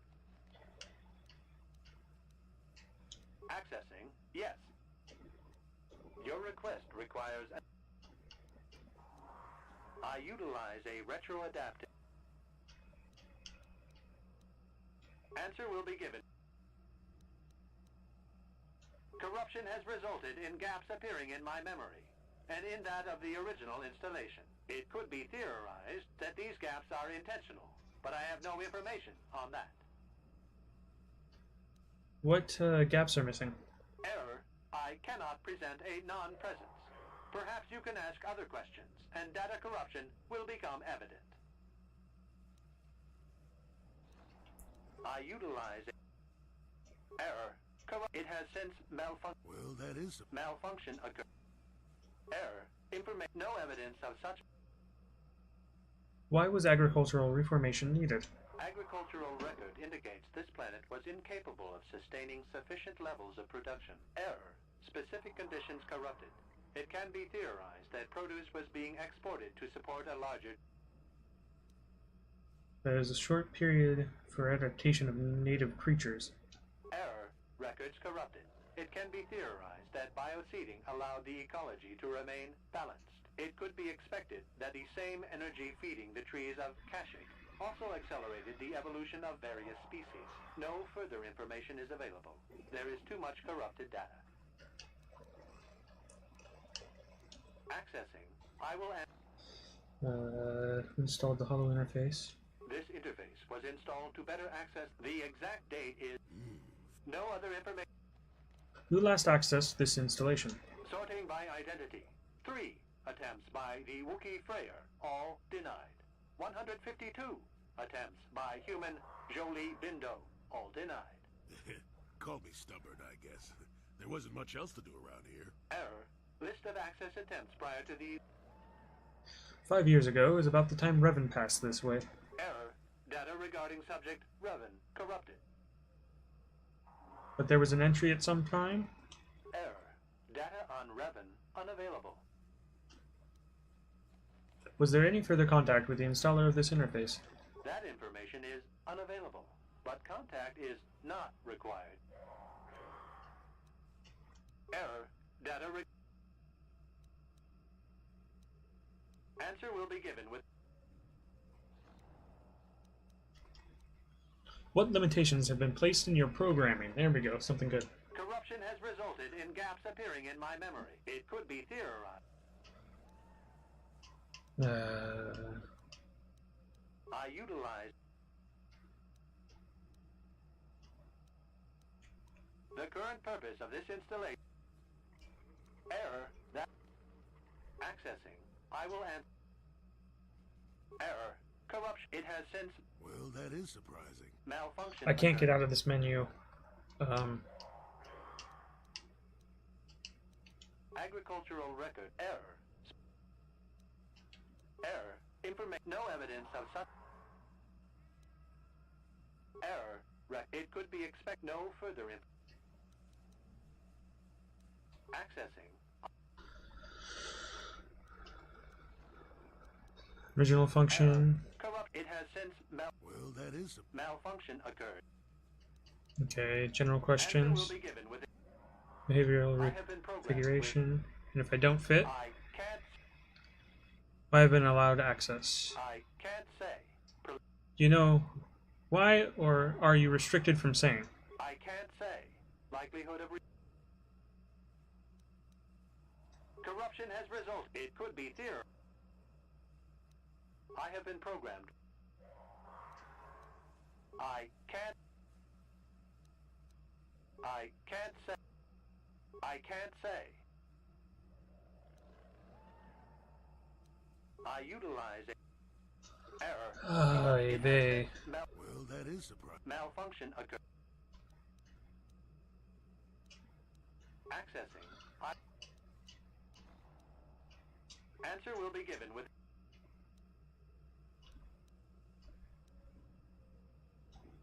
Accessing, yes. Your request requires... I utilize a retro-adaptive... Answer will be given. Corruption has resulted in gaps appearing in my memory. and in that of the original installation. It could be theorized that these gaps are intentional, but I have no information on that. What gaps are missing? Error. I cannot present a non-presence. Perhaps you can ask other questions, and data corruption will become evident. I utilize error. It has since malfunctioned. Well, that is malfunction occurred. Error. Information. No evidence of such. Why was agricultural reformation needed? Agricultural record indicates this planet was incapable of sustaining sufficient levels of production. Error. Specific conditions corrupted. It can be theorized that produce was being exported to support a larger. There is a short period for adaptation of native creatures. Error. Records corrupted. It can be theorized that bioseeding allowed the ecology to remain balanced. It could be expected that the same energy feeding the trees of Kashyyyk also accelerated the evolution of various species. No further information is available. There is too much corrupted data. Accessing. I will installed the hollow interface. This interface was installed to better access. The exact date is no other information. Who last accessed this installation? Sorting by identity. 3 attempts by the Wookiee Freyer, all denied. 152 attempts by human Jolie Bindo, all denied. Call me stubborn, I guess. There wasn't much else to do around here. Error. List of access attempts prior to the 5 years ago is about the time Revan passed this way. error. Data regarding subject Revan corrupted. But there was an entry at some time? Error. Data on Revan unavailable. Was there any further contact with the installer of this interface? That information is unavailable, but contact is not required. Error. Data answer will be given with. What limitations have been placed in your programming? There we go, something good. Corruption has resulted in gaps appearing in my memory. It could be theorized. I utilize the current purpose of this installation. Error. That accessing. I will answer. Error. Corruption. It has since. Well, that is surprising. Malfunction. I can't get out of this menu. Agricultural record. Error. Error. Information. No evidence of such. Error. It could be expect. No further accessing. Original function. Corrupt. It has since well, that is malfunction occurred. Okay, general questions. Will be given with Behavioral configuration. And if I don't fit, I can't. I have been allowed access. I can't say. Do you know why, or are you restricted from saying? I can't say. Likelihood of corruption has resulted. It could be theory. I have been programmed. I can't say. I can't say. I utilize error. They. Well, that is surprising. Malfunction occurred. Accessing. Answer will be given with.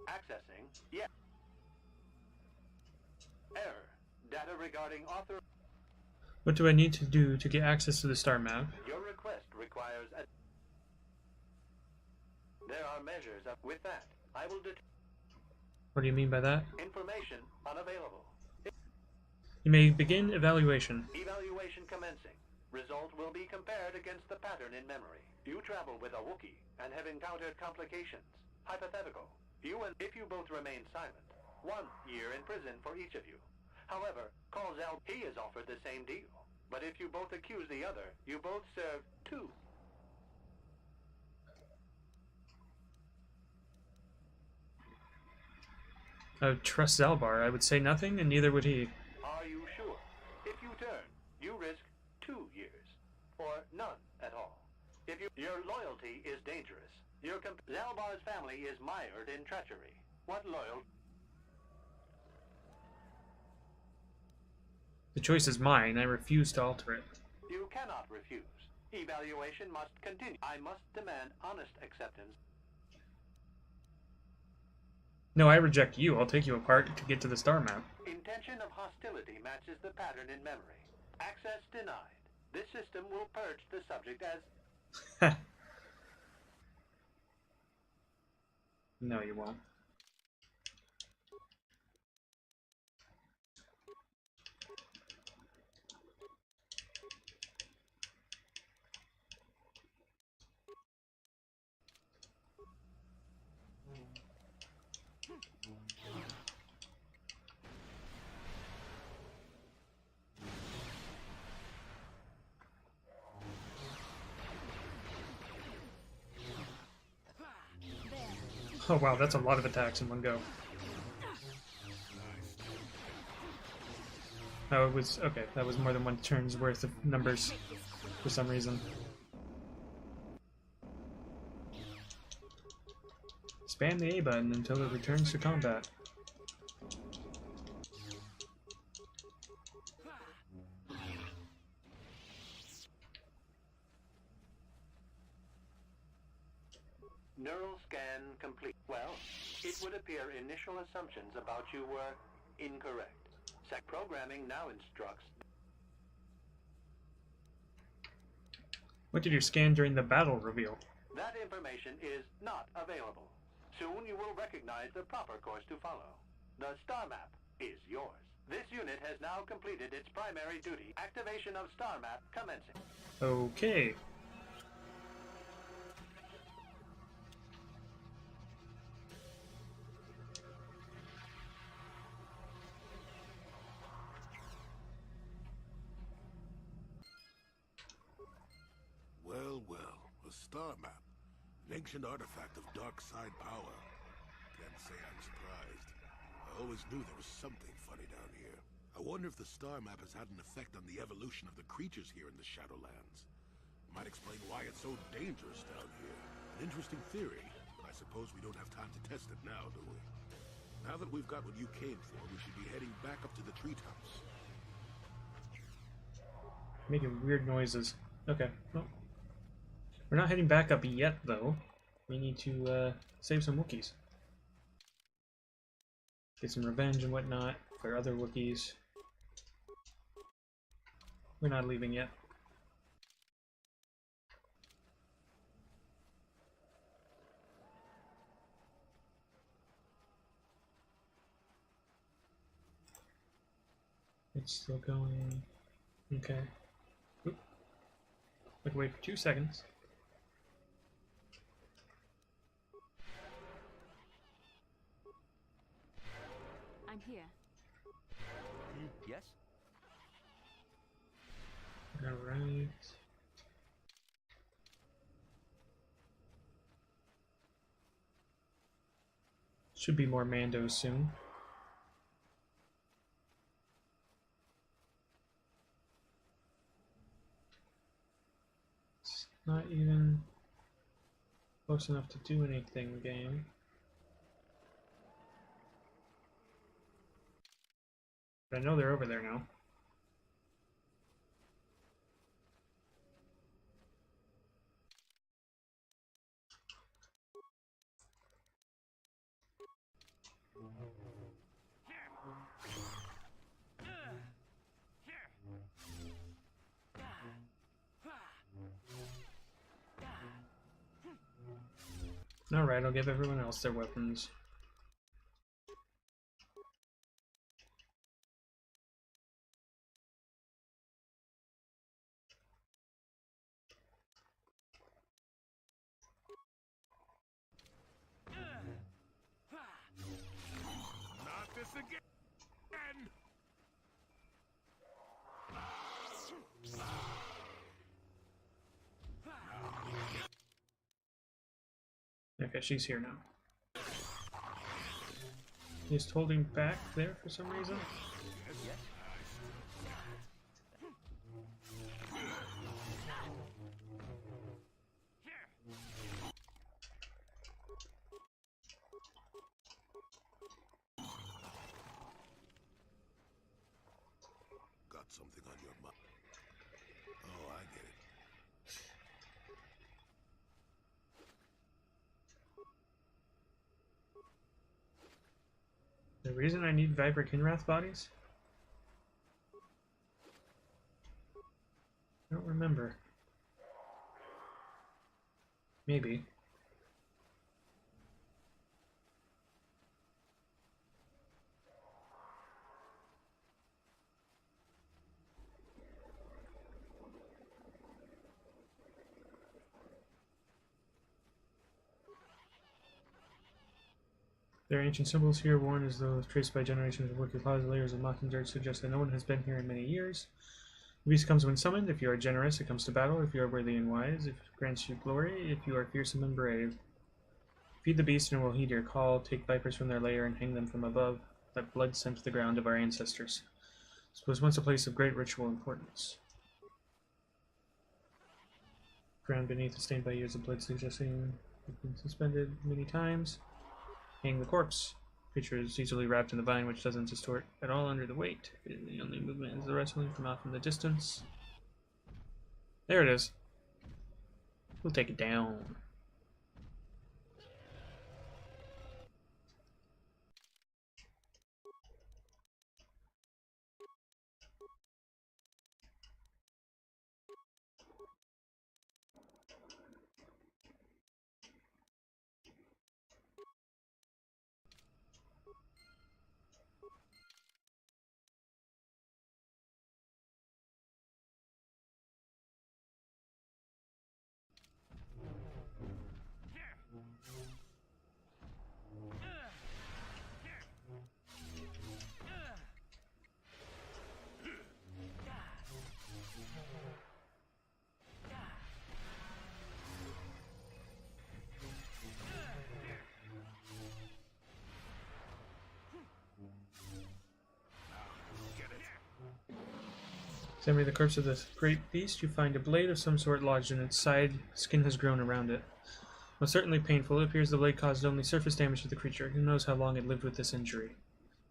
Accessing. Yes. Error. Data regarding author. What do I need to do to get access to the star map? Your request requires a. There are measures up with that. I will What do you mean by that? Information unavailable. You may begin evaluation. Evaluation commencing. Result will be compared against the pattern in memory. You travel with a Wookiee and have encountered complications. Hypothetical. You and if you both remain silent, 1 year in prison for each of you. However, Calzel, he is offered the same deal. But if you both accuse the other, you both serve 2. I would trust Zalbar. I would say nothing, and neither would he. Are you sure? If you turn, you risk 2 years, or none at all. Your loyalty is dangerous. Zalbar's family is mired in treachery. What loyalty? The choice is mine. I refuse to alter it. You cannot refuse. Evaluation must continue. I must demand honest acceptance. No, I reject you. I'll take you apart to get to the star map. Intention of hostility matches the pattern in memory. Access denied. This system will purge the subject as... No, you won't. Oh wow, that's a lot of attacks in one go. Oh, it was... okay, that was more than one turn's worth of numbers for some reason. Spam the A button until it returns to combat. Neural scan complete. Well, it would appear initial assumptions about you were incorrect. Programming now instructs... What did you scan during the battle reveal? That information is not available. Soon you will recognize the proper course to follow. The star map is yours. This unit has now completed its primary duty. Activation of star map commencing. Okay. Well, well, a star map. An ancient artifact of dark side power. Can't say I'm surprised. I always knew there was something funny down here. I wonder if the star map has had an effect on the evolution of the creatures here in the Shadowlands. Might explain why it's so dangerous down here. An interesting theory, but I suppose we don't have time to test it now, do we? Now that we've got what you came for, we should be heading back up to the treetops. Making weird noises. Okay, well. We're not heading back up yet, though. We need to save some Wookiees. Get some revenge and whatnot for other Wookiees. We're not leaving yet. It's still going. Okay. Oop. Look away for 2 seconds. I'm here. Yes? Alright. Should be more Mandos soon. It's not even close enough to do anything, game. But I know they're over there now. Alright, I'll give everyone else their weapons. Not this again! Okay, she's here now. Just holding back there for some reason. Got something on your mind. Oh, I get it. The reason I need Viper Kinrath bodies? I don't remember. Maybe. Their ancient symbols here, worn as though traced by generations of wicked laws, layers of moth and dirt suggest that no one has been here in many years. The beast comes when summoned. If you are generous, it comes to battle. If you are worthy and wise, it grants you glory. If you are fearsome and brave, feed the beast and it will heed your call. Take vipers from their lair and hang them from above. Let blood scent the ground of our ancestors. This was once a place of great ritual importance. Ground beneath is stained by years of blood, suggesting it's been suspended many times. Hang the corpse. Creature is easily wrapped in the vine, which doesn't distort at all under the weight. The only movement is the wrestling from off in the distance. There it is. We'll take it down. Examining the corpse of the great beast, you find a blade of some sort lodged in its side. Skin has grown around it. Most certainly painful, it appears the blade caused only surface damage to the creature. Who knows how long it lived with this injury?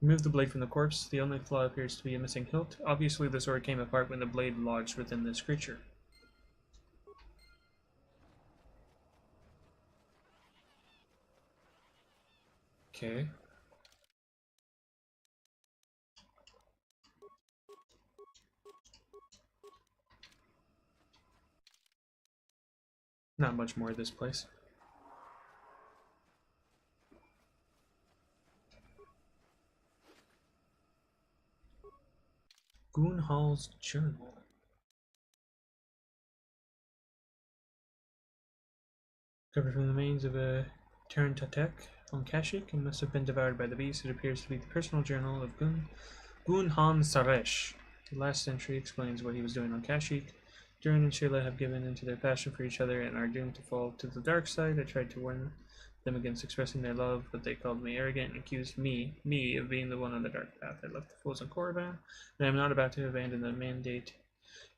Remove the blade from the corpse. The only flaw appears to be a missing hilt. Obviously, the sword came apart when the blade lodged within this creature. Okay. Not much more of this place. Goon Hall's journal. Covered from the remains of a Tatooine on Kashyyyk and must have been devoured by the beast. It appears to be the personal journal of Gun Han Saresh. The last entry explains what he was doing on Kashyyyk. Durin and Shayla have given into their passion for each other and are doomed to fall to the dark side. I tried to warn them against expressing their love, but they called me arrogant and accused me of being the one on the dark path. I left the fools on Korriban, and I am not about to abandon the mandate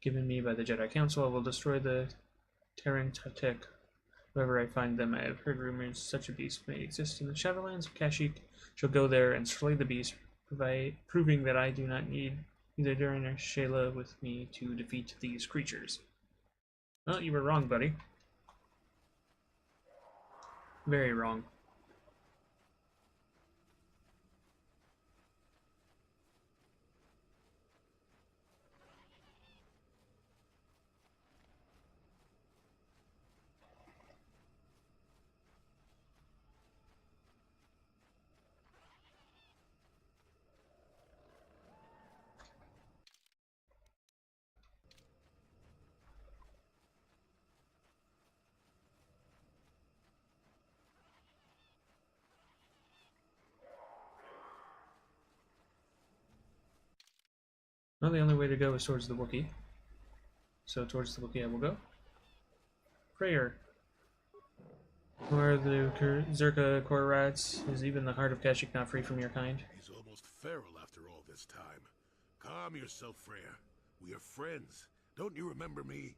given me by the Jedi Council. I will destroy the Terran Tatooine. Wherever I find them, I have heard rumors such a beast may exist in the Shadowlands of Kashyyyk. Shall go there and slay the beast, proving that I do not need either Durin or Shayla with me to defeat these creatures. Well, you were wrong, buddy. Very wrong. Well, the only way to go is towards the Wookiee. So towards the Wookiee I will go. Prayer. Or the Zerka core rats? Is even the heart of Kashyyyk not free from your kind? He's almost feral after all this time. Calm yourself, Freya. We are friends. Don't you remember me?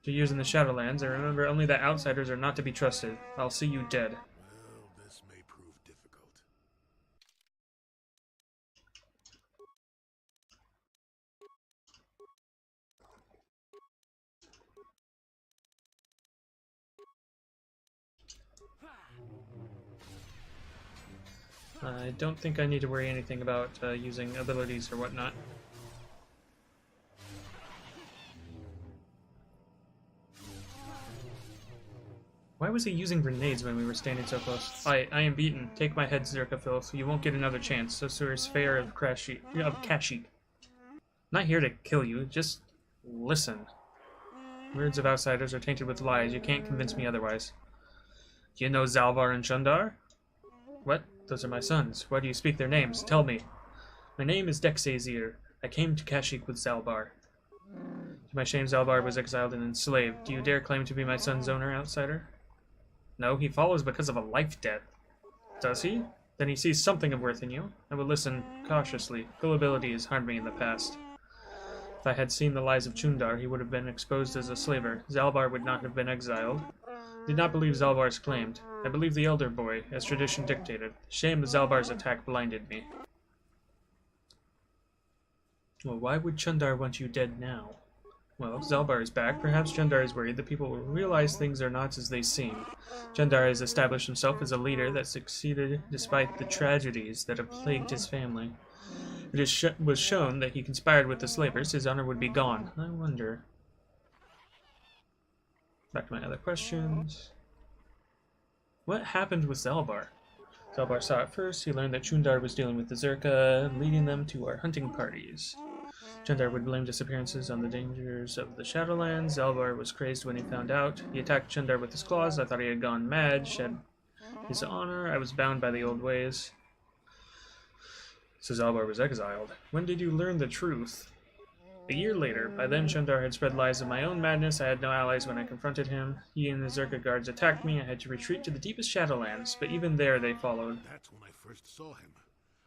To use in the Shadowlands, I remember only that outsiders are not to be trusted. I'll see you dead. Well, this may prove difficult. I don't think I need to worry anything about using abilities or whatnot. Why was he using grenades when we were standing so close? I am beaten. Take my head, Zerkafil. You won't get another chance. So swears fair of Kashyyyk. Not here to kill you. Just listen. Words of outsiders are tainted with lies. You can't convince me otherwise. Do you know Zalbar and Shundar? What? Those are my sons. Why do you speak their names? Tell me. My name is Dexazir. I came to Kashyyyk with Zalbar. To my shame, Zalbar was exiled and enslaved. Do you dare claim to be my son's owner, outsider? No, he follows because of a life debt. Does he? Then he sees something of worth in you. I will listen cautiously. Gullibility has harmed me in the past. If I had seen the lies of Chundar, he would have been exposed as a slaver. Zalbar would not have been exiled. I did not believe Zalbar's claimed. I believed the elder boy, as tradition dictated. Shame that Zalbar's attack blinded me. Well, why would Chundar want you dead now? Well, if Zalbar is back, perhaps Chundar is worried that people will realize things are not as they seem. Chundar has established himself as a leader that succeeded despite the tragedies that have plagued his family. If it was shown that he conspired with the slavers, his honor would be gone. I wonder. Back to my other questions. What happened with Zalbar? Zalbar saw it first. He learned that Chundar was dealing with the Zerka, leading them to our hunting parties. Chundar would blame disappearances on the dangers of the Shadowlands. Zalbar was crazed when he found out. He attacked Chundar with his claws. I thought he had gone mad, shed his honor. I was bound by the old ways. So Zalbar was exiled. When did you learn the truth? A year later. By then, Chundar had spread lies of my own madness. I had no allies when I confronted him. He and the Zerka guards attacked me. I had to retreat to the deepest Shadowlands, but even there they followed. That's when I first saw him.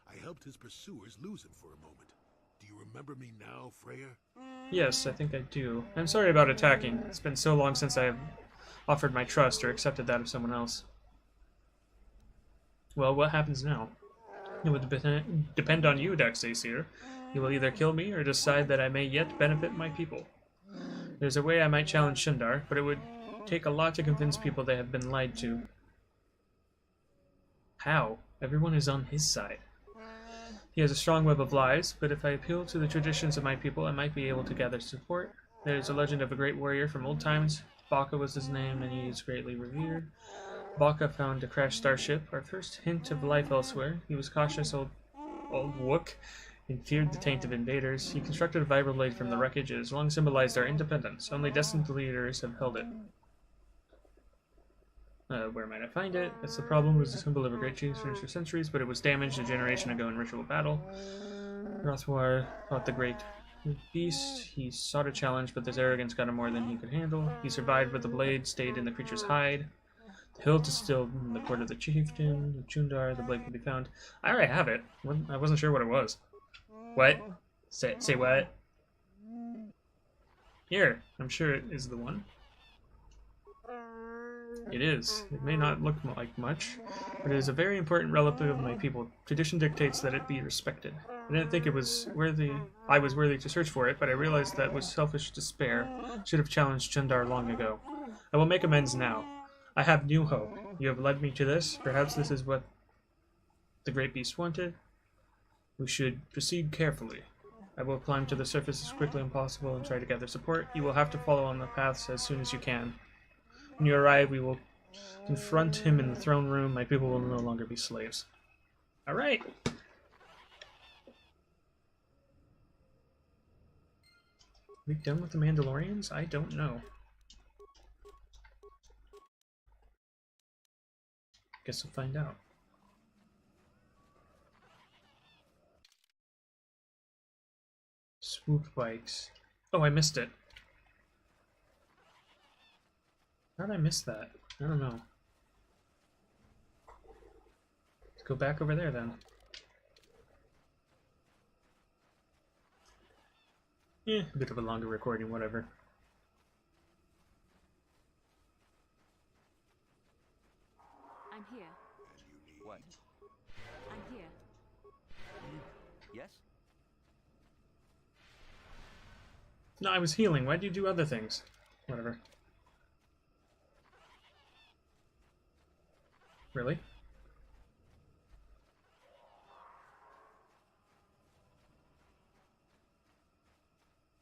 I helped his pursuers lose him for a moment. Do you remember me now, Freya? Yes, I think I do. I'm sorry about attacking. It's been so long since I have offered my trust or accepted that of someone else. Well, what happens now? It would depend on you, Dexazir. You will either kill me or decide that I may yet benefit my people. There's a way I might challenge Shundar, but it would take a lot to convince people they have been lied to. How? Everyone is on his side. He has a strong web of lies, but if I appeal to the traditions of my people, I might be able to gather support. There is a legend of a great warrior from old times. Baka was his name, and he is greatly revered. Baka found a crashed starship, our first hint of life elsewhere. He was cautious old Wook, and feared the taint of invaders. He constructed a vibroblade from the wreckage. It has long symbolized our independence. Only destined leaders have held it. Where might I find it? That's the problem. It was a symbol of a great chief for centuries, but it was damaged a generation ago in ritual battle. Rothwar fought the great beast. He sought a challenge, but this arrogance got him more than he could handle. He survived, but the blade stayed in the creature's hide. The hilt is still in the court of the chieftain. The Chundar, the blade can be found. I already have it. I wasn't sure what it was. What? Say what? Here, I'm sure it is the one. It is. It may not look like much, but it is a very important relic of my people. Tradition dictates that it be respected. I didn't think it was worthy. I was worthy to search for it, but I realized that was selfish despair. Should have challenged Chundar long ago. I will make amends now. I have new hope. You have led me to this. Perhaps this is what the great beast wanted. We should proceed carefully. I will climb to the surface as quickly as possible and try to gather support. You will have to follow on the paths as soon as you can. When you arrive, we will confront him in the throne room. My people will no longer be slaves. Alright! We done with the Mandalorians? I don't know. Guess we'll find out. Swoop bikes. Oh, I missed it. How did I miss that? I don't know. Go back over there then. A bit of a longer recording, whatever. I'm here. What? I'm here. Yes? No, I was healing. Why'd you do other things? Whatever. Really?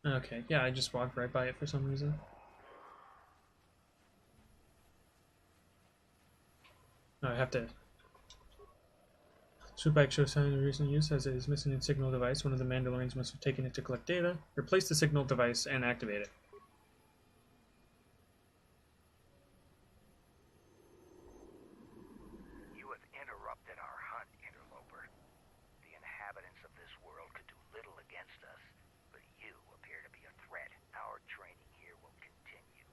Okay, yeah, I just walked right by it for some reason. No, I have to... Swoopbike shows signs of recent use as it is missing its signal device. One of the Mandalorians must have taken it to collect data. Replace the signal device and activate it. You have interrupted our hunt, interloper. The inhabitants of this world could do little against us, but you appear to be a threat. Our training here will continue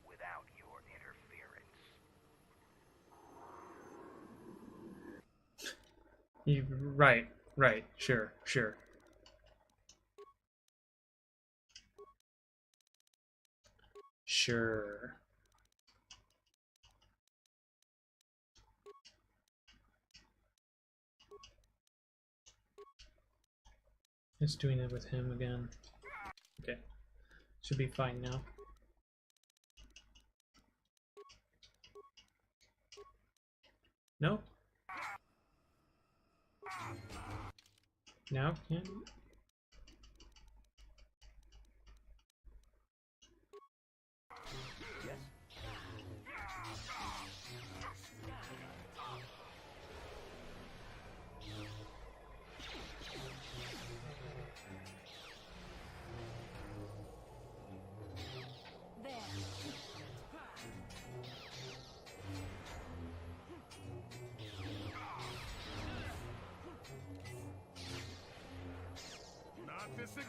without your interference. Right, sure. Sure. Just doing it with him again. Okay. Should be fine now. No? Now can... Not this again!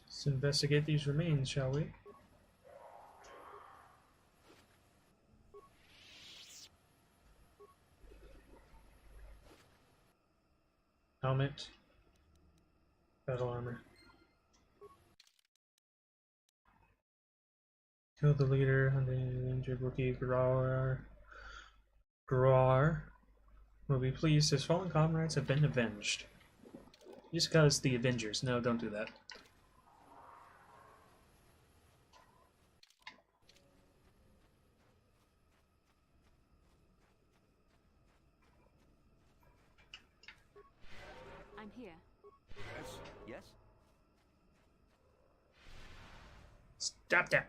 Let's investigate these remains, shall we? Helmet. Battle armor. Kill the leader, hunting the injured Wookiee Groar will be pleased his fallen comrades have been avenged. Just because the Avengers. No, don't do that. I'm here. Yes? Stop that!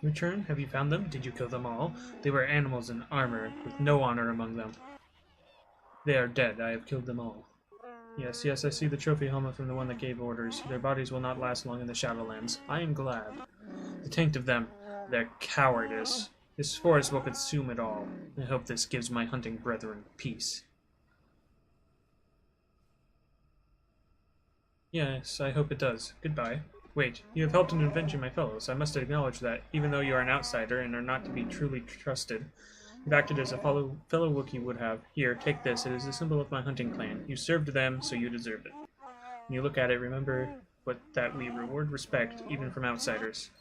Return? Have you found them? Did you kill them all? They were animals in armor, with no honor among them. They are dead. I have killed them all. Yes, I see the trophy helmet from the one that gave orders. Their bodies will not last long in the Shadowlands. I am glad. The taint of them, their cowardice. This forest will consume it all. I hope this gives my hunting brethren peace. Yes, I hope it does. Goodbye. Wait, you have helped in avenging my fellows. I must acknowledge that, even though you are an outsider and are not to be truly trusted, you've acted as a fellow Wookiee would have. Here, take this. It is a symbol of my hunting clan. You served them, so you deserve it. When you look at it, remember that we reward respect, even from outsiders.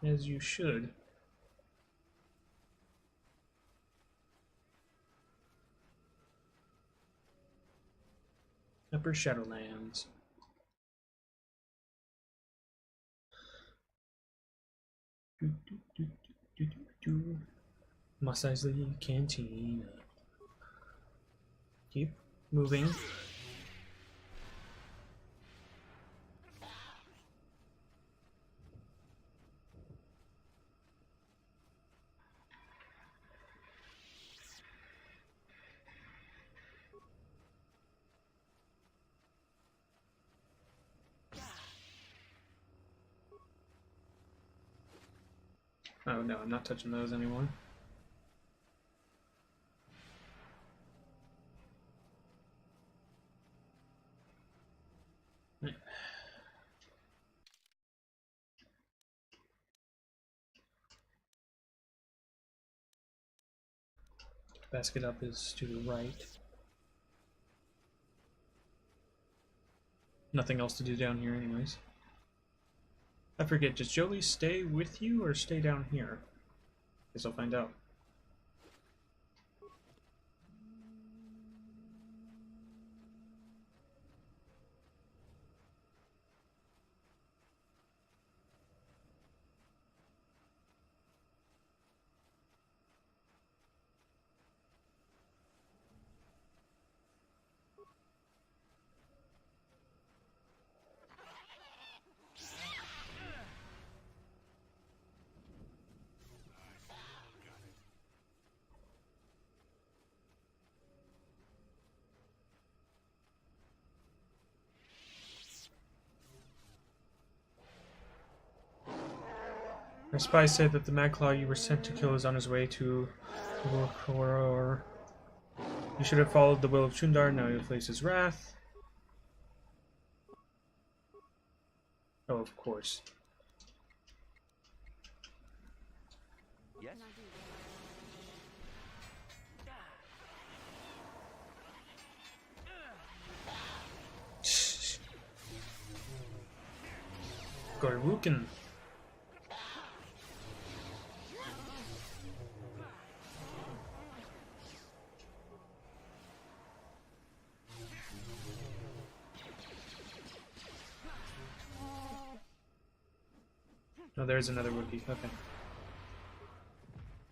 As you should. Upper Shadowlands. Mos Eisley Cantina. Keep moving. Oh no, I'm not touching those anymore. Basket up is to the right. Nothing else to do down here anyways. I forget, does Jolie stay with you or stay down here? Guess I'll find out. Our spies say that the Magclaw you were sent to kill is on his way to Horror. You should have followed the will of Chundar, now you'll face his wrath. Oh, of course. Yes? Gorwukin. Oh, there's another Wookiee. Okay.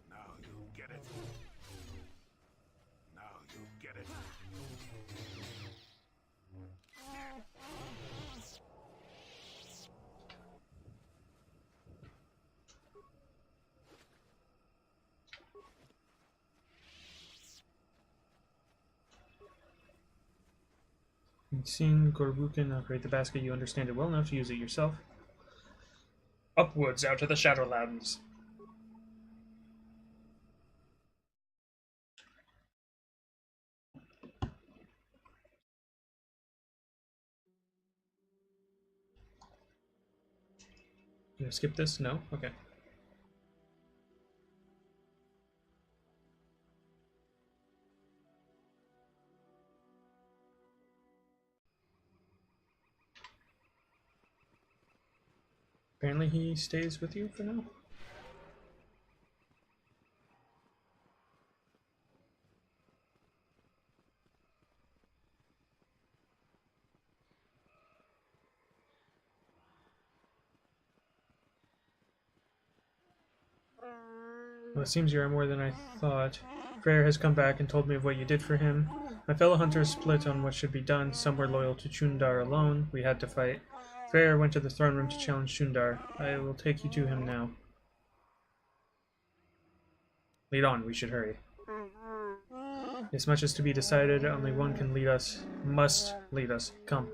Now you get it. Now you get it. You've seen Gorwukin operate the basket, you understand it well enough to use it yourself. Upwards out of the Shadowlands. Can I skip this? No? Okay. Apparently he stays with you for now. Well, it seems you are more than I thought. Freyr has come back and told me of what you did for him. My fellow hunters split on what should be done. Some were loyal to Chundar alone. We had to fight. Freyr went to the throne room to challenge Chundar. I will take you to him now. Lead on, we should hurry. As much as to be decided, only one can lead us. Must lead us. Come.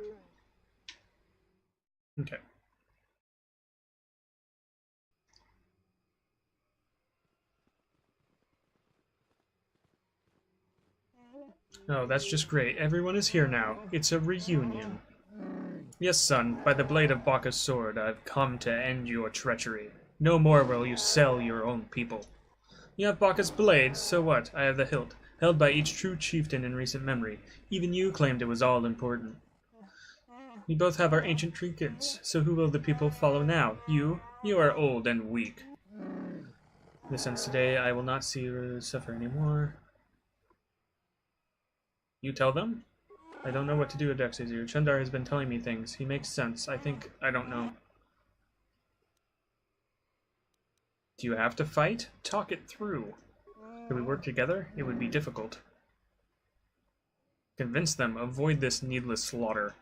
Okay. Oh, that's just great. Everyone is here now. It's a reunion. Yes, son, by the blade of Baka's sword, I've come to end your treachery. No more will you sell your own people. You have Baka's blade, so what? I have the hilt, held by each true chieftain in recent memory. Even you claimed it was all important. We both have our ancient trinkets, so who will the people follow now? You? You are old and weak. Since today, I will not see you suffer anymore. You tell them? I don't know what to do, Adexazir. Chundar has been telling me things. He makes sense. I don't know. Do you have to fight? Talk it through. Could we work together? It would be difficult. Convince them. Avoid this needless slaughter.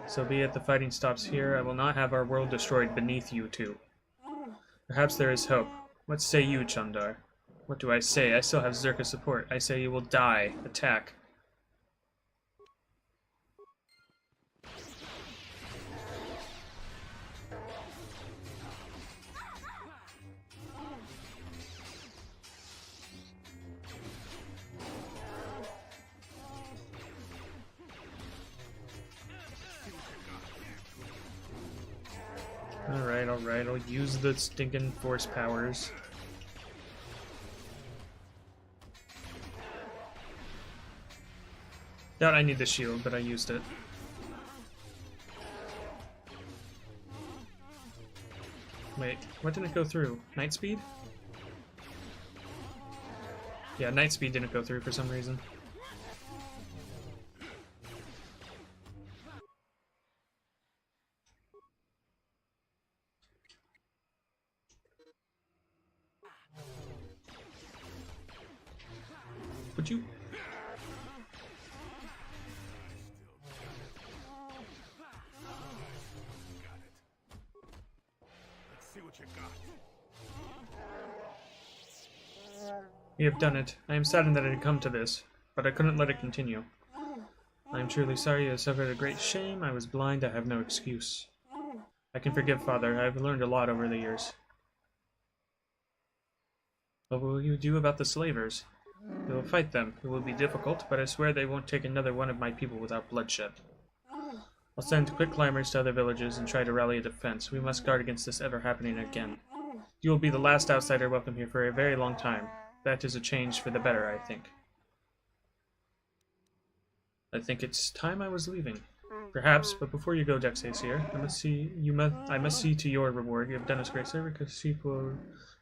So be it, the fighting stops here. I will not have our world destroyed beneath you two. Perhaps there is hope. What say you, Chundar? What do I say? I still have Zerka's support. I say you will die. Attack. Alright, alright, I'll use the stinking force powers. Doubt I need the shield, but I used it. Wait, what did it go through? Night speed? Yeah, night speed didn't go through for some reason. Would you? Let's see what you got. You have done it. I am saddened that it had come to this, but I couldn't let it continue. I am truly sorry you have suffered a great shame. I was blind, I have no excuse. I can forgive, Father. I have learned a lot over the years. What will you do about the slavers? We will fight them. It will be difficult, but I swear they won't take another one of my people without bloodshed. I'll send quick climbers to other villages and try to rally a defense. We must guard against this ever happening again. You will be the last outsider welcome here for a very long time. That is a change for the better, I think. I think it's time I was leaving. Perhaps, but before you go, Dexacier, I must see to your reward. You have done us great service. Kashyyyk will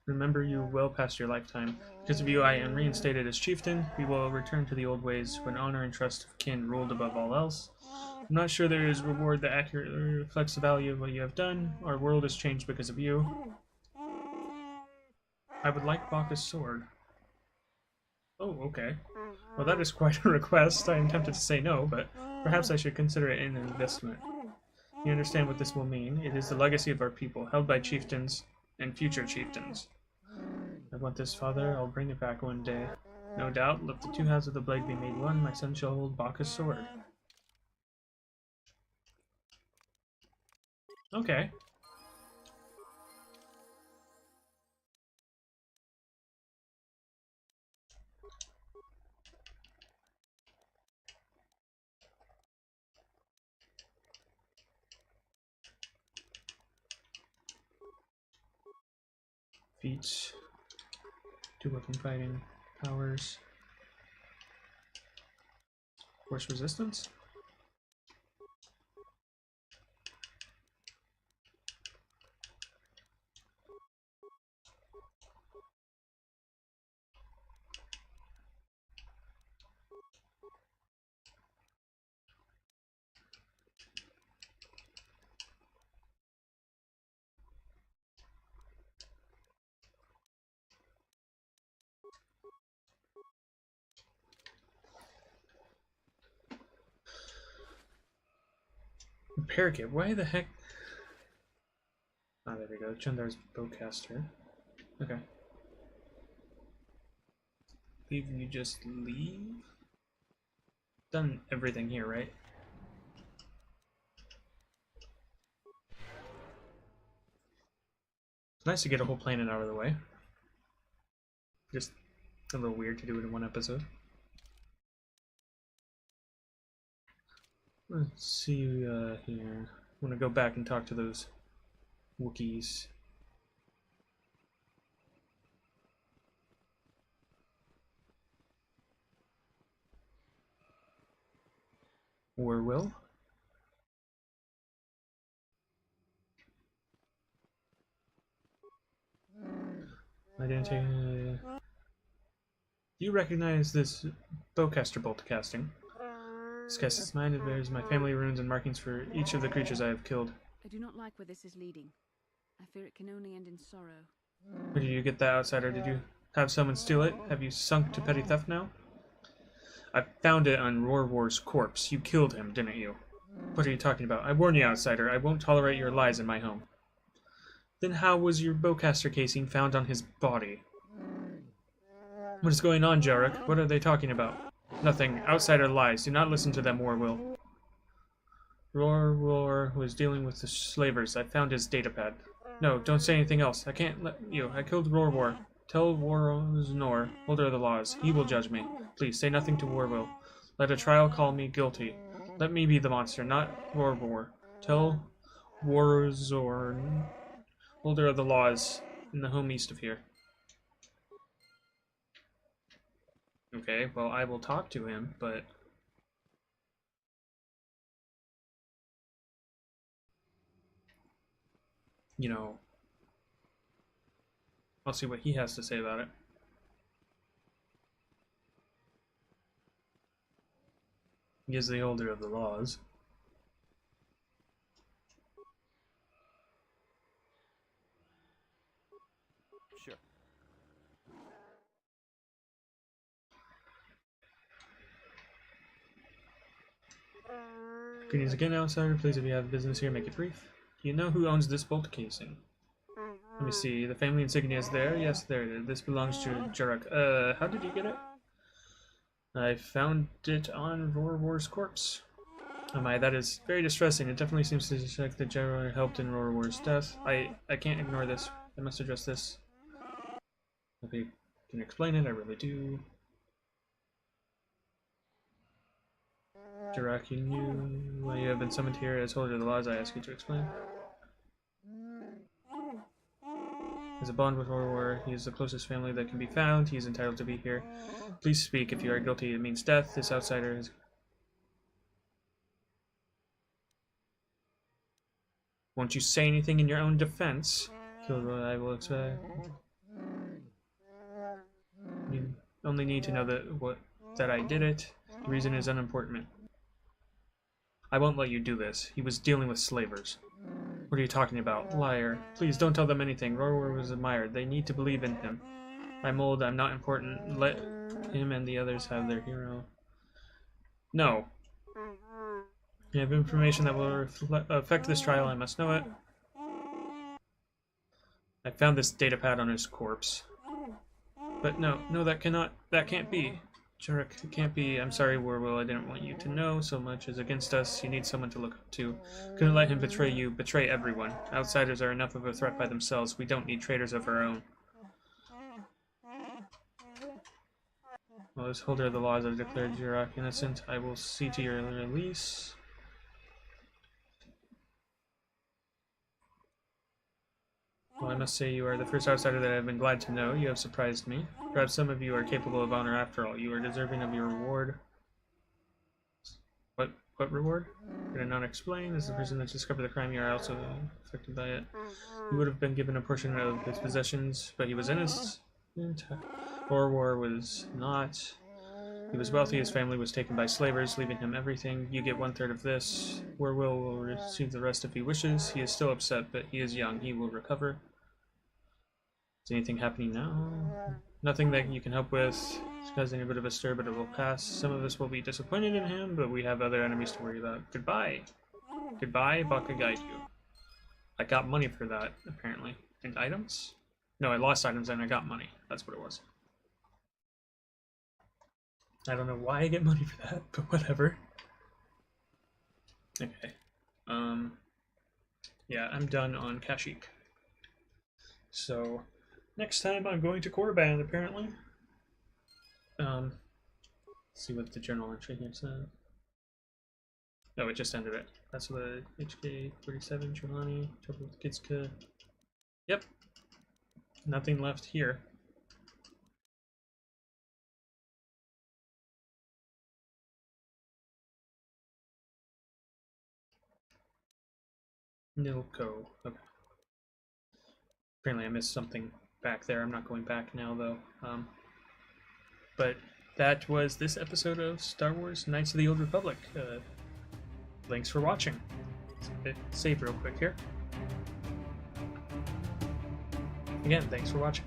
remember you well past your lifetime. Because of you, I am reinstated as chieftain. We will return to the old ways when honor and trust of kin ruled above all else. I'm not sure there is a reward that accurately reflects the value of what you have done. Our world has changed because of you. I would like Bacchus' sword. Oh, okay. Well, that is quite a request. I am tempted to say no, but perhaps I should consider it an investment. You understand what this will mean. It is the legacy of our people, held by chieftains and future chieftains. I want this, Father. I'll bring it back one day. No doubt, let the two halves of the blade be made one. My son shall hold Bacchus' sword. Okay. Feats. 2 weapon fighting. Powers. Force resistance? Parakeet, why the heck? Ah, there we go. Chundar's bowcaster. Okay. Leave, you just leave? Done everything here, right? It's nice to get a whole planet out of the way. Just a little weird to do it in one episode. Let's see here. I'm gonna go back and talk to those Wookiees. Or will? I didn't take. Do you recognize this bowcaster bolt casting? This cast is mine. It bears my family runes and markings for each of the creatures I have killed. I do not like where this is leading. I fear it can only end in sorrow. Where did you get that, outsider? Did you have someone steal it? Have you sunk to petty theft now? I found it on Rorwar's corpse. You killed him, didn't you? What are you talking about? I warn you, outsider. I won't tolerate your lies in my home. Then how was your bowcaster casing found on his body? What is going on, Jarek? What are they talking about? Nothing. Outsider lies. Do not listen to them, Warwill. Ror was dealing with the slavers. I found his datapad. No, don't say anything else. I can't let you. I killed Ror. Tell Woroznor, holder of the laws. He will judge me. Please, say nothing to Warwill. Let a trial call me guilty. Let me be the monster, not Ror. Tell Worozorn Holder of the laws in the home east of here. Okay, well, I will talk to him, but... You know... I'll see what he has to say about it. He is the holder of the laws. Sure. Greetings again, outsider. Please, if you have business here, make it brief. Do you know who owns this bolt casing? Let me see. The family insignia is there. Yes, there it is. This belongs to Jarek. How did you get it? I found it on Rorwar's corpse. Oh my, that is very distressing. It definitely seems to suspect that Jarek helped in Rorwar's death. I can't ignore this. I must address this. If you can explain it, I really do. Jarek, you knew why you have been summoned here as holder of the laws. I ask you to explain. As a bond with Rorwar, he is the closest family that can be found. He is entitled to be here. Please speak. If you are guilty, it means death. This outsider is... Won't you say anything in your own defense? Killed what I will expect. You only need to know that I did it. The reason is unimportant. I won't let you do this. He was dealing with slavers. What are you talking about? Liar. Please don't tell them anything. Rorwar was admired. They need to believe in him. I'm old. I'm not important. Let him and the others have their hero. No. You have information that will affect this trial. I must know it. I found this datapad on his corpse. But no, that can't be. Jarek, it can't be. I'm sorry, Warwill, I didn't want you to know so much is against us. You need someone to look up to. Couldn't let him betray you, betray everyone. Outsiders are enough of a threat by themselves. We don't need traitors of our own. Well, as holder of the laws, I've declared Jarek innocent. I will see to your release. Well, I must say you are the first outsider that I have been glad to know. You have surprised me. Perhaps some of you are capable of honor after all. You are deserving of your reward. What reward? Did I not explain? As the person that discovered the crime, you are also affected by it. He would have been given a portion of his possessions, but he was innocent. War was not. He was wealthy, his family was taken by slavers, leaving him everything. You get 1/3 of this. Warwill will receive the rest if he wishes. He is still upset, but he is young. He will recover. Is anything happening now? Nothing that you can help with. It's causing a bit of a stir, but it will pass. Some of us will be disappointed in him, but we have other enemies to worry about. Goodbye. Goodbye, Baka guide you. I got money for that, apparently. And items? No, I lost items and I got money. That's what it was. I don't know why I get money for that, but whatever. Okay. Yeah, I'm done on Kashyyyk. So, next time I'm going to Korriban, apparently. Let's see what the journal entry here said. Oh, it just ended it. That's what HK47, Trelawney, trouble with Kitska. Yep. Nothing left here. Nilco. Okay. Apparently I missed something back there. I'm not going back now, though. But that was this episode of Star Wars Knights of the Old Republic. Thanks for watching. Save real quick here. Again, thanks for watching.